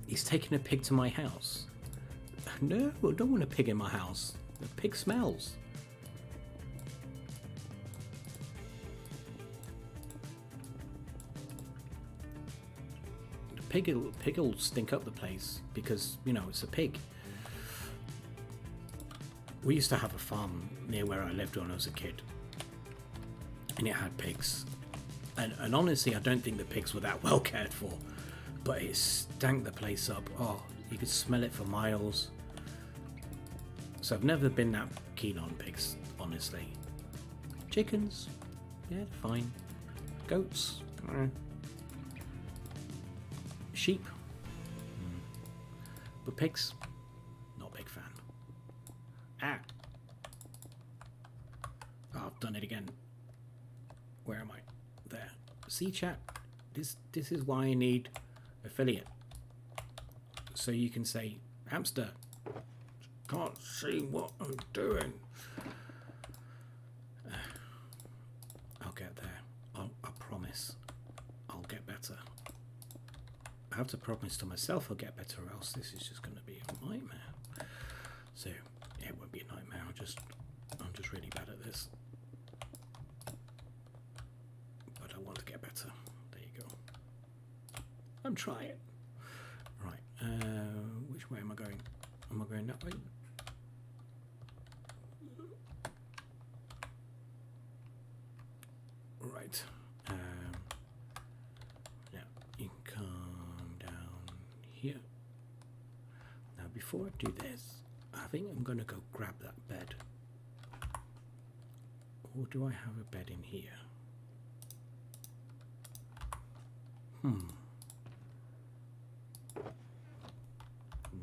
He's taking a pig to my house. No, I don't want a pig in my house. The pig smells. The pig will stink up the place because, it's a pig. We used to have a farm near where I lived when I was a kid, and it had pigs. And honestly, I don't think the pigs were that well cared for, but it stank the place up. Oh, you could smell it for miles. So I've never been that keen on pigs, honestly. Chickens, yeah, fine. Goats, sheep, but pigs, not a big fan. Oh, I've done it again. Where am I? There. See, chat. This is why I need affiliate. So you can say, Hamster, can't see what I'm doing. I'll get there. I promise. I'll get better. I have to promise to myself I'll get better, or else this is just going to be a nightmare. So it won't be a nightmare. I'm just really bad at this. But I want to get better. There you go. I'm trying. Right. Which way am I going? Am I going that way? Right. Now you can come down here. Now before I do this, I think I'm going to go grab that bed. Or do I have a bed in here?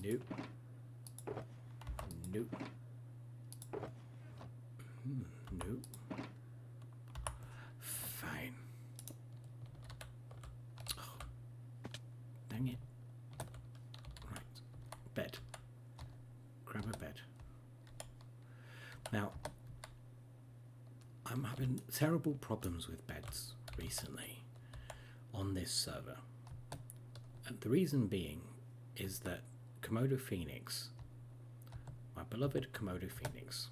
Nope. Nope. Nope. Fine. Oh, dang it. Right. Bed. Grab a bed. Now, I'm having terrible problems with beds recently on this server. And the reason being is that Komodo Phoenix, my beloved Komodo Phoenix,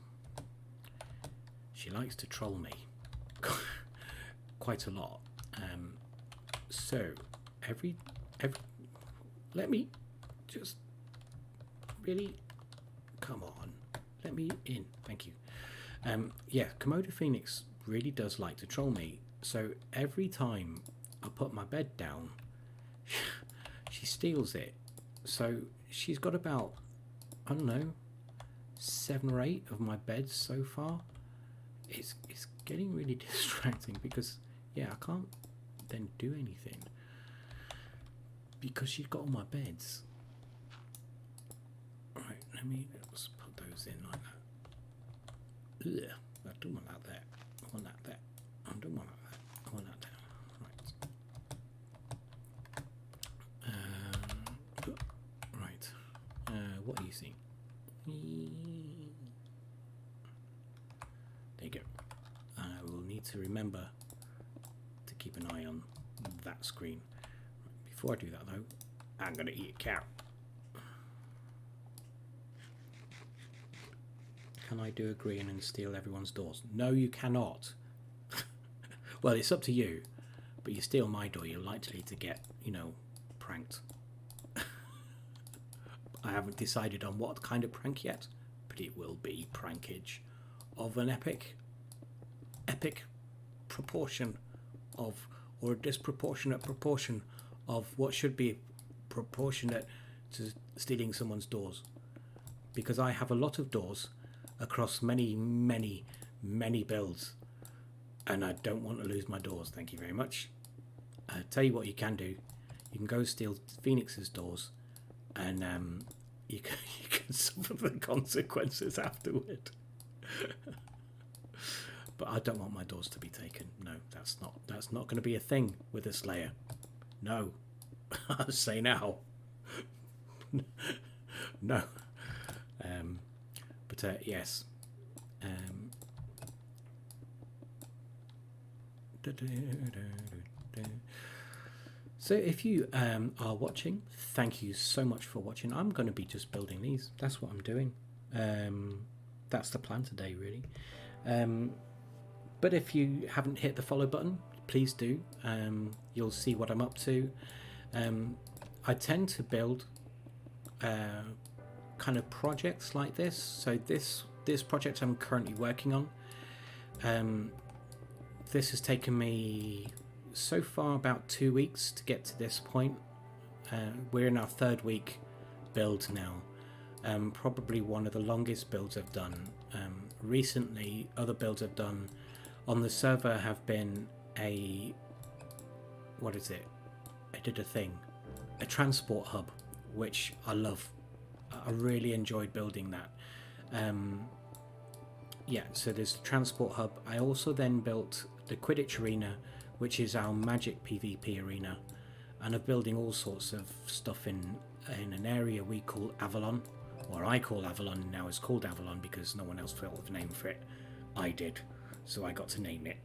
she likes to troll me quite a lot. So every let me just really come on, let me in. Thank you. Yeah, Komodo Phoenix really does like to troll me. So every time I put my bed down, she steals it. So she's got about, I don't know, 7 or 8 of my beds so far. It's getting really distracting because, yeah, I can't then do anything because she's got all my beds. Right, let's put those in like that. Ugh, I don't want that there. I want that there. I don't want that. I want that there. Right. What are you seeing? There you go. I will need to remember to keep an eye on that screen. Before I do that though, I'm going to eat a carrot. Can I do a green and steal everyone's doors? No, you cannot. Well, it's up to you, but you steal my door, you're likely to get, you know, pranked. I haven't decided on what kind of prank yet, but it will be prankage of an epic proportion of, or a disproportionate proportion of what should be proportionate to stealing someone's doors. Because I have a lot of doors across many builds, and I don't want to lose my doors. Thank you very much. Tell you what you can do. You can go steal Phoenix's doors, and you can suffer the consequences afterward. But I don't want my doors to be taken. No, that's not going to be a thing with a Slayer. No, I say now. No. But yes. So if you are watching, thank you so much for watching. I'm going to be just building these. That's what I'm doing. That's the plan today, really. But if you haven't hit the follow button, please do. You'll see what I'm up to. I tend to build kind of projects like this. So this project I'm currently working on, this has taken me so far about 2 weeks to get to this point. We're in our 3rd week build now. Probably one of the longest builds I've done. Recently, other builds I've done on the server have been a transport hub, which I love. I really enjoyed building that. Yeah, so there's the transport hub. I also then built the Quidditch arena, which is our magic PvP arena, and I'm building all sorts of stuff in an area we call Avalon, or I call Avalon. Now it's called Avalon because no one else thought of a name for it. I did, so I got to name it.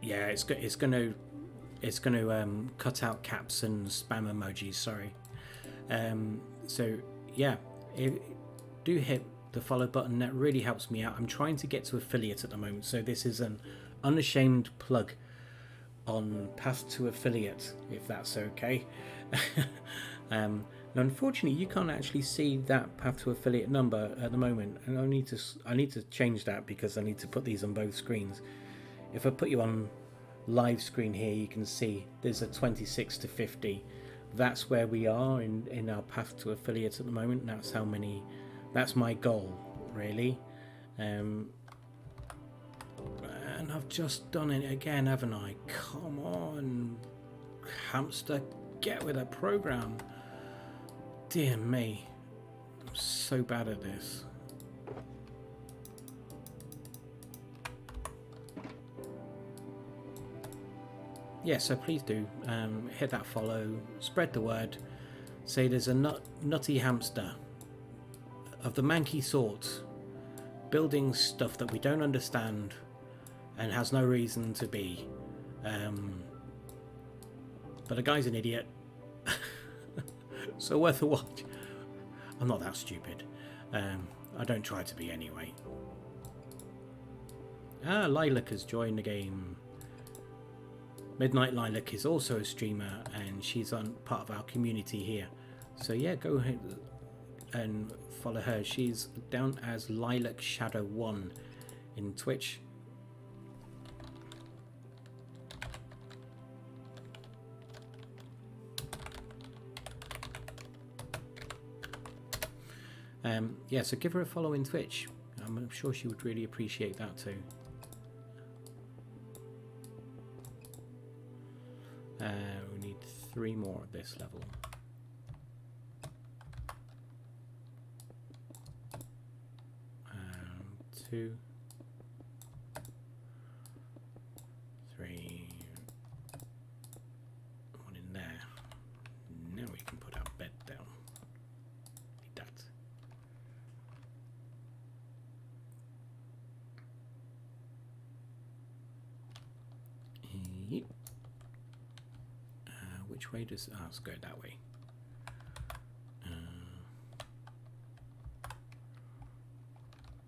Yeah, it's going to cut out caps and spam emojis. Sorry. So yeah, do hit the follow button. That really helps me out. I'm trying to get to affiliate at the moment, so this is an unashamed plug on path to affiliate, if that's okay. Now, unfortunately, you can't actually see that path to affiliate number at the moment, and I need to change that because I need to put these on both screens. If I put you on live screen here, you can see there's a 26 to 50. That's where we are in our path to affiliate at the moment. That's my goal, really. And I've just done it again, haven't I? Come on, Hamster, get with a program. Dear me, I'm so bad at this. Yeah, so please do hit that follow, spread the word, say there's a nutty hamster of the Manky sort building stuff that we don't understand and has no reason to be, but the guy's an idiot. So worth a watch. I'm not that stupid. I don't try to be anyway. Lilac has joined the game. Midnight Lilac is also a streamer, and she's on part of our community here. So yeah, go ahead and follow her. She's down as Lilac Shadow 1 in Twitch. Yeah, so give her a follow in Twitch. I'm sure she would really appreciate that too. We need 3 more at this level. 2, 3, 1 in there. Now we can put our bed down. Like that. Yep. Which way does... Oh, let's go that way.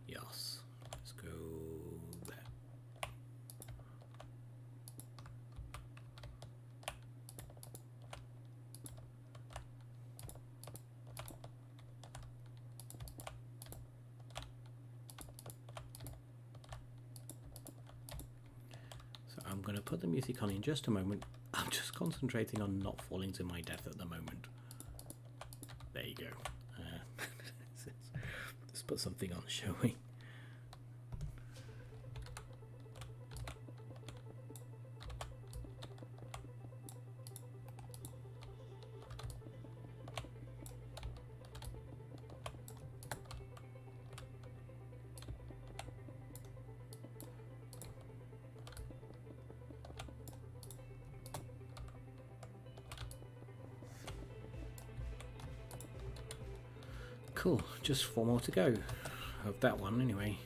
Yes. Let's go there. So I'm going to put the music on in just a moment. I'm just concentrating on not falling to my death at the moment. There you go. Let's put something on, shall we? Cool, just 4 more to go of that one anyway.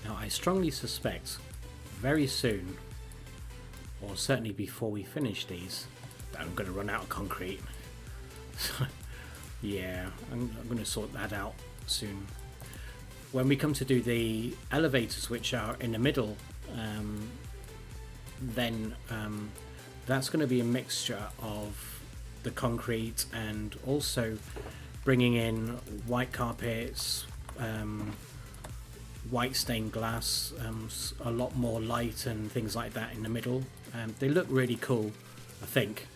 Now, I strongly suspect very soon, or certainly before we finish these, that I'm going to run out of concrete. So, yeah, I'm going to sort that out soon. When we come to do the elevators, which are in the middle, then that's going to be a mixture of the concrete and also bringing in white carpets, white stained glass, a lot more light and things like that in the middle. They look really cool, I think.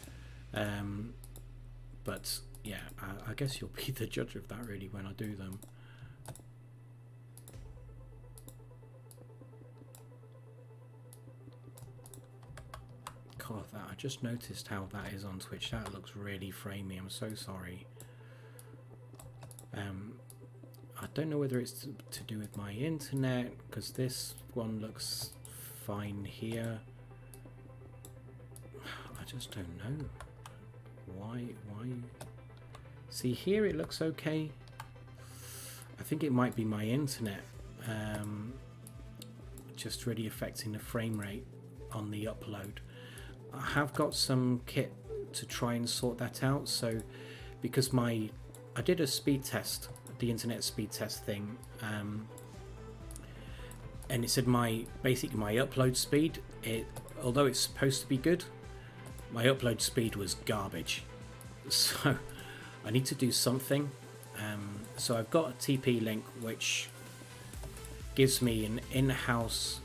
But yeah, I guess you'll be the judge of that really when I do them. God, I just noticed how that is on Twitch. That looks really framey. I'm so sorry. I don't know whether it's to do with my internet, because this one looks fine here. I just don't know. Why? See, here it looks okay. I think it might be my internet just really affecting the frame rate on the upload. I have got some kit to try and sort that out. So, because I did a speed test, the internet speed test thing, and it said basically my upload speed, although it's supposed to be good, my upload speed was garbage. So I need to do something. So I've got a TP link which gives me an in-house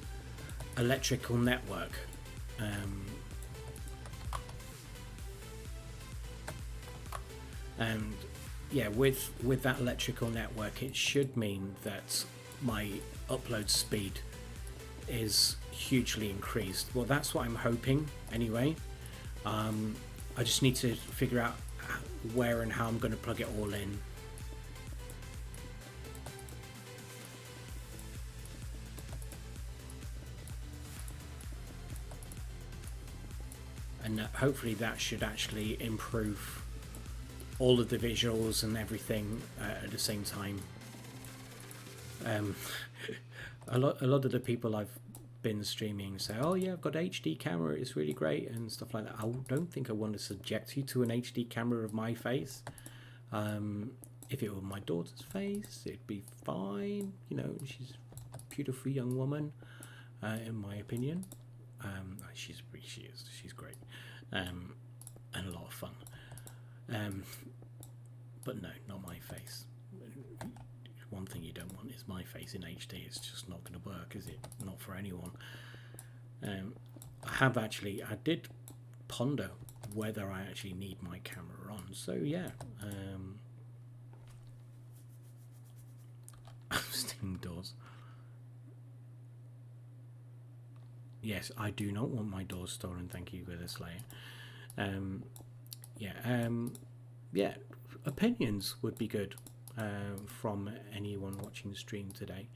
electrical network. And yeah, with that electrical network, it should mean that my upload speed is hugely increased. Well, that's what I'm hoping anyway. I just need to figure out where and how I'm going to plug it all in. And hopefully that should actually improve all of the visuals and everything at the same time. A lot of the people I've been streaming say, oh yeah, I've got an HD camera, it's really great and stuff like that. I don't think I want to subject you to an HD camera of my face. If it were my daughter's face, it'd be fine. You know, she's a beautiful young woman, in my opinion. She's great, and a lot of fun. But no, not my face. One thing you don't want is my face in HD. It's just not going to work, is it? Not for anyone. I did ponder whether I actually need my camera on. So yeah, steam doors. Yes, I do not want my doors stolen. Thank you, Wither Slayer. Yeah. Opinions would be good from anyone watching the stream today.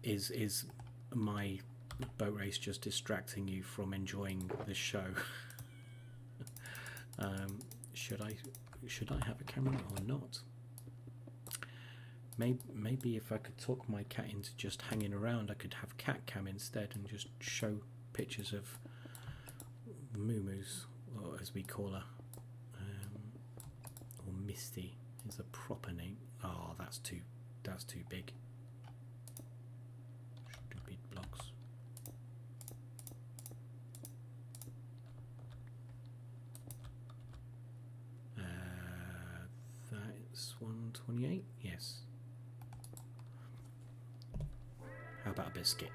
Is my boat race just distracting you from enjoying the show? Should I have a camera or not? Maybe if I could talk my cat into just hanging around, I could have cat cam instead and just show pictures of Moo-Moos, or as we call her, or Misty is a proper name. Oh, that's too big. Stupid blocks. That's 128. Yes. How about a biscuit?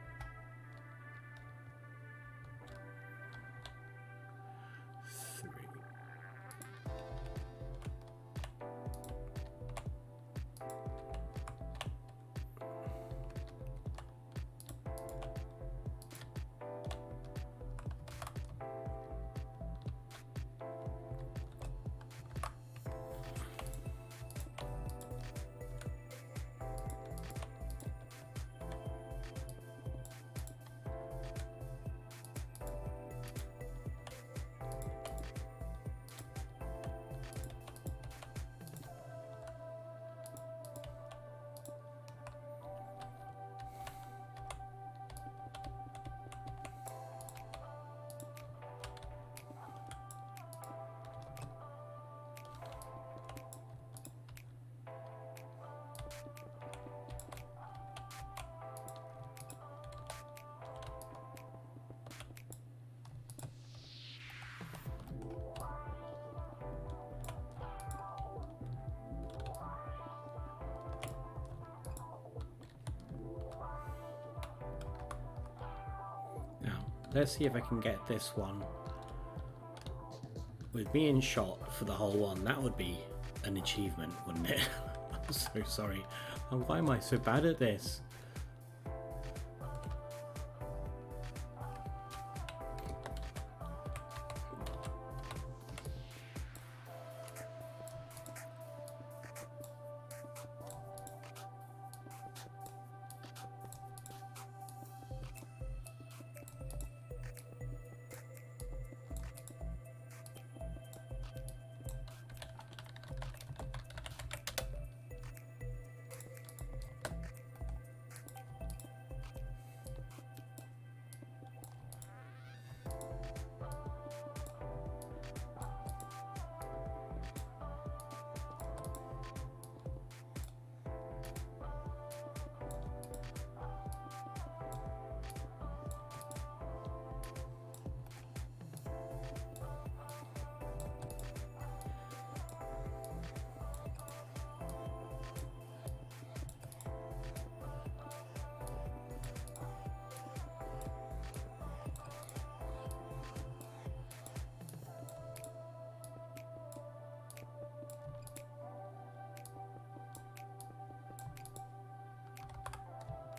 Let's see if I can get this one with me in shot for the whole one. That would be an achievement, wouldn't it? I'm so sorry. Why am I so bad at this?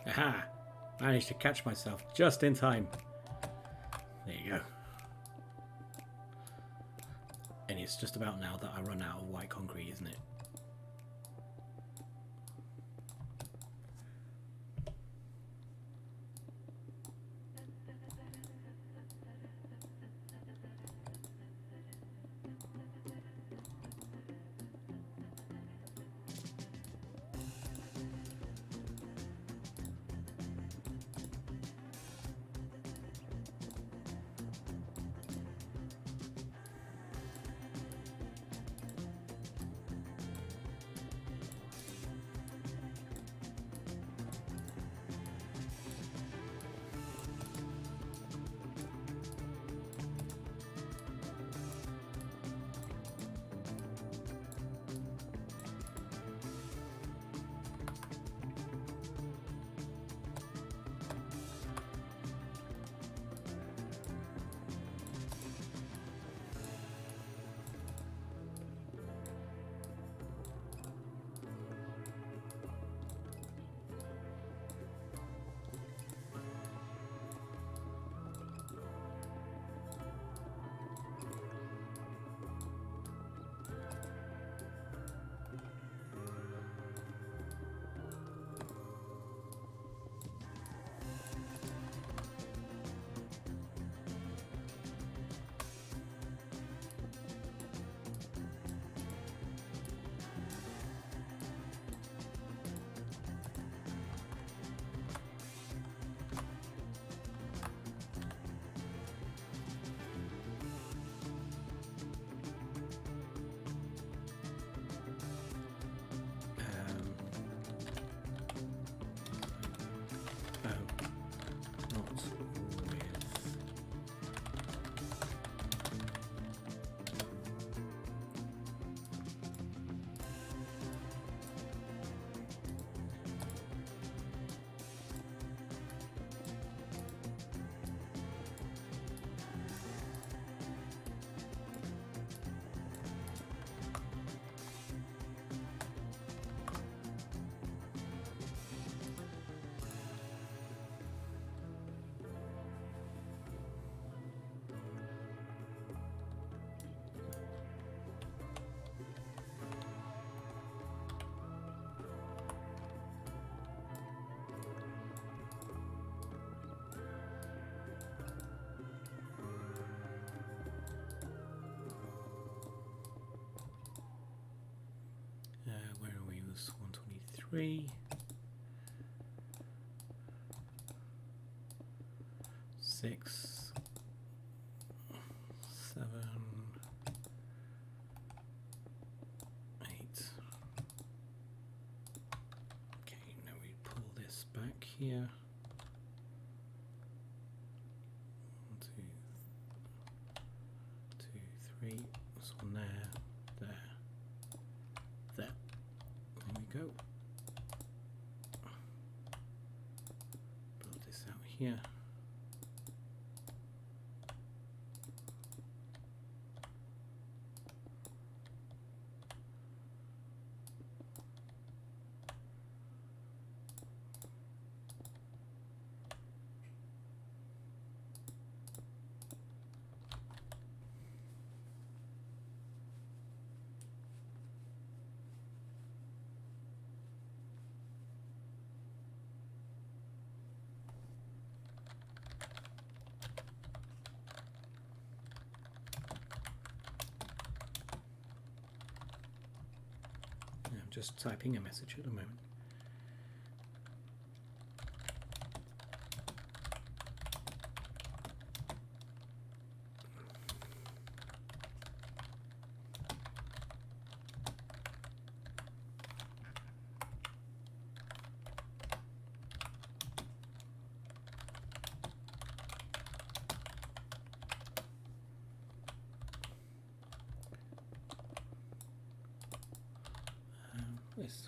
Aha! Managed to catch myself just in time. There you go. And it's just about now that I run out of white concrete, isn't it? 3, 6, 7, 8. Okay, now we pull this back here. 1, 2, 2, 3. This one there, there, there. There we go. Build this out here. I'm just typing a message at the moment.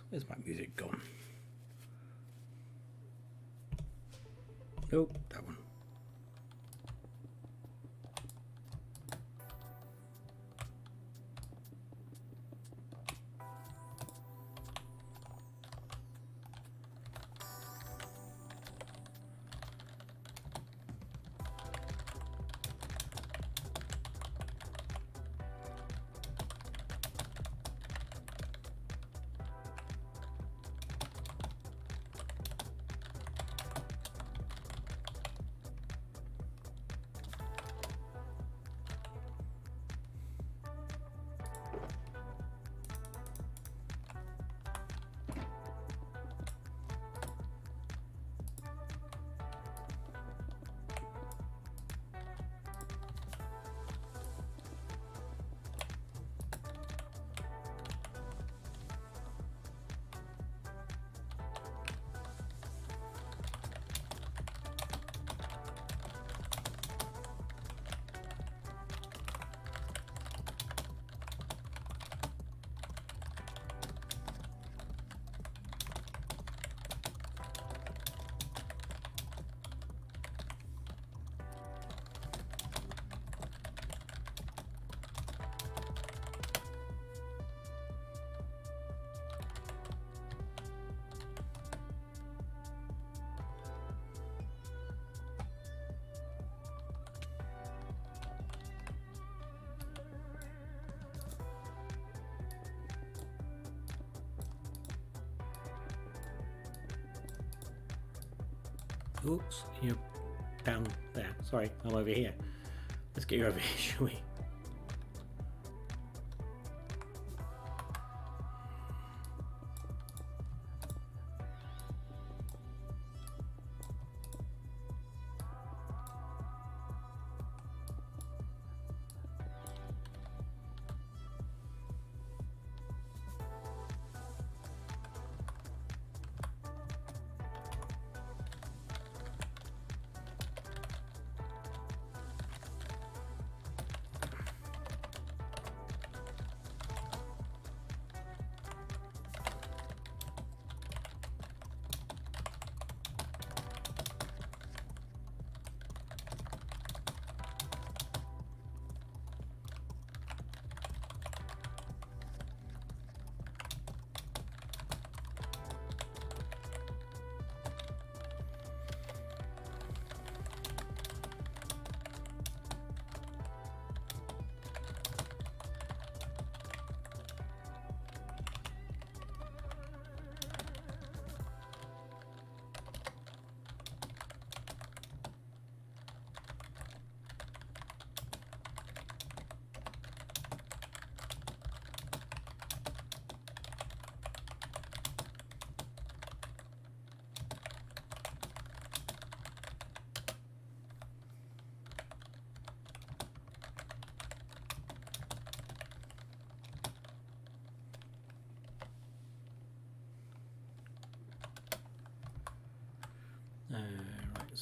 Where's my music gone? Nope, that one. Oops, you're down there. Sorry, I'm over here. Let's get you over here, shall we?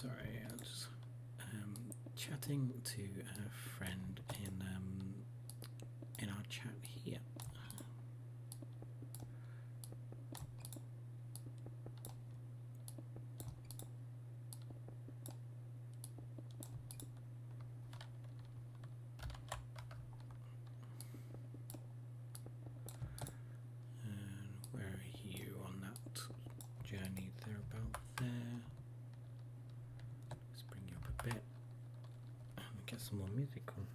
Sorry, I was just chatting to a friend in our chat here. Where are you on that journey? They're about there. Let's bring you up a bit and get some more music on.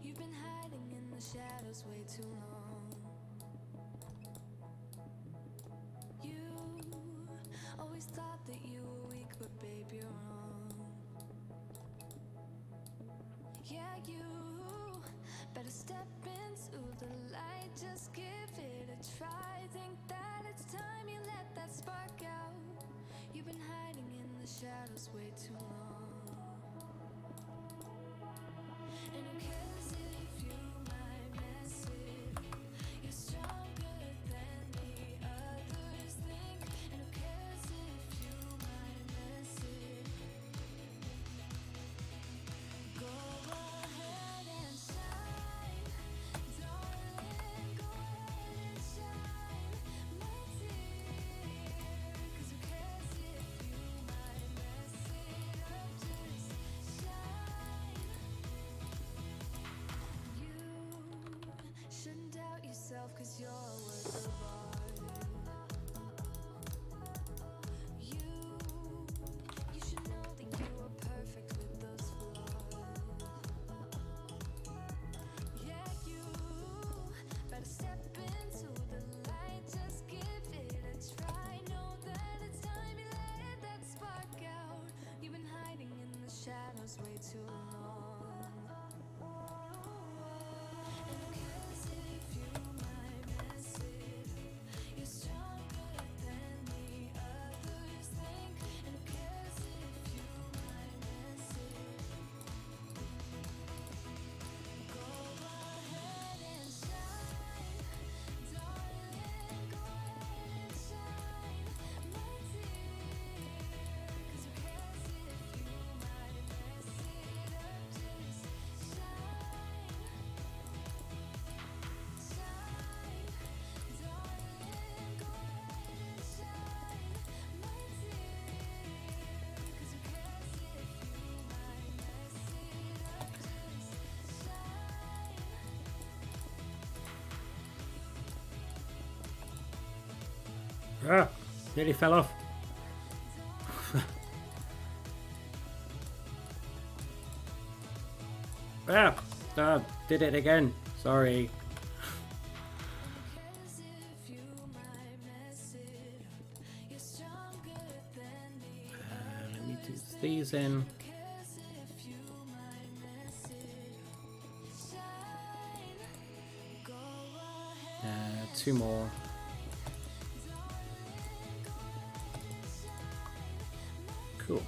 You've been hiding in the shadows way too long. You always thought that you were weak, but babe, you're wrong. Yeah, you better step into the light, just give it a try. Think that it's time you let that spark out. You've been hiding in the shadows way too long. And who cares if you might mess it? You're stronger than the others think. And who cares if you might mess it? Go ahead and shine, darling. Go ahead and shine, my dear. 'Cause who cares if you might mess it up? Just shine. You shouldn't doubt yourself, 'cause you're worth of art. You should know that you are perfect with those flaws. Yeah, you better step into the light, just give it a try. Know that it's time you let that spark out. You've been hiding in the shadows way too long. And who cares if you might mess it? You're stronger than the others think. And who cares if you might mess it? Go ahead and shine, darling. Go ahead and shine, my dear. 'Cause who cares if you might mess it up? Just shine, shine, darling. Go ahead and shine, my dear. 'Cause who cares if you might mess it up? Just shine. Ah, nearly fell off. Did it again. Sorry. Cares if you might mess it up? You're stronger than the Let me do these in. cares if you might mess it up? Shine. Go ahead, Two more. Cool.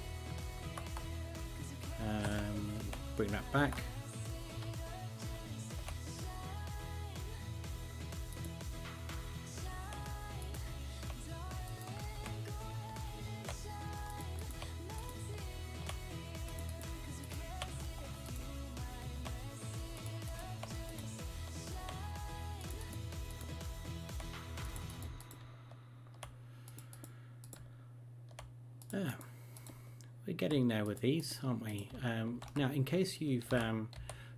Bring that back. We're getting there with these, aren't we? Now, in case you've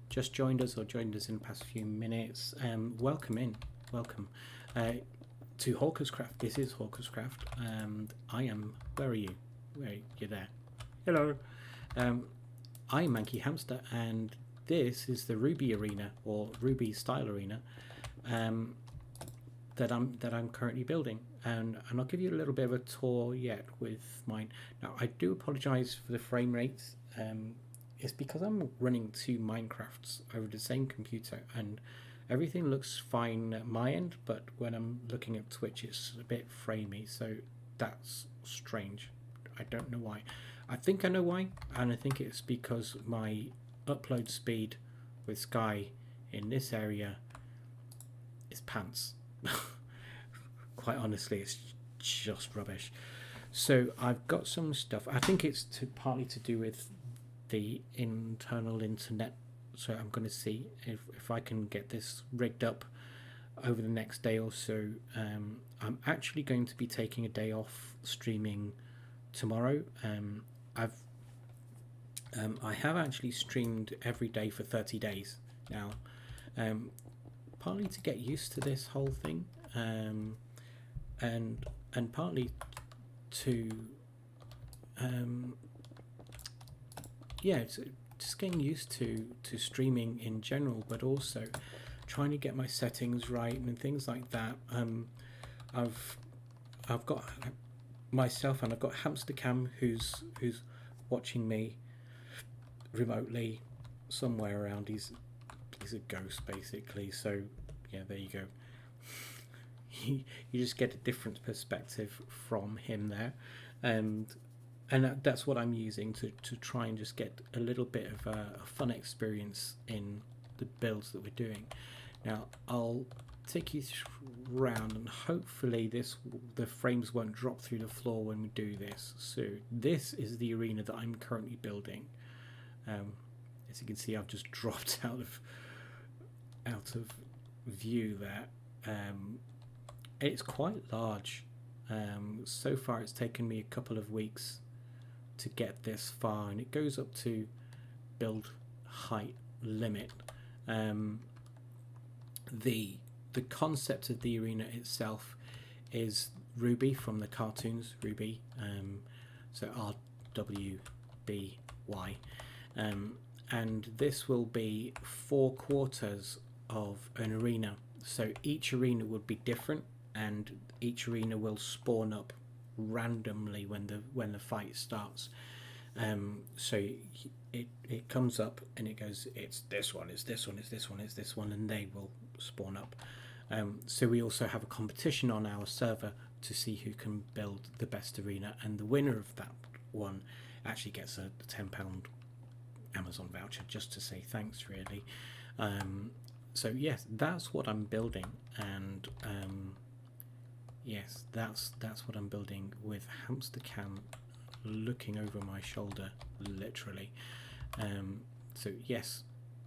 just joined us or joined us in the past few minutes, welcome in. Welcome to HawkersCraft. This is HawkersCraft, and I am. Where are you? Where you're there? Hello. I'm Manky Hamster, and this is the Ruby arena or Ruby style arena that I'm currently building, and I'll give you a little bit of a tour yet with mine. Now, I do apologise for the frame rates. It's because I'm running two Minecrafts over the same computer, and everything looks fine at my end, but when I'm looking at Twitch, it's a bit framey, so that's strange. I don't know why. I think I know why, and I think it's because my upload speed with Sky in this area is pants. Quite honestly, it's just rubbish. So I've got some stuff. I think it's partly to do with the internal internet. So I'm going to see if I can get this rigged up over the next day or so. I'm actually going to be taking a day off streaming tomorrow. I have actually streamed every day for 30 days now, partly to get used to this whole thing, and partly to just getting used to streaming in general, but also trying to get my settings right and things like that. I've got myself, and I've got Hamster Cam who's watching me remotely somewhere around. He's a ghost basically. So yeah, there you go. You just get a different perspective from him there, and that's what I'm using to try and just get a little bit of a fun experience in the builds that we're doing. Now I'll take you round, and hopefully the frames won't drop through the floor when we do this. So this is the arena that I'm currently building. As you can see, I've just dropped out of view there. It's quite large. So far it's taken me a couple of weeks to get this far, and it goes up to build height limit. The concept of the arena itself is Ruby from the cartoons, Ruby, so RWBY, and this will be 4 quarters of an arena. So each arena would be different, and each arena will spawn up randomly when the fight starts. So it comes up and it goes, it's this one, it's this one, it's this one, it's this one, and they will spawn up. So we also have a competition on our server to see who can build the best arena, and the winner of that one actually gets a £10 Amazon voucher, just to say thanks, really. So yes, that's what I'm building, and yes, that's what I'm building with Hamster Cam looking over my shoulder, literally. So yes,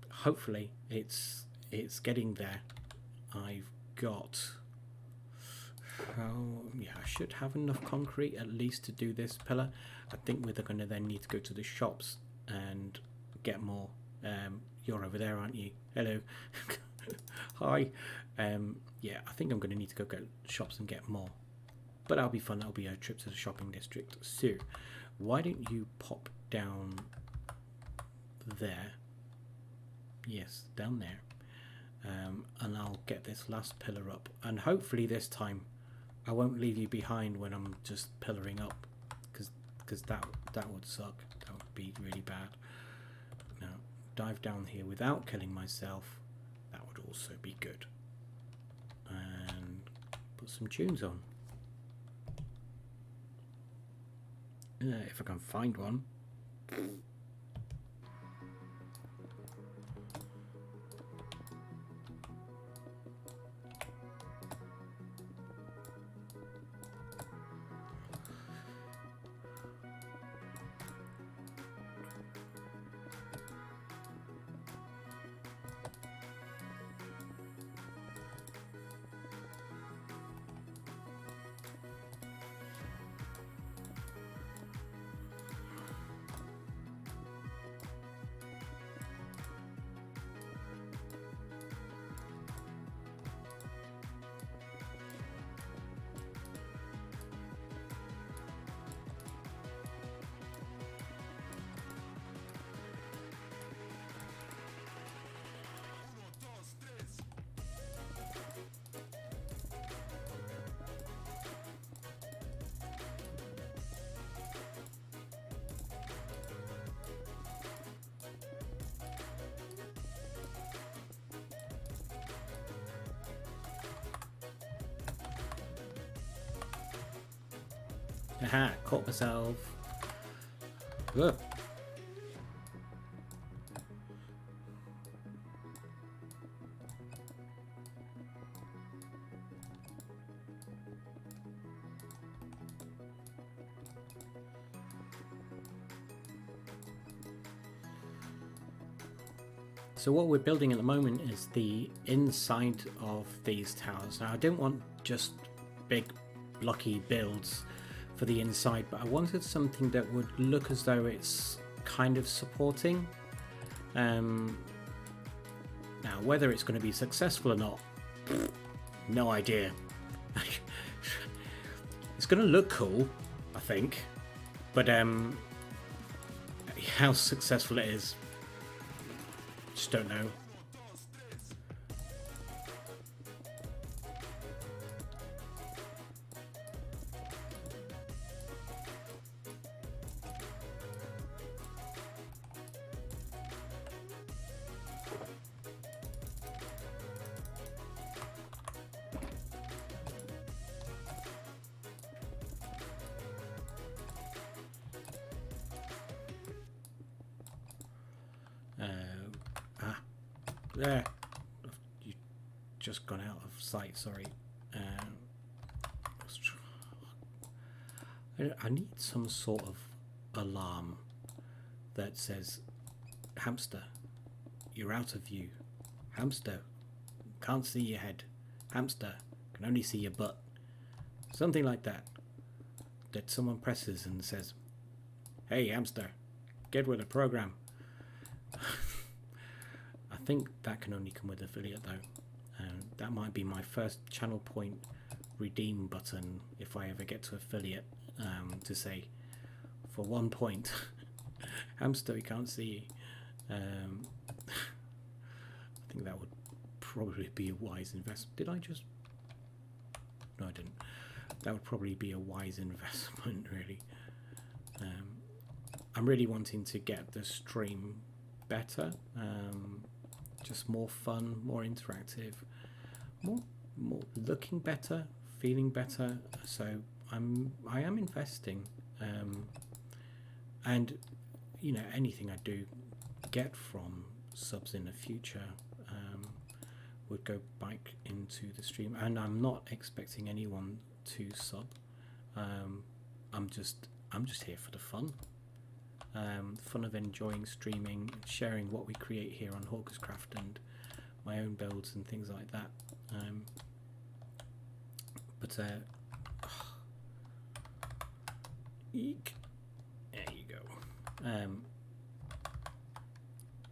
hopefully it's getting there. I've got I should have enough concrete at least to do this pillar. I think we're going to then need to go to the shops and get more. You're over there, aren't you? Hello. Hi. Yeah, I think I'm going to need to go shops and get more, but that'll be fun. That'll be a trip to the shopping district. So why don't you pop down there? Yes, down there. And I'll get this last pillar up, and hopefully this time I won't leave you behind when I'm just pillaring up, because that would suck. That would be really bad. Now dive down here without killing myself. That would also be good. And put some tunes on. If I can find one. Aha, caught myself. So what we're building at the moment is the inside of these towers. Now I don't want just big blocky builds for the inside, but I wanted something that would look as though it's kind of supporting. Now whether it's going to be successful or not, no idea. It's going to look cool, I think, but how successful it is, just don't know. There, you just gone out of sight. Sorry. I need some sort of alarm that says, "Hamster, you're out of view. Hamster, can't see your head. Hamster, can only see your butt." Something like that. That someone presses and says, "Hey, hamster, get with the program." I think that can only come with affiliate though. That might be my first channel point redeem button if I ever get to affiliate, to say for 1 point, hamster, we can't see you. I think that would probably be a wise investment. Did I just? No, I didn't. That would probably be a wise investment, really. I'm really wanting to get the stream better. Just more fun, more interactive, more looking better, feeling better. So I am investing, and you know, anything I do get from subs in the future would go back into the stream, and I'm not expecting anyone to sub. I'm just here for the fun. Fun of enjoying streaming, sharing what we create here on HawkersCraft and my own builds and things like that. Eek. There you go.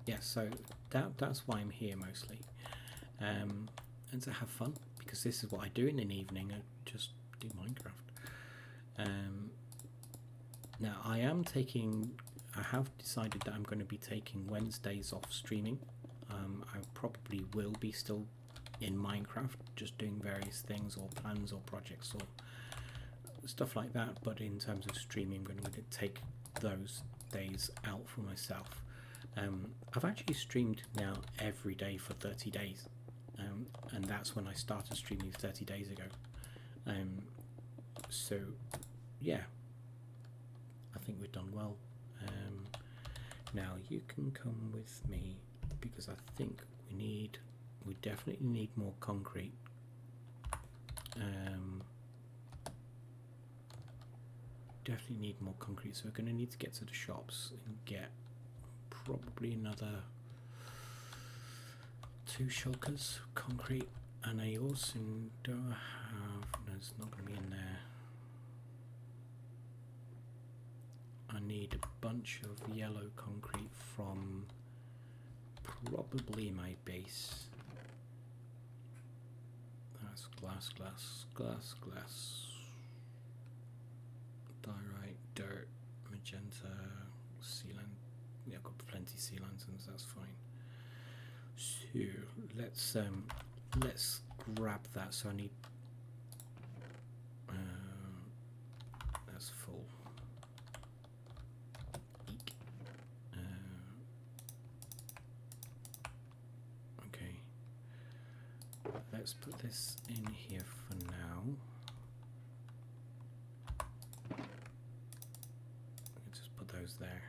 Yeah, so that's why I'm here mostly, and to have fun, because this is what I do in an evening. I just do Minecraft. Now I have decided that I'm going to be taking Wednesdays off streaming. I probably will be still in Minecraft, just doing various things or plans or projects or stuff like that, but in terms of streaming, I'm going to take those days out for myself. I've actually streamed now every day for 30 days, and that's when I started streaming 30 days ago. So yeah, I think we've done well. Now you can come with me, because I think we definitely need more concrete. Definitely need more concrete, so we're going to need to get to the shops and get probably another 2 shulkers concrete, and I also don't have, no, it's not going to be in there. I need a bunch of yellow concrete from probably my base. That's glass. Diorite, dirt, magenta, sealant. Yeah, I've got plenty of sea lanterns, that's fine. So let's grab that. So I need that's full. Eek. Okay. Let's put this in here for now. Just put those there.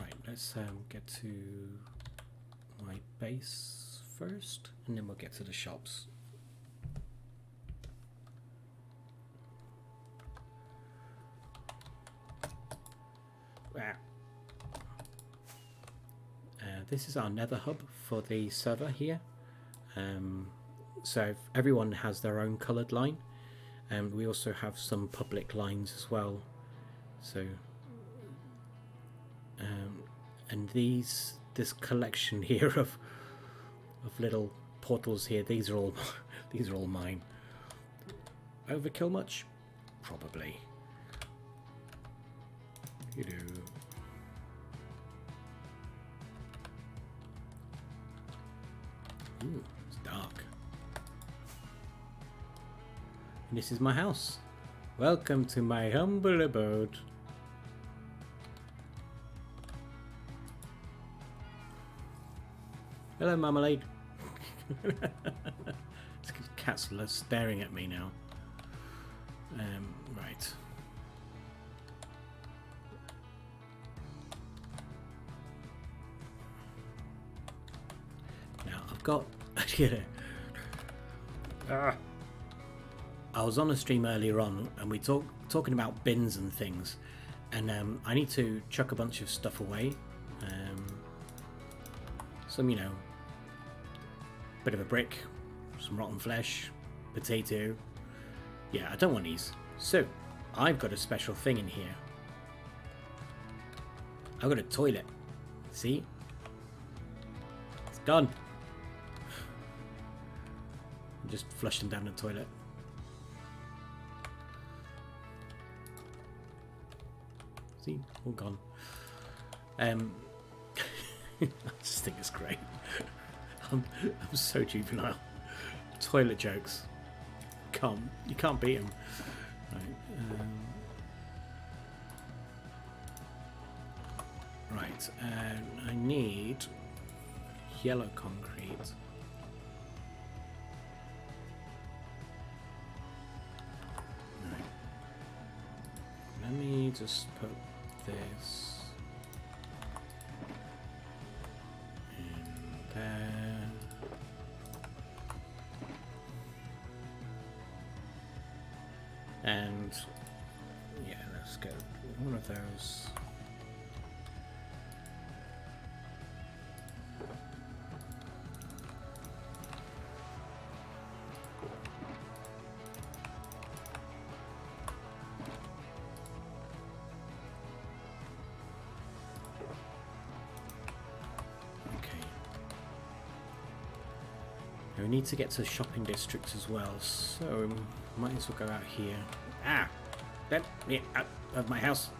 Right, let's get to my base first, and then we'll get to the shops. Ah. This is our nether hub for the server here. So everyone has their own coloured line, and we also have some public lines as well. So, and this collection here of little portals here, these are all these are all mine. Overkill much? Probably. You do. Ooh, it's dark. And this is my house. Welcome to my humble abode. Hello, Marmalade. This cat's staring at me now. Right. Now I've got. I was on a stream earlier on, and we talking about bins and things, and I need to chuck a bunch of stuff away. Some, you know, bit of a brick, some rotten flesh, potato. Yeah, I don't want these. So I've got a special thing in here. I've got a toilet. See? It's gone. Just flushed them down the toilet. See? All gone. I just think it's great. I'm so juvenile. Toilet jokes. You can't beat them. Right. I need yellow concrete. Right. Let me just put this in there. And yeah, let's get one of those. We need to get to the shopping districts as well, so might as well go out here. Ah! Let me out of my house.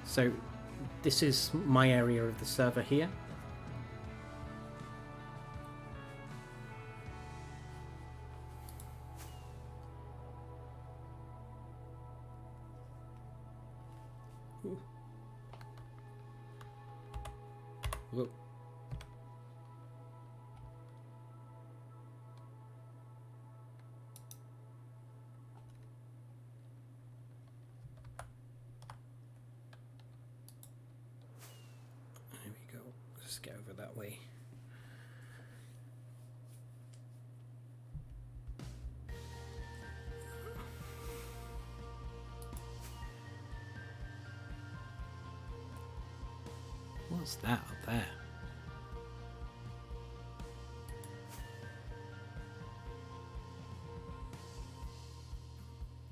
So this is my area of the server here. Whoa. There we go. Let's get over that way. What's that up there?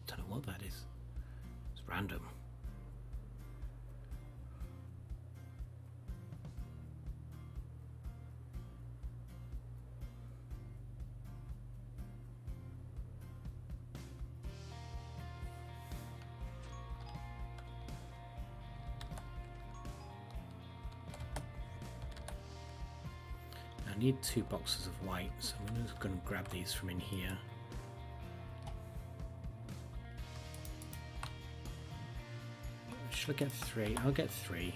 Don't know what that is. It's random. I need 2 boxes of white, so I'm just going to grab these from in here. Should I get 3? I'll get 3.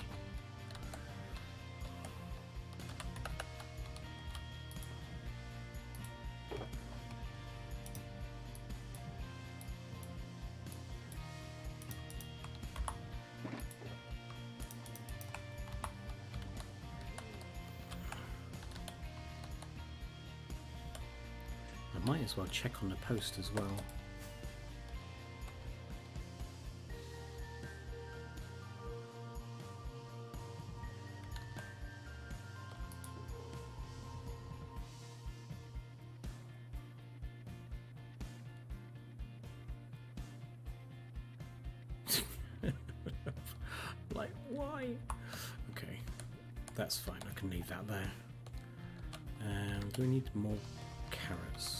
Might as well check on the post as well. Like, why? Okay, that's fine. I can leave that there. Do we need more carrots?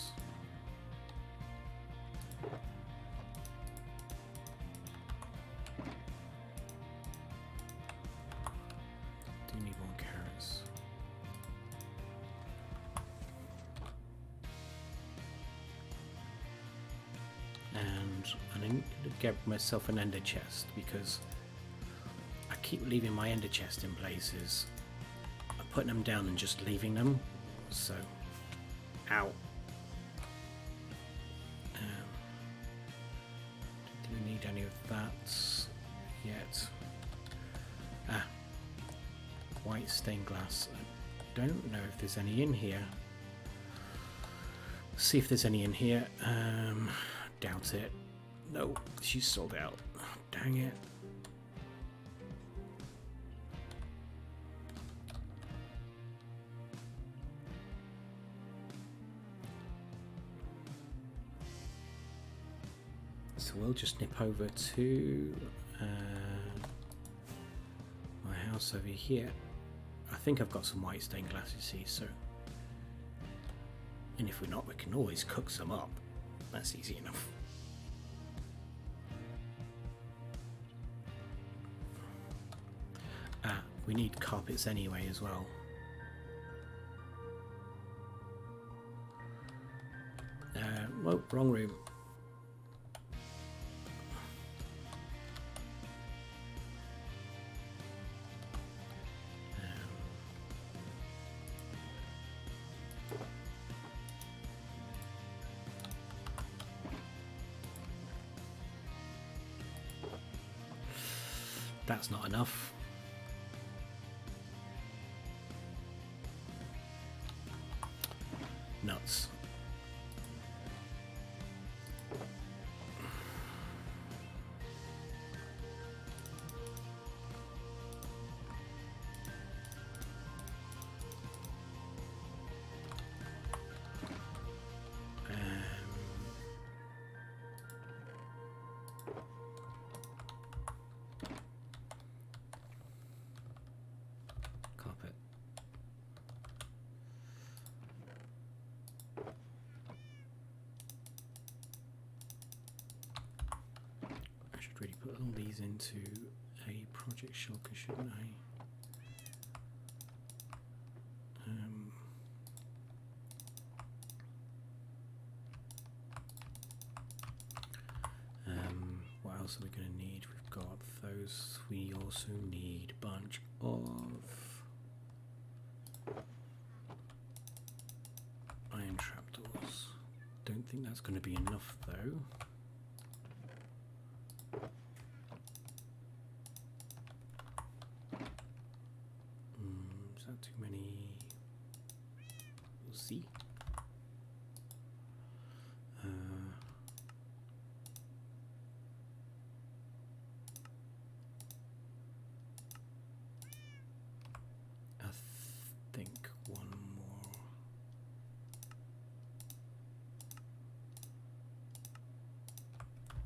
Do you need more carrots? And I need to get myself an ender chest because I keep leaving my ender chest in places. I'm putting them down and just leaving them. So, ow. Do we need any of that yet? Ah, white stained glass. I don't know if there's any in here. See if there's any in here. Doubt it. No, she's sold out. Dang it. So we'll just nip over to my house over here. I think I've got some white stained glass, you see, so... And if we're not, we can always cook some up. That's easy enough. Ah, we need carpets anyway as well. Well, wrong room. That's not enough. Nuts. Carpet. I should really put all these into a project shulker, shouldn't I? What else are we going to need? We've got those. We also need a bunch of iron trapdoors. Don't think that's going to be enough though. Is that too many? We'll see. I think one more.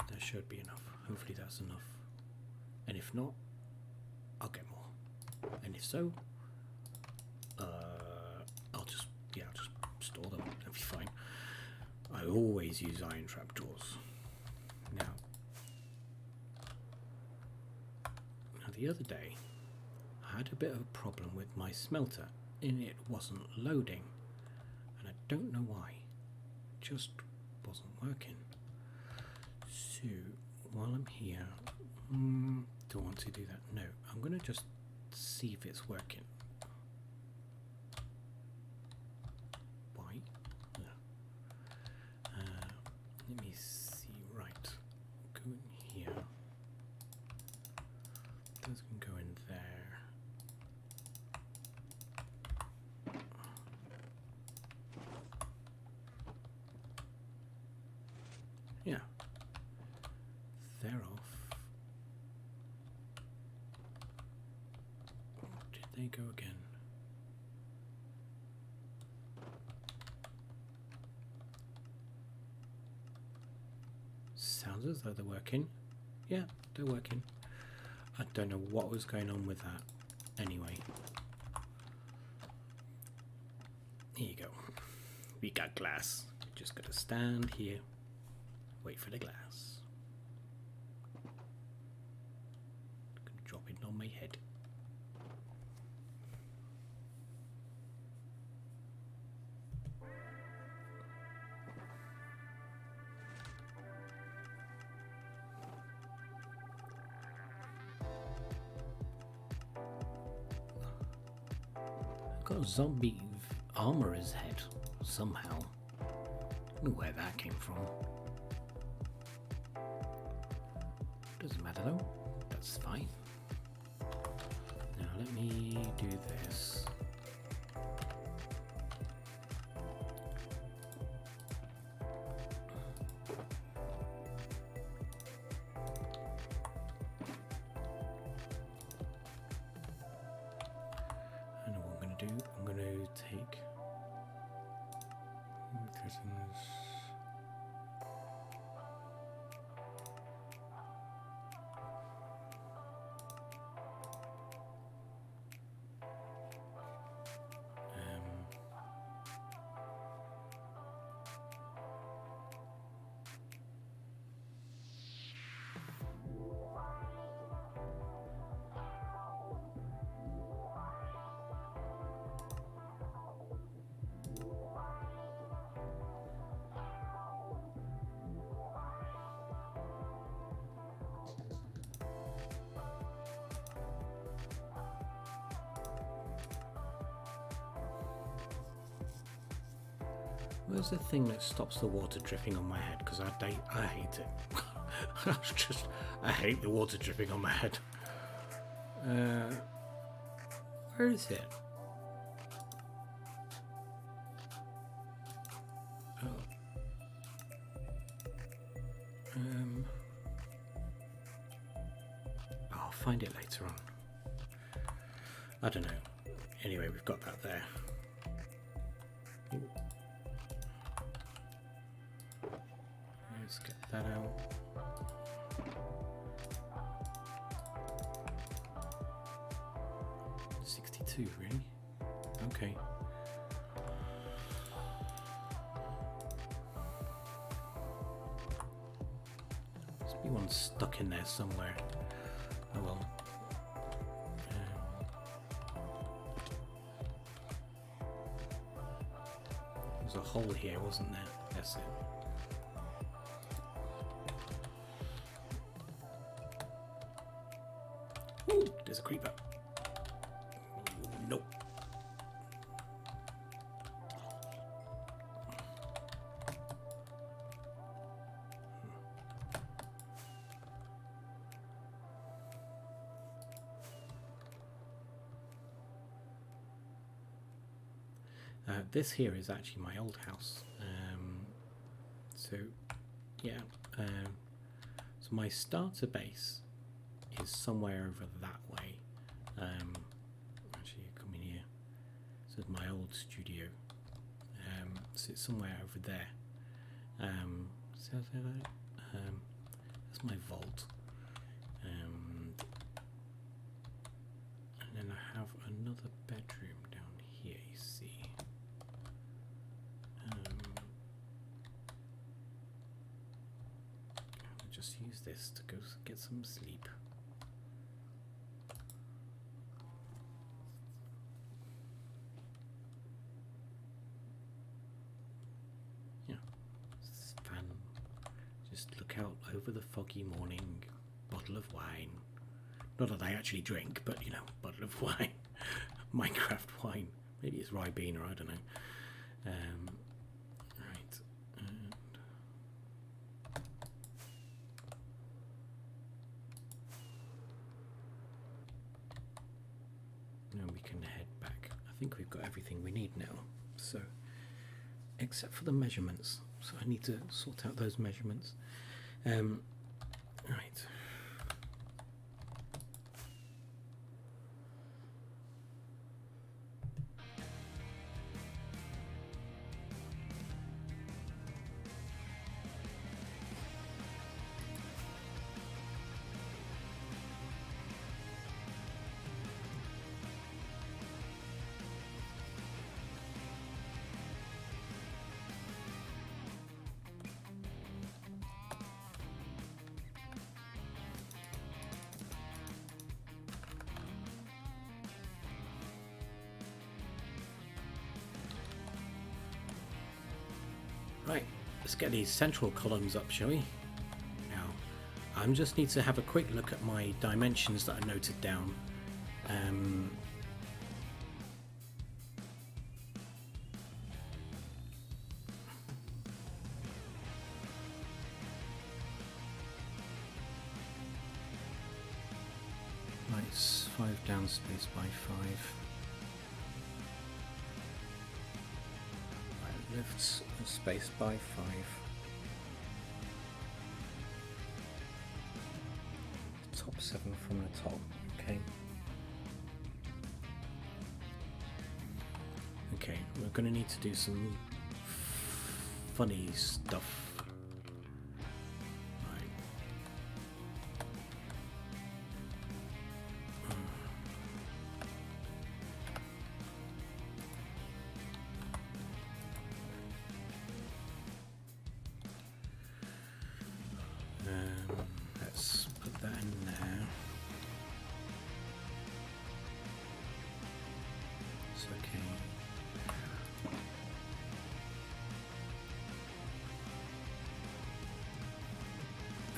That should be enough. Hopefully that's enough. And if not, I'll get more. And if so, I'll just store them. That'll be fine. I always use iron trapdoors. Now the other day, I had a bit of a problem with my smelter, and it wasn't loading, and I don't know why. It just wasn't working. So while I'm here, do I want to do that? No, I'm going to just see if it's working. Why? Let me see. Right, go in here. Those can go in there. Yeah. They're off. Did they go again? Sounds as though they're working. Yeah, they're working. I don't know what was going on with that. Anyway. Here you go. We got glass. Just gotta stand here. Wait for the glass. Gonna drop it on my head. Got a zombie armorer's head somehow. I don't know where that came from. Doesn't matter though. That's fine. Now let me do this. I'm going to take curtains. Where's the thing that stops the water dripping on my head? Because I hate it. I hate the water dripping on my head. Where is it? Oh. I'll find it later on. I don't know. Anyway, we've got that there. Ooh. Let's get that out. $62, really? Okay. Must be one stuck in there somewhere. Oh well. There's a hole here, wasn't there? That's it. Ooh, there's a creeper. Nope. This here is actually my old house. So, yeah. So my starter base is somewhere over that way. Actually, come in here. This is my old studio. So it's somewhere over there. That's my vault. And then I have another bedroom down here, you see. I'll just use this to go get some sleep. Just look out over the foggy morning, bottle of wine. Not that I actually drink, but you know, bottle of wine. Minecraft wine. Maybe it's Ribena, I don't know. Right. And now we can head back. I think we've got everything we need now. So, except for the measurements. So I need to sort out those measurements. Right. Right, let's get these central columns up, shall we? Now, I just need to have a quick look at my dimensions that I noted down. Nice, 5 down space by 5. Lifts space by 5. Top 7 from the top. Okay. Okay, we're going to need to do some funny stuff. Let's put that in there. It's okay.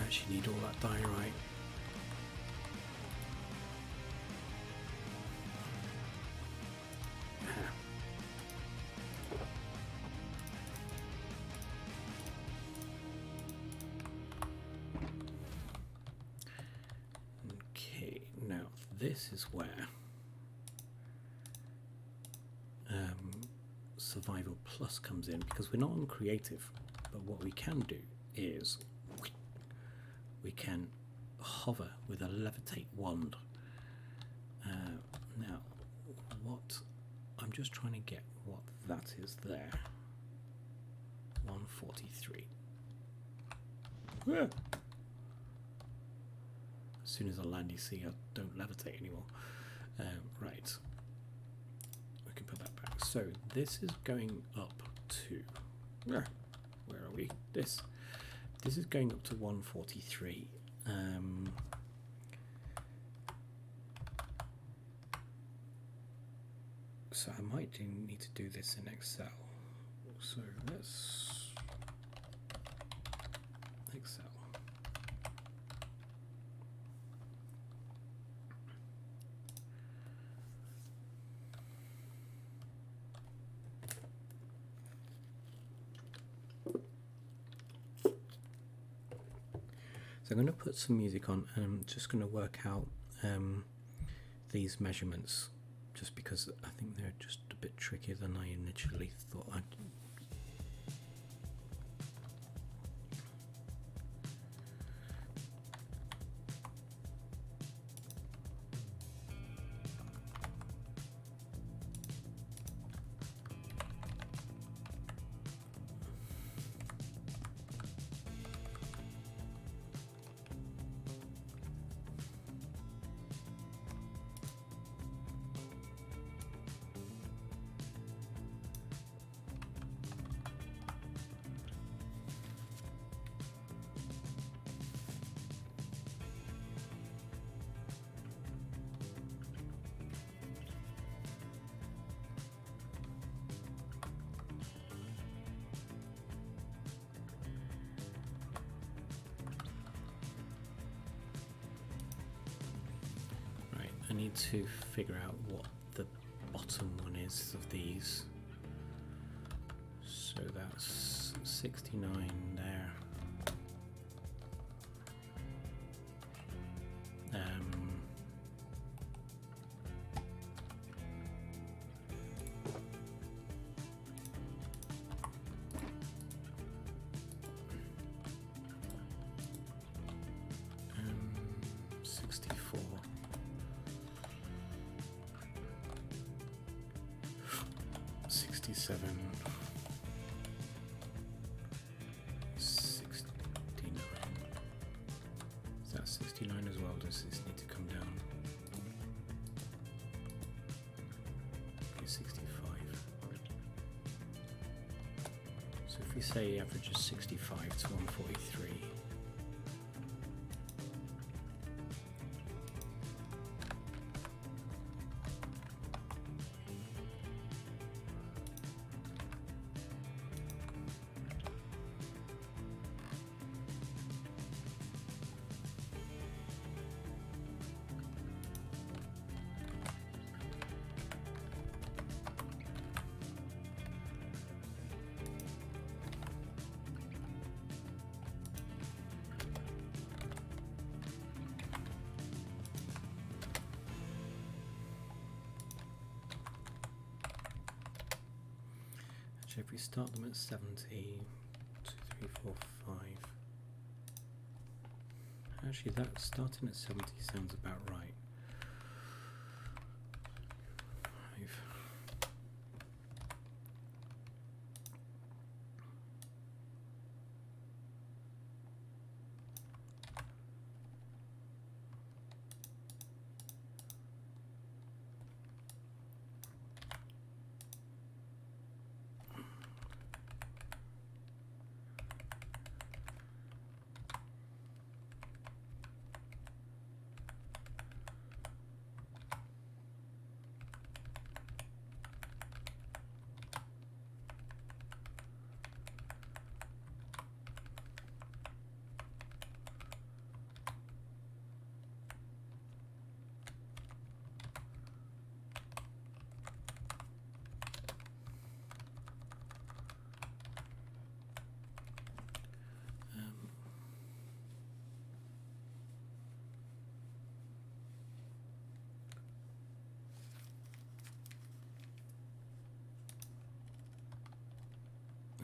Actually need all that diorite. This is where Survival Plus comes in, because we're not on creative, but what we can do is we can hover with a levitate wand. Now, what I'm just trying to get what that is there. 143. Yeah. As soon as I land, you see I don't levitate anymore. Right, we can put that back. So this is going up to where are we? This is going up to 143. So I might need to do this in Excel. So let's Excel. So I'm going to put some music on, and I'm just going to work out these measurements, just because I think they're just a bit trickier than I initially thought I'd. I need to figure out what the bottom one is of these. So that's 69 there. 57. 69. Is that 69 as well? Does this need to come down? Okay, 65. So if we say average is 65 to 143. If we start them at 70, 2, 3, 4, 5. Actually, that starting at 70 sounds about right. 5.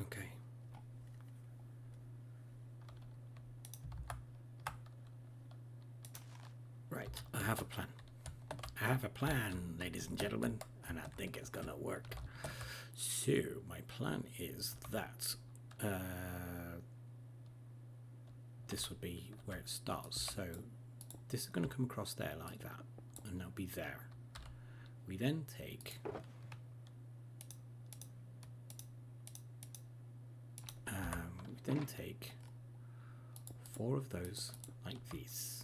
Okay. Right, I have a plan. I have a plan, ladies and gentlemen, and I think it's gonna work. So, my plan is that this would be where it starts. So, this is going to come across there like that, and that'll be there. We then take four of those like this.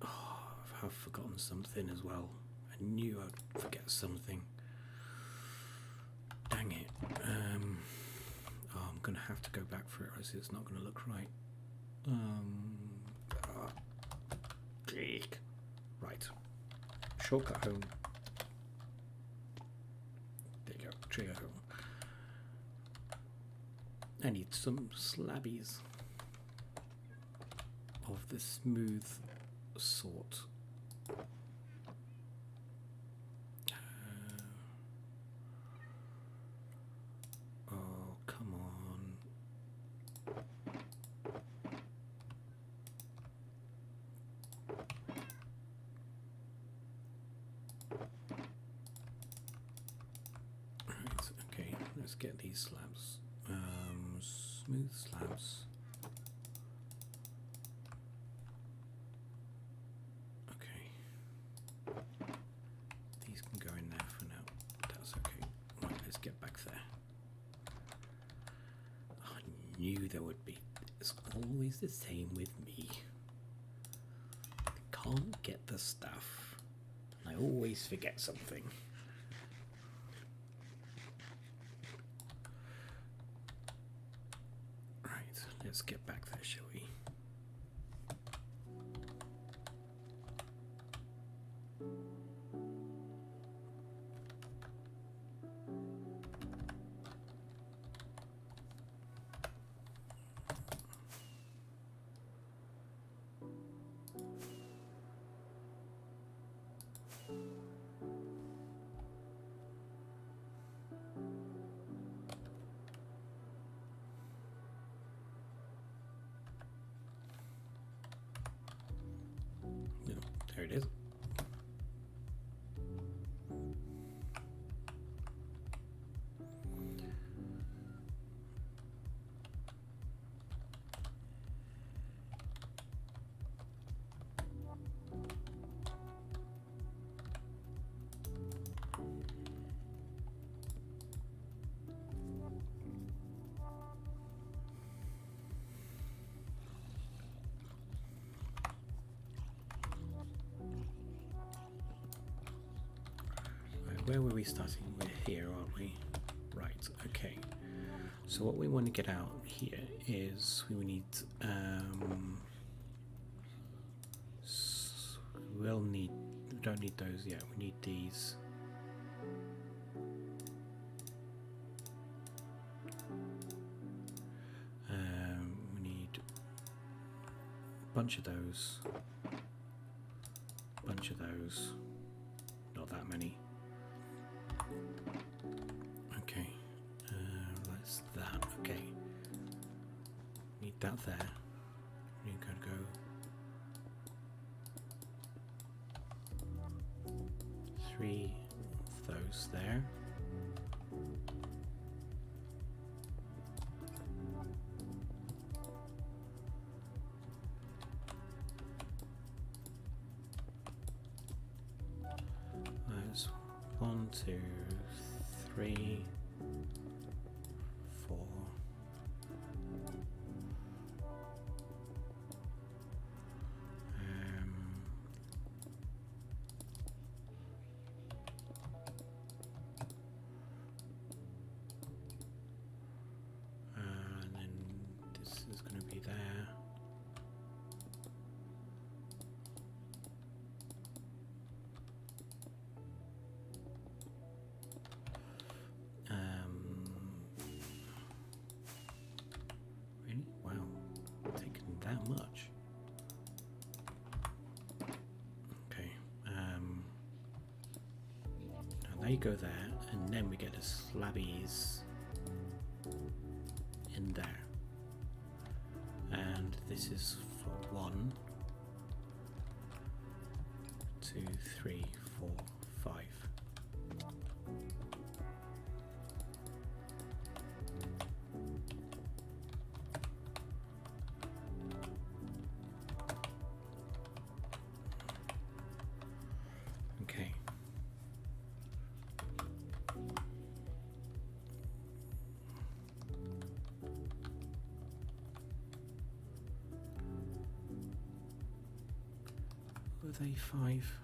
Oh, I've forgotten something as well. I knew I'd forget something. Dang it. Oh, I'm going to have to go back for it, or else it's not going to look right. Right. Shortcut home. There you go. Trigger home. I need some slabbies of the smooth sort. Oh, come on. Right, okay, let's get these slabs. Smooth slabs. Okay. These can go in there for now. That's okay. Right, let's get back there. I knew there would be. It's always the same with me. I can't get the stuff. I always forget something. Let's get back there, shall we? There it is. where were we starting? We're here, aren't we? Right, okay. So what we want to get out here is we need we don't need those yet, we need these. We need a bunch of those, not that many. Okay, that's that. Okay, need that there. You can go 3 of those there. There's 1, 2, 3, 4. And then this is going to be there. Really? Wow, taking that much. Okay. Now they go there, and then we get the slabbies in there. And this is for 1, 2, 3, 4, 5. Okay. Were they 5?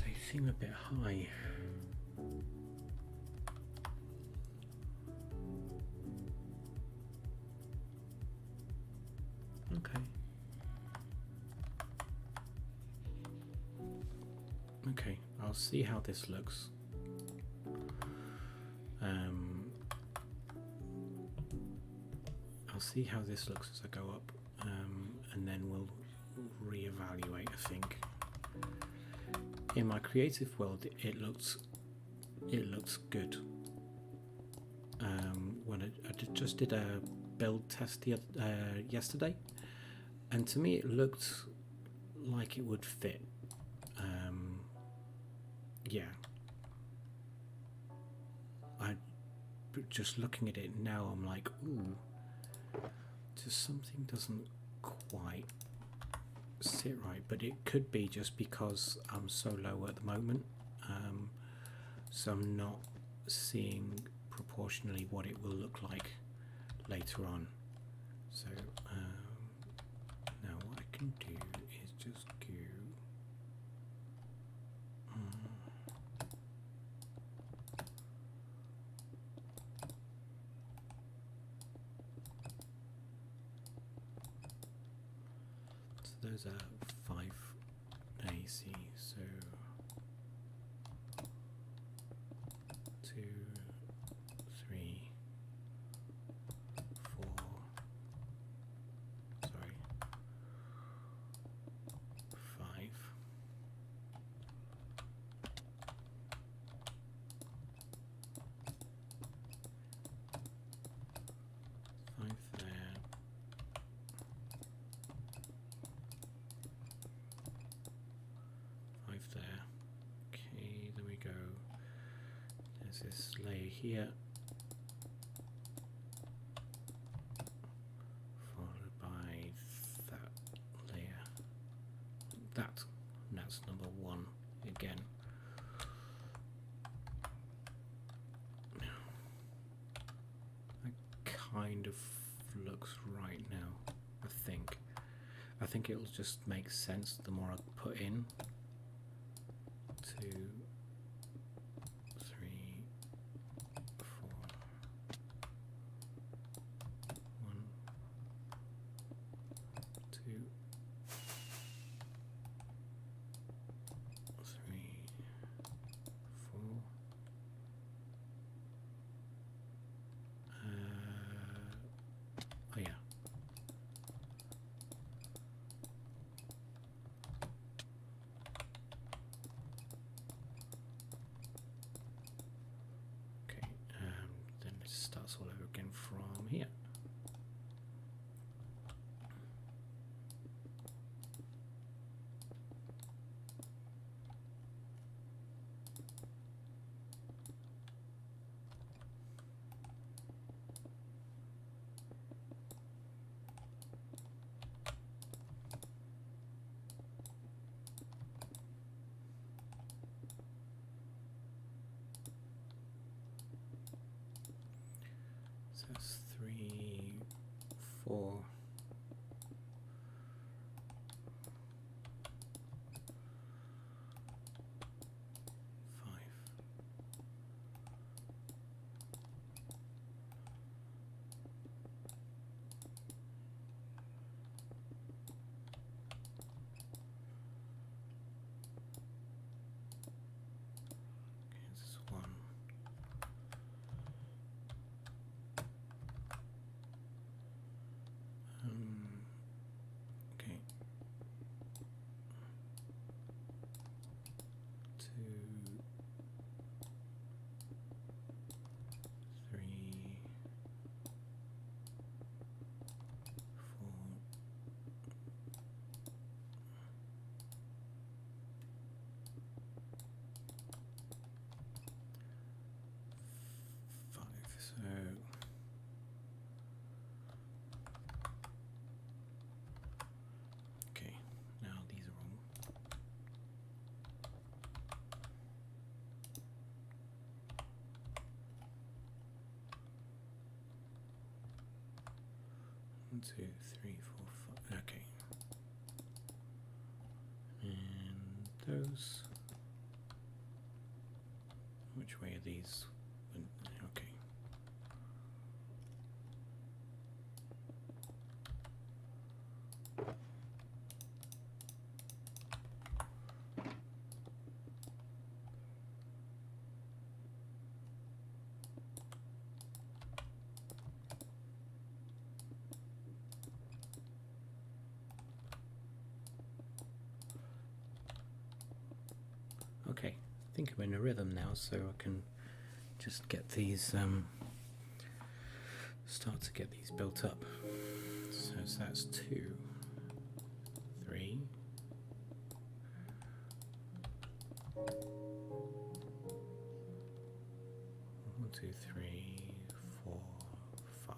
They seem a bit high. Okay. Okay, I'll see how this looks. I'll see how this looks as I go up, and then we'll reevaluate. I think in my creative world, it looks good. When I just did a build test yesterday, and to me it looked like it would fit. Yeah, just looking at it now, I'm like, ooh, just something doesn't quite sit right. But it could be just because I'm so low at the moment, so I'm not seeing proportionally what it will look like later on. So now what I can do is just go. Those are 5 AC, so 2, 3, 4, sorry, 5. There. There. Okay, there we go. There's this layer here, followed by that layer. That's number 1 again. That kind of looks right now, I think. I think it'll just make sense the more I put in. 2, 3, 4, 1, 2, 3, 4. Oh yeah. Okay, then it starts all over again from here. So that's 3, 4. 5. Okay, this is 1. Okay. 2, 3, 4. 5. So okay, now these are all 1, 2, 3, 4, 5. Okay, and those. Which way are these? Okay. Okay, I think I'm in a rhythm now, so I can just get these, start to get these built up. So that's 2, 3, 1, 2, 3, 4, 5.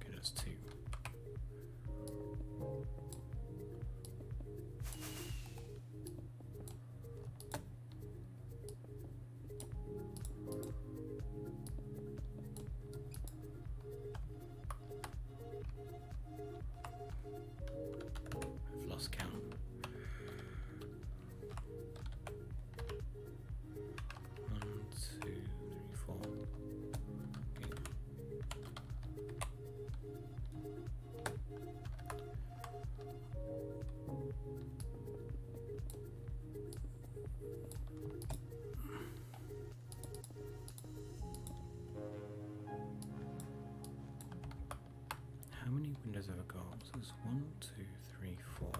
Okay, that's 2. I've lost count. 1, 2, 3, 4. Okay. How many windows have I got? So there's 1, 2, 3, 4.